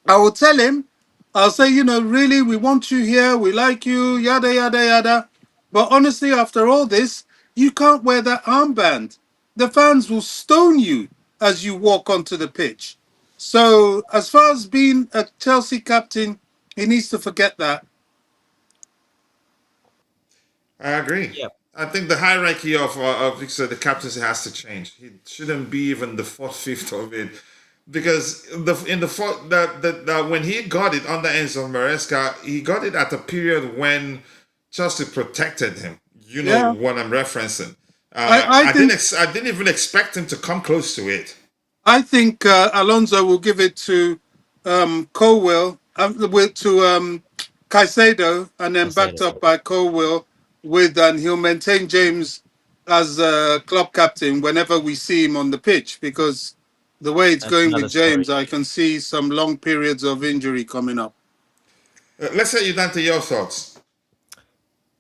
I will tell him, I'll say, really, we want you here, we like you, yada, yada, yada. But honestly, after all this, you can't wear that armband. The fans will stone you as you walk onto the pitch. So, as far as being a Chelsea captain, he needs to forget that. I agree. Yeah. I think the hierarchy of the captaincy has to change. He shouldn't be even the fourth, fifth of it, because in the fourth the when he got it under Enzo Maresca, he got it at a period when Chelsea protected him. You know Yeah. what I'm referencing. I think I didn't even expect him to come close to it. Alonso will give it to Colwell, to Caicedo, and then I said backed it. up by Colwell and he'll maintain James as club captain whenever we see him on the pitch because the way it's That's going another with story. James, I can see some long periods of injury coming up. Let's say you Dante, your thoughts.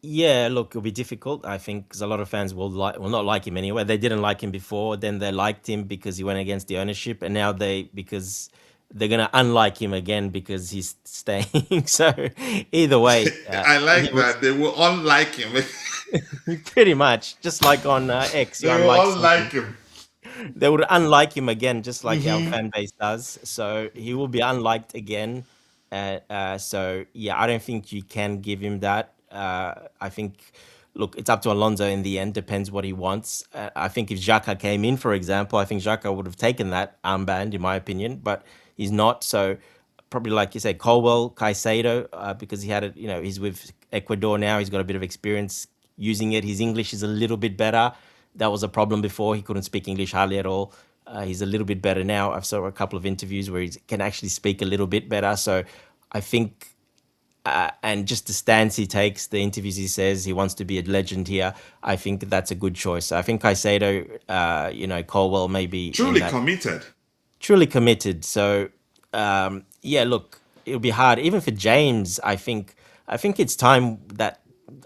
Yeah, look, it'll be difficult, I think, because a lot of fans will not like him anyway. They didn't like him before, then they liked him because he went against the ownership, and now because they're gonna unlike him again because he's staying. So either way, I he like was that. They will unlike him. pretty much just like on X, you They will unlike someone, unlike him. they would unlike him again, just like our Hmm. fan base does. So he will be unliked again. So yeah, I don't think you can give him that. I think, look, it's up to Alonso in the end. Depends what he wants. I think if Xhaka came in, for example, I think Xhaka would have taken that armband, in my opinion, but he's not. So probably like you say, Colwell, Caicedo, because he had it. You know, he's with Ecuador now. He's got a bit of experience using it. His English is a little bit better. That was a problem before. He couldn't speak English hardly at all. He's a little bit better now. I've saw a couple of interviews where he can actually speak a little bit better. So I think, and just the stance he takes, the interviews he says he wants to be a legend here. I think that's a good choice. I think Caicedo, Colwell maybe in Truly that committed. truly committed. So yeah, look, it'll be hard even for James. I think it's time that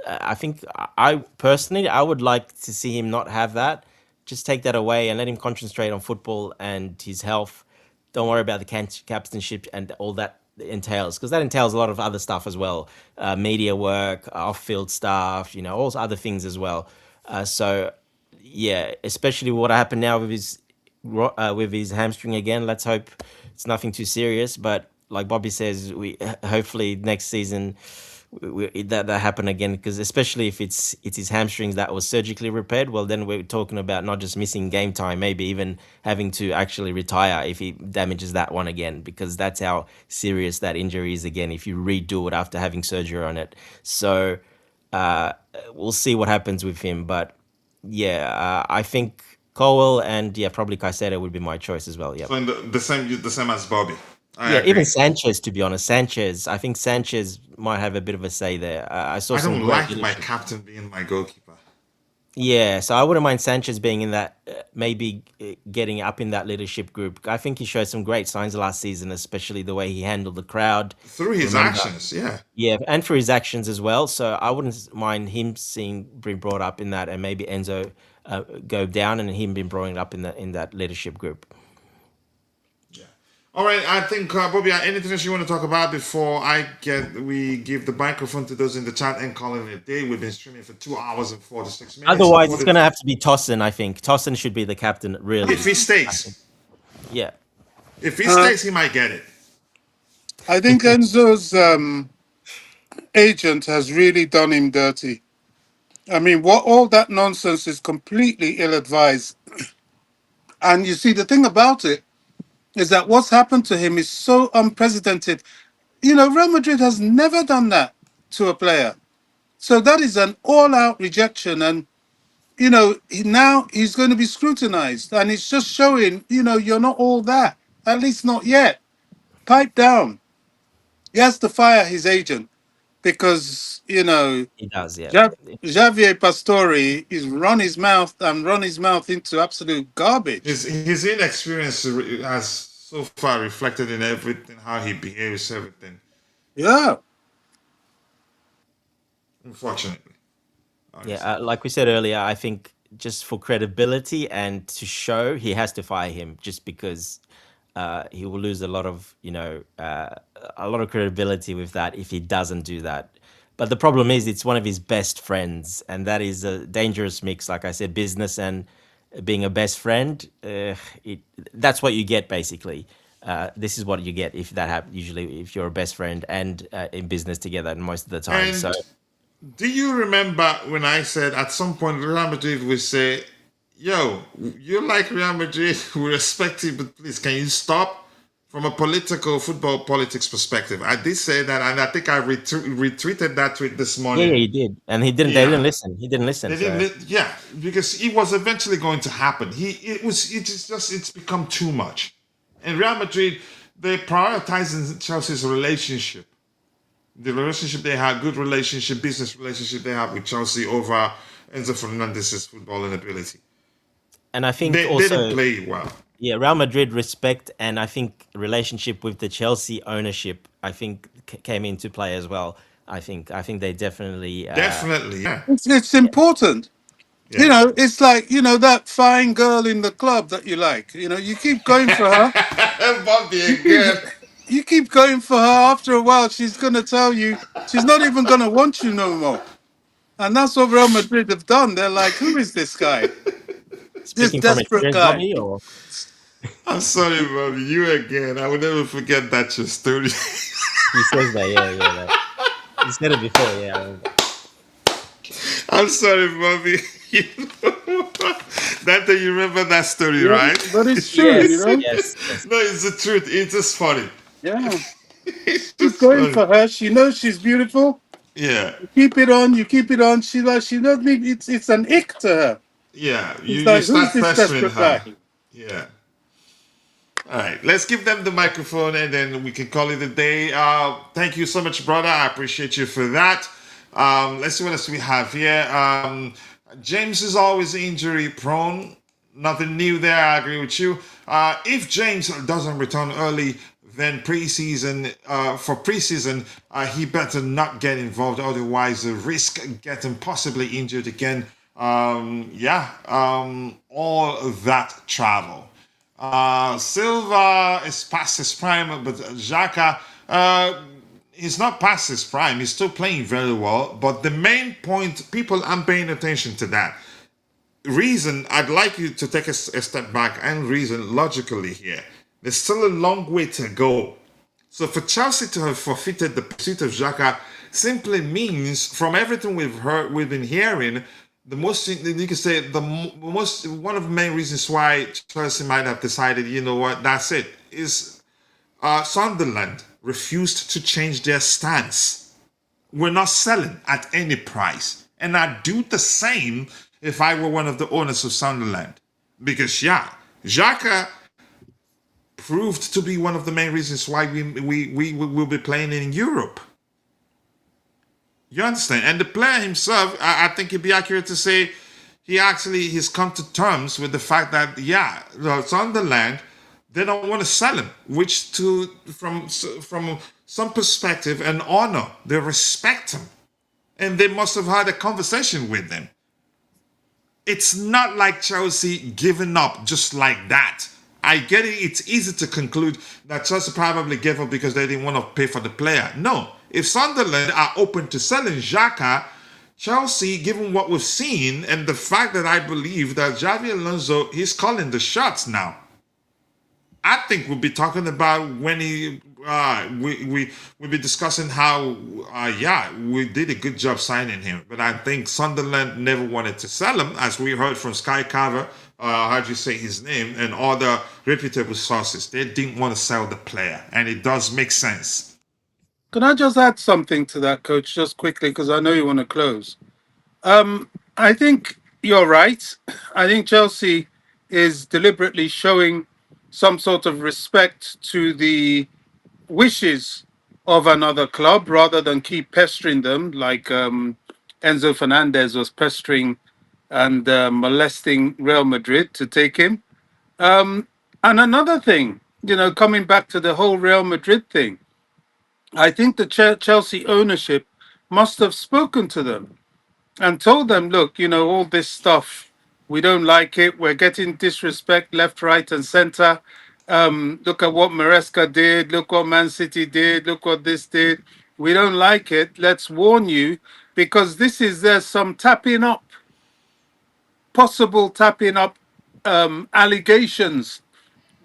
I think I personally I would like to see him not have that. Just take that away and let him concentrate on football and his health. Don't worry about the captainship and all that entails, because that entails a lot of other stuff as well, media work, off-field stuff, all those other things as well. So yeah, especially what happened now with his hamstring again. Let's hope it's nothing too serious. But like Bobby says, we hopefully next season that happen again, because especially if it's his hamstrings that was surgically repaired, well then we're talking about not just missing game time, maybe even having to actually retire if he damages that one again, because that's how serious that injury is again if you redo it after having surgery on it. So uh, we'll see what happens with him, but yeah, I think Cowell and yeah, probably Caicedo would be my choice as well. Yep. So in the same as Bobby. I Yeah, even agree. Sanchez, to be honest. I think Sanchez might have a bit of a say there. I saw I some don't great like my leadership. captain being my goalkeeper. Yeah, so I wouldn't mind Sanchez being in that, maybe getting up in that leadership group. I think he showed some great signs last season, especially the way he handled the crowd. Through his Remember, actions, yeah. yeah, and for his actions as well. So I wouldn't mind him being brought up in that, and maybe Enzo go down, and him being brought up in that leadership group. Yeah. All right, I think Bobby, anything else you want to talk about before we give the microphone to those in the chat and call it a day? We've been streaming for 2 hours and 46 minutes. Otherwise, it's going to have to be Tosin. I think Tosin should be the captain. If Really, he I think. stays, Yeah. if he Uh, stays, he might get it. I think Enzo's agent has really done him dirty. I mean, what all that nonsense is completely ill-advised. And you see, the thing about it is that what's happened to him is so unprecedented. Real Madrid has never done that to a player. So that is an all-out rejection. And, now he's going to be scrutinized. And it's just showing, you're not all that. At least not yet. Pipe down. He has to fire his agent because, He does, yeah. Javier Pastore is run his mouth into absolute garbage. His inexperience has so far reflected in everything, how he behaves, everything. Yeah. Unfortunately, Yeah, honestly. like we said earlier, I think just for credibility and to show, he has to fire him just because he will lose a lot of credibility with that if he doesn't do that. But the problem is, it's one of his best friends, and that is a dangerous mix. Like I said, business and being a best friend, that's what you get basically. This is what you get if that happens. Usually, if you're a best friend and in business together, most of the time. So And do you remember when I said at some point Real Madrid would say, "Yo, you like Real Madrid, we respect you, but please, can you stop?" From a football politics perspective, I did say that, and I think I retweeted that tweet this yeah, yeah, morning. he did, and he didn't. They Yeah, didn't listen. He didn't listen. they didn't. So Yeah, because it was eventually going to happen. It's become too much, and Real Madrid, they prioritizing Chelsea's relationship, the relationship they have, good relationship, business relationship they have with Chelsea over Enzo Fernandez's footballing ability. and I think They didn't also play well. Yeah, Real Madrid respect and I think relationship with the Chelsea ownership, I think came into play as well. I think they definitely Definitely, yeah, It's yeah. important. You yeah. know, it's like, you know, that fine girl in the club that you like. You know, you keep going for her. Bobby You keep again. you keep going for her. After a while, she's gonna tell you she's not even gonna want you no more. And that's what Real Madrid have done. They're like, who is this guy? This Speaking from desperate experience, guy. Bobby, or I'm sorry, Bobby. You again. I will never forget that your story. he says that, yeah, yeah, that he said it before, yeah, I remember. I'm sorry, Bobby. You know, that day you remember that story, Yeah, right? but it's true, you Yes, know. yes, yes. No, it's the truth. It's just funny. Yeah, It's keep just going funny. for her. She knows she's beautiful. Yeah, Keep it on. You keep it on. She doesn't need. It's an ick to her. yeah. You It's you like, start who's this pestering desperate guy? her. Yeah. All right, let's give them the microphone and then we can call it a day. Thank you so much, brother. I appreciate you for that. Let's see what else we have here. James is always injury prone. Nothing new there. I agree with you. If James doesn't return early, then preseason for preseason, he better not get involved. Otherwise, the risk getting possibly injured again. All that travel. Silva is past his prime, but Xhaka, he's not past his prime. He's still playing very well. But the main point, people aren't paying attention to that. Reason, I'd like you to take a step back and reason logically here. There's still a long way to go. So for Chelsea to have forfeited the pursuit of Xhaka simply means, from everything we've heard, we've been hearing, the most you can say the most one of the main reasons why Chelsea might have decided, you know what, that's it, is Sunderland refused to change their stance. We're not selling at any price, and I'd do the same if I were one of the owners of Sunderland, because yeah, Xhaka proved to be one of the main reasons why we will be playing in Europe. You understand? And the player himself, I think it'd be accurate to say he's come to terms with the fact that yeah, Sunderland, they don't want to sell him, which to from some perspective and honor, they respect him, and they must have had a conversation with him. It's not like Chelsea giving up just like that. I get it. It's easy to conclude that Chelsea probably gave up because they didn't want to pay for the player. No. If Sunderland are open to selling Xhaka, Chelsea, given what we've seen and the fact that I believe that Xavi Alonso, he's calling the shots now. I think we'll be talking about when he we'll be discussing how we did a good job signing him, but I think Sunderland never wanted to sell him, as we heard from Sky Carver, how do you say his name, and other reputable sources. They didn't want to sell the player, and it does make sense. Can I just add something to that, Coach, just quickly, because I know you want to close. I think you're right. I think Chelsea is deliberately showing some sort of respect to the wishes of another club rather than keep pestering them like Enzo Fernandez was pestering and molesting Real Madrid to take him. And another thing, you know, coming back to the whole Real Madrid thing, I think the Chelsea ownership must have spoken to them and told them, look, you know, all this stuff, we don't like it. We're getting disrespect left, right, and center. Look at what Maresca did. Look what Man City did. Look what this did. We don't like it. Let's warn you, because there's some tapping up, possible tapping up allegations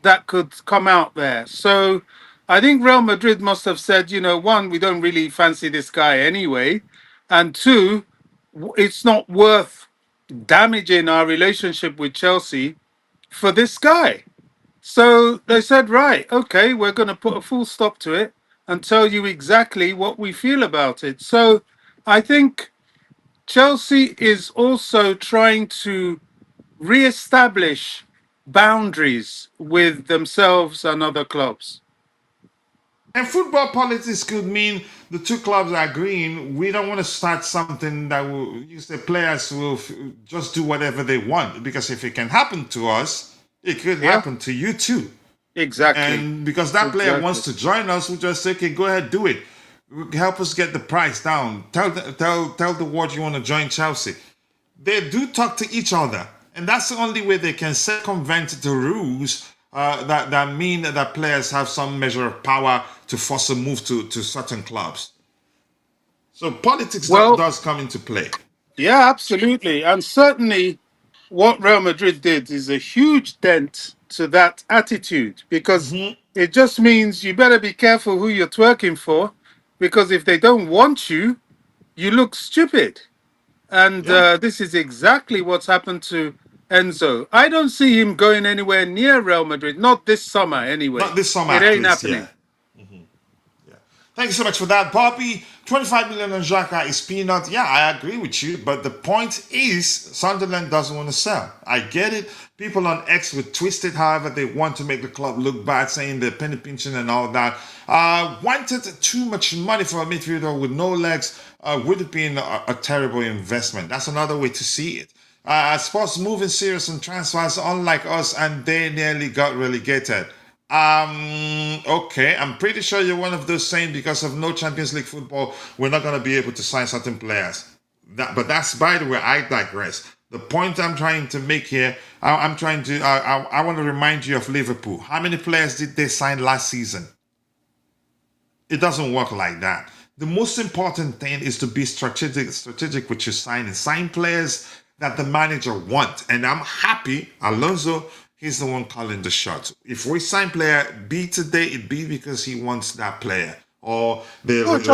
that could come out there. So I think Real Madrid must have said, you know, one, we don't really fancy this guy anyway. And two, it's not worth damaging our relationship with Chelsea for this guy. So they said, right, okay, we're going to put a full stop to it and tell you exactly what we feel about it. So I think Chelsea is also trying to re-establish boundaries with themselves and other clubs. And football politics could mean the two clubs are agreeing we don't want to start something that will use the players will just do whatever they want, because if it can happen to us, It could Yeah, happen to you too. exactly. And because that player wants Exactly. to join us, we just say, okay, go ahead, do it. Help us get the price down. Tell the world you want to join Chelsea. They do talk to each other, and that's the only way they can circumvent the rules that mean that players have some measure of power to force a move to certain clubs. So politics Well, does come into play. yeah, absolutely. And certainly what Real Madrid did is a huge dent to that attitude because it just means you better be careful who you're twerking for because if they don't want you, you look stupid. And Yeah, this is exactly what's happened to Enzo. I don't see him going anywhere near Real Madrid, not this summer not anyway. this summer It at ain't least. Yeah. happening. Thank you so much for that, Bobby. 25 million on Xhaka is peanut. Yeah, I agree with you. But the point is, Sunderland doesn't want to sell. I get it. People on X would twist it however they want to make the club look bad, saying they're penny pinching and all that. Wanted too much money for a midfielder with no legs would have been a terrible investment. That's another way to see it. Sports moving serious on transfers, unlike us, and they nearly got relegated. Okay. I'm pretty sure you're one of those saying because of no Champions League football, we're not going to be able to sign certain players. But that's, by the way, I digress. The point I'm trying to make here, I'm trying to, I want to remind you of Liverpool. How many players did they sign last season? It doesn't work like that. The most important thing is to be strategic with your signing. Sign players that the manager wants. And I'm happy Alonso, he's the one calling the shots. If we sign player B today, it be because he wants that player. Or Coach,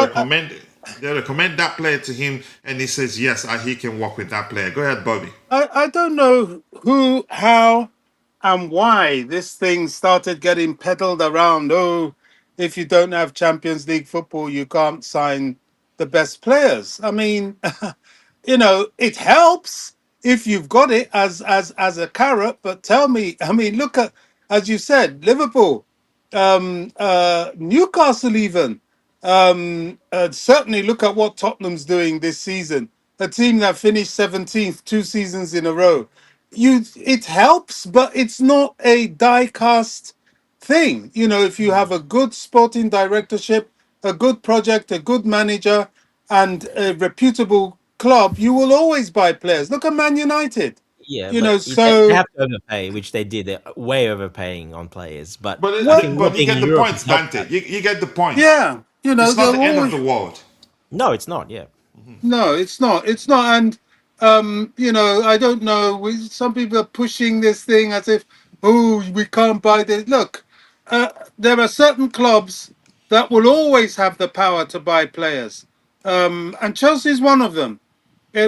they recommend that player to him and he says yes, he can work with that player. Go ahead, Bobby. I don't know who, how, and why this thing started getting peddled around. Oh, if you don't have Champions League football, you can't sign the best players. I mean, it helps if you've got it as a carrot. But tell me, I mean, look at as you said, Liverpool, Newcastle, even. Certainly, look at what Tottenham's doing this season. A team that finished 17th 2 seasons in a row. It helps, but it's not a die cast thing. If you have a good sporting directorship, a good project, a good manager, and a reputable club, you will always buy players. Look at Man United. Yeah, You know, but they so have to overpay, which they did. They're way overpaying on players. But But I what? think but you living get in the Europe has point, helped Dante. that. You get the point. Yeah, It's not they'll the end of always. the world. No, it's not. Yeah. No, it's not. It's not. And I don't know. Some people are pushing this thing as if, oh, we can't buy this. Look, there are certain clubs that will always have the power to buy players, and Chelsea is one of them.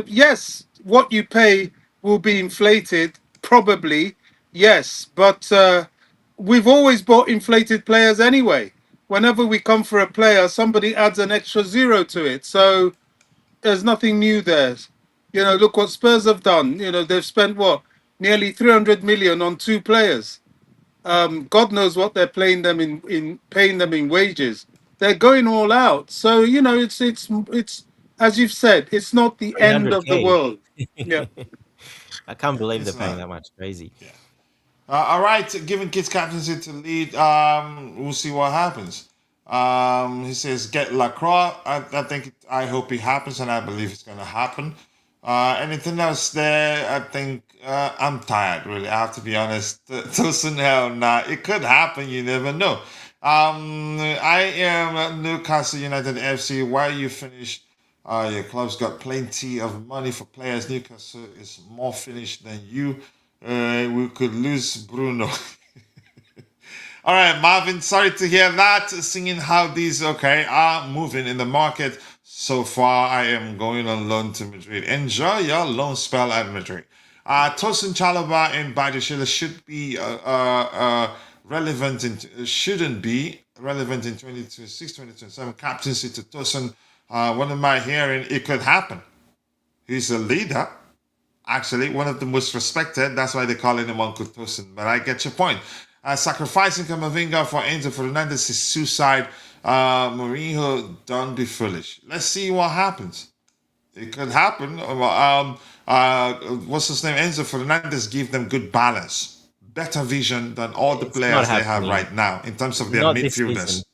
Yes, what you pay will be inflated, probably. Yes, but we've always bought inflated players anyway. Whenever we come for a player, somebody adds an extra zero to it. So there's nothing new there. Look what Spurs have done. They've spent what nearly 300 million on two players. God knows what they're paying them in wages. They're going all out. So it's as you've said, it's not the end of the 300K. world. Yeah. I can't believe they're It's paying not. that much. Crazy. Yeah. All right, giving kids captaincy to lead. We'll see what happens. He says get Lacroix. I think I hope it happens, and I believe it's going to happen. Anything else there? I think I'm tired. Really, I have to be honest. Tosin, hell, nah. It could happen. You never know. I am Newcastle United FC. Why you finished? Your club's got plenty of money for players. Newcastle is more finished than you. We could lose Bruno. All right, Marvin, sorry to hear that. Seeing how these, are moving in the market so far, I am going on loan to Madrid. Enjoy your loan spell at Madrid. Tosin Chalobah and Badiashile should be relevant shouldn't be relevant in 2026, 2027. Captaincy to Tosin. What am I hearing? It could happen. He's a leader. Actually, one of the most respected. That's why they call him Uncle Tosin. But I get your point. Sacrificing Camavinga for Enzo Fernandez is suicide. Mourinho, don't be foolish. Let's see what happens. It could happen. What's his name? Enzo Fernandez give them good balance. better vision than all the It's not players they have happening. right now in terms of their Not this season. midfielders.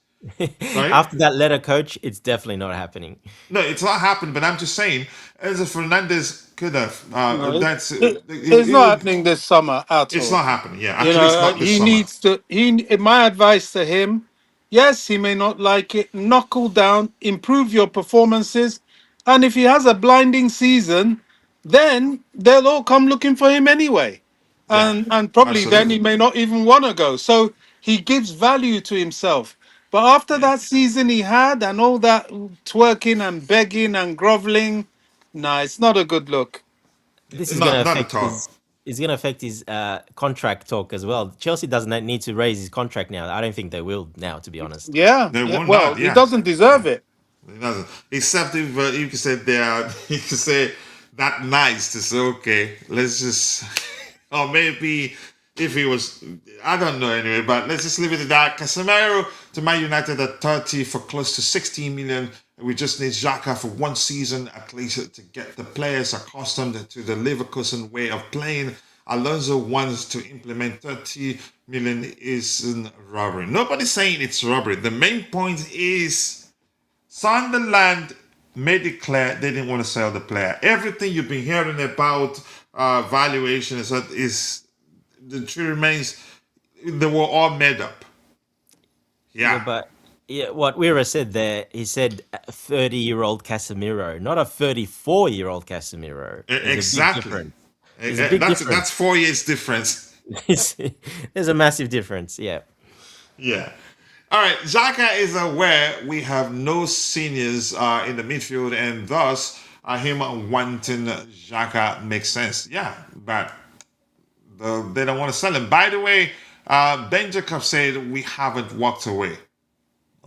Sorry? After that letter, coach, it's definitely not happening. No, it's not happened, but I'm just saying, Enzo Fernandez could have. No, it's It not would. happening this summer at It's all. not happening. Yeah, You at least know, not this he summer. needs to. My advice to him: yes, he may not like it. Knuckle down, improve your performances, and if he has a blinding season, then they'll all come looking for him anyway, Yeah, and probably then he absolutely. may not even want to go. So he gives value to himself. But after Yeah. that season he had and all that twerking and begging and groveling, nah, it's not a good look. This is going to Not affect at all. his. It's going to affect his contract talk as well. Chelsea doesn't need to raise his contract now. I don't think they will now, to be honest. Yeah, They yeah. will Well, not. he Yeah. doesn't Yeah. deserve it. It doesn't. Except if you can say they are, you can say that nice to say, okay, let's just, or maybe if he was, I don't know anyway, but let's just leave it at that. Casemiro to Man United at 30 for close to 16 million. We just need Xhaka for one season at least to get the players accustomed to the Leverkusen way of playing. Alonso wants to implement 30 million isn't robbery. Nobody's saying it's robbery. The main point is Sunderland made it clear they didn't want to sell the player. Everything you've been hearing about valuation is the truth remains they were all made up. Yeah, Yeah, but yeah, what Wira said there, he said a 30-year-old Casemiro, not a 34-year-old Casemiro. There's a big exactly. difference. There's a big That's difference. 4 years difference. There's a massive difference. Yeah. Yeah. All right. Xhaka is aware we have no seniors in the midfield, and thus him wanting Xhaka makes sense. Yeah, but they don't want to sell him. By the way, Ben Jacob said we haven't walked away.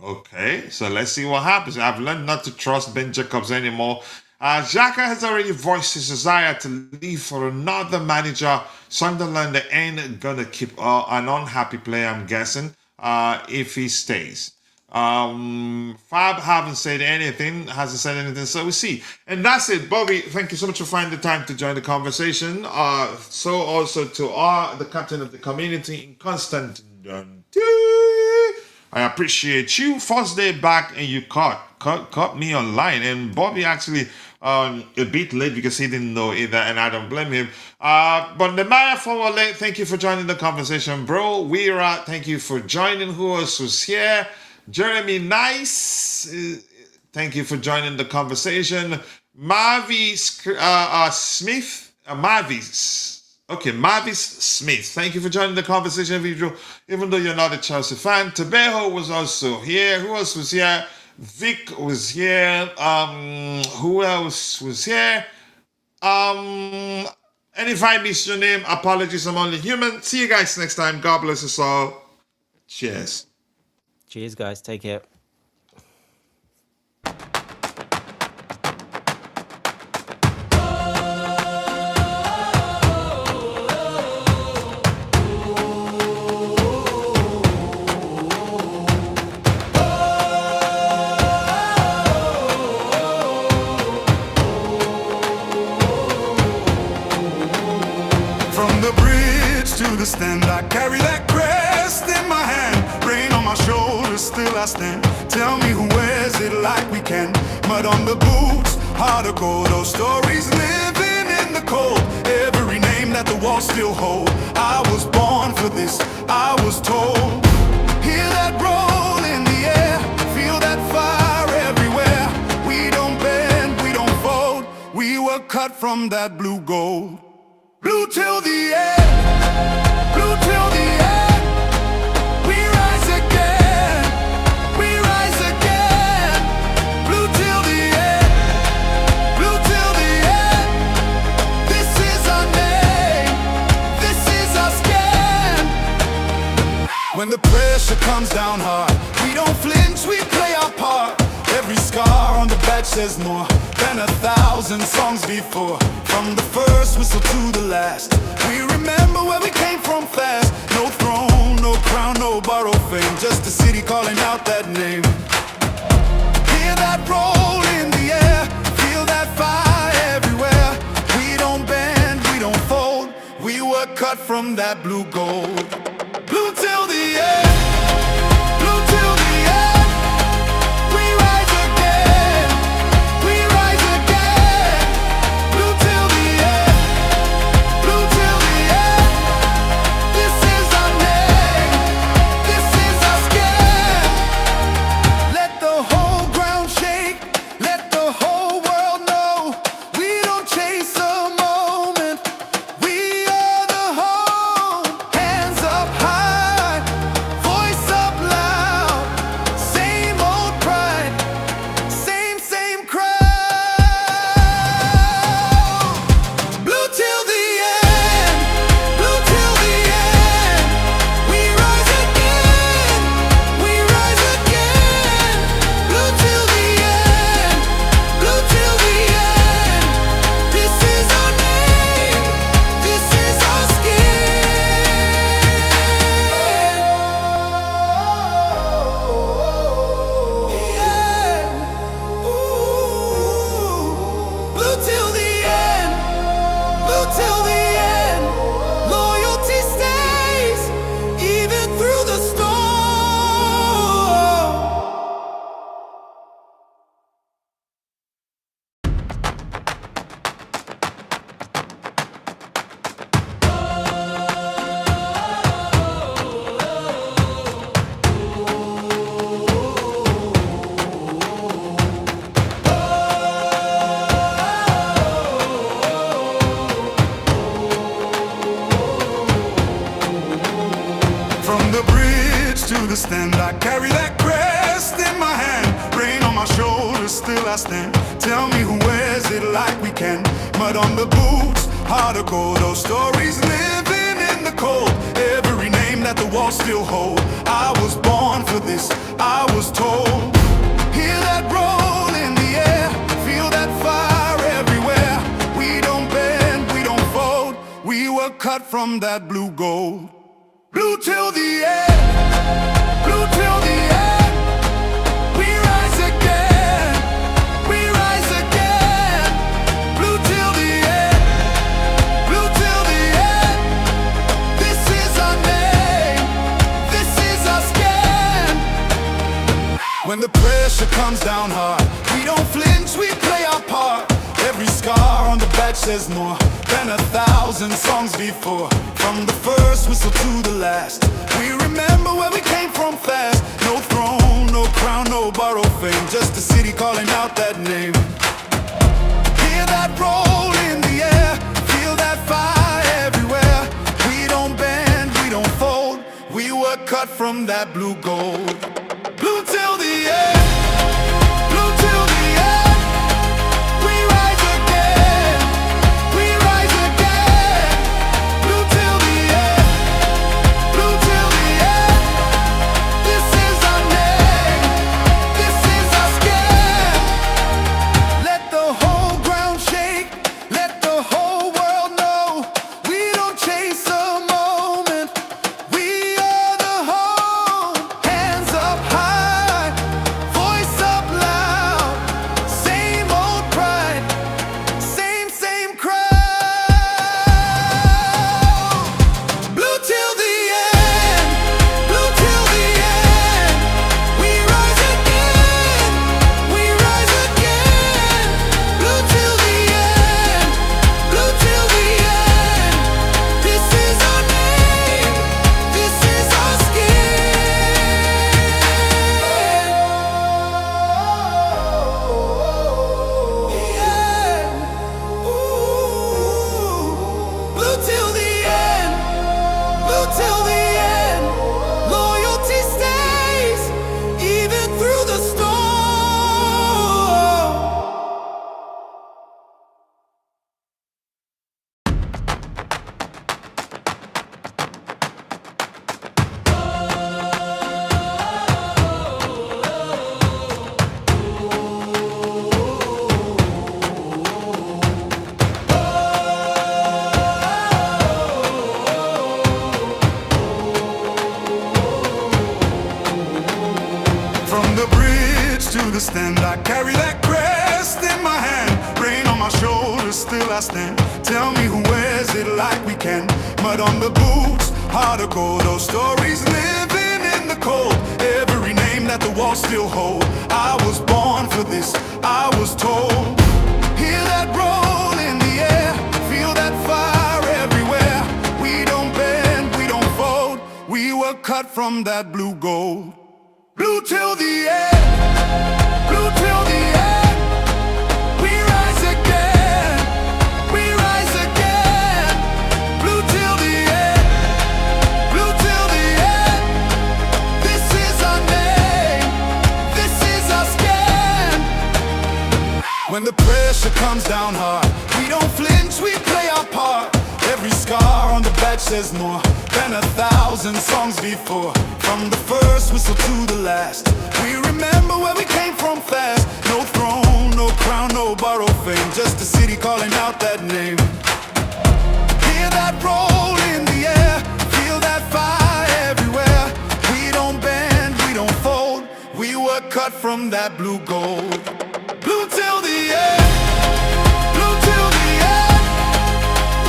Okay, so let's see what happens. I've learned not to trust Ben Jacobs anymore. Xhaka has already voiced his desire to leave for another manager. Sunderland ain't gonna keep an unhappy player, I'm guessing, if he stays. Fab hasn't said anything, so we'll see. And that's it. Bobby, thank you so much for finding the time to join the conversation. So also to the captain of the community in Constant. I appreciate you. First day back and you caught me online. And Bobby actually a bit late because he didn't know either, and I don't blame him. But the Maya Fawale, thank you for joining the conversation, bro. Weira, thank you for joining. Who else was here? Jeremy Nice, thank you for joining the conversation. Marvis Smith, Marvis Smith, thank you for joining the conversation, even though you're not a Chelsea fan. Tebejo was also here. Who else was here? Vic was here. Who else was here? And if I missed your name, apologies, I'm only human. See you guys next time. God bless us all. Cheers. Cheers, guys. Take care. From the bridge to the stand, I carry that crest in my hand. Rain on my shoulders, still I stand. Tell me who wears it like we can. Mud on the boots, heart of gold. Those stories living in the cold. Every name that the walls still hold. I was born for this, I was told. Hear that roll in the air, feel that fire everywhere. We don't bend, we don't fold. We were cut from that blue gold. Blue till the end, blue till the end. We rise again, we rise again. Blue till the end, blue till the end. This is our name, this is our scan. When the pressure comes down hard, we don't flinch, we play our part. Every scar on the back says more than 1,000 songs before. From the first whistle to the last, we remember where we came from fast. No throne, no crown, no borrowed fame, just a city calling out that name. Hear that roll in the air, feel that fire everywhere. We don't bend, we don't fold, we were cut cut from that blue gold. Blue till the end, blue till the end. We rise again, we rise again. Blue till the end, blue till the end. This is our name, this is our skin. Let the whole ground shake, let the whole world know. We don't chase a moment, we are the home. Hands up high, voice up loud. Same old pride, same crowd. Blue till the end, blue till the end. We rise again, we rise again. Blue till the end, blue till the end. This is our name, this is our skin. Yeah. Ooh. Blue till the end, blue till the end. Loyalty stays even through the storm. From the bridge to the stand, I carry that crest in my hand. Rain on my shoulders, still I stand. Tell me who wears it like we can. Mud on the boots, heart of gold. Those stories living in the cold. Every name that the walls still hold. I was born for this, I was told. Hear that roll in the air, feel that fire everywhere. We don't bend, we don't fold. We were cut from that blue gold. Blue till the end, blue till the end. We rise again, we rise again. Blue till the end, blue till the end. This is our name, this is our skin. When the pressure comes down hard, we don't flinch, we play our part. Every scar on the back says more than 1,000 songs before. From the first whistle to the last, we remember where we came from fast. No throne, no crown, no borrowed fame, just a city calling out that name. Hear that roll in the air, feel that fire everywhere. We don't bend, we don't fold. We were cut from that blue gold. Blue till the end, blue till the end. We rise again, we rise again. Blue till the end, blue till the end. This is our name, this is our skin. Let the whole ground shake, let the whole world know. We don't chase a moment, we are the home. Hands up high, voice up loud. Same old pride, same crowd. Blue till the end, blue till the end. We rise again, we rise again. Blue till the end, blue till the end. This is our name, this is our skin. Yeah. Ooh. Blue till the end, blue till the end. Loyalty stays even through the storm. From the bridge to the stand, I carry that crest in my hand. Rain on my shoulders, still I stand. Tell me who wears it like we can? Mud on the boots, heart of gold. Those stories living in the cold. Every name that the walls still hold. I was born for this, I was told. Hear that roll in the air, feel that fire everywhere. We don't bend, we don't fold. We were cut from that blue gold. Blue till the end, blue till the end. We rise again, we rise again. Blue till the end, blue till the end. This is our name, this is our skin. When the pressure comes down hard, we don't flinch, we play our part. Every scar on the back says more than 1,000 songs before. From the first whistle to the last, we remember where we came from fast. No throne, no crown, no borrowed fame, just a city calling out that name. Hear that roll in the air, feel that fire everywhere. We don't bend, we don't fold. We were cut from that blue gold. Blue till the end, blue till the end.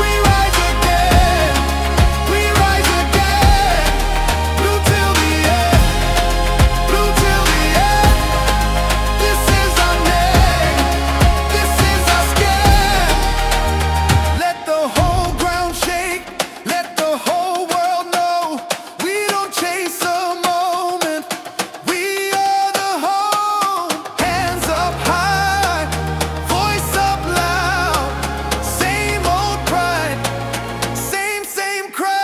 We rise again, we rise again. Blue till the end, blue till the end. This is our name, this is our skin. Let the whole ground shake, let the whole world know. We don't chase a moment, we are the whole. Hands up high, voice up loud. Same old pride, same crowd.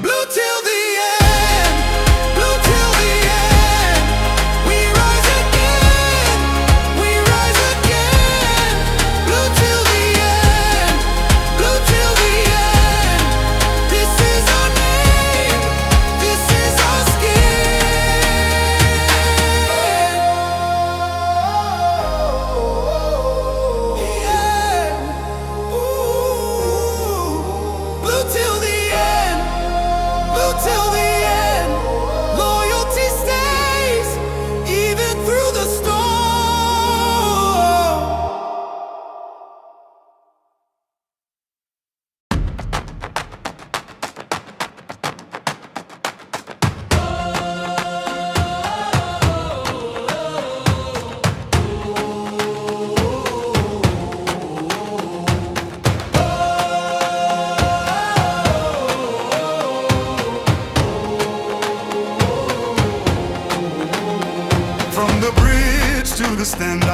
Blue till the end, blue till the end. We rise again, we rise again. Blue till the end, blue till the end. This is our name, this is our skin. Yeah. Ooh. Blue till the end, blue till the end. Loyalty stays even through the storm. From the bridge to the stand.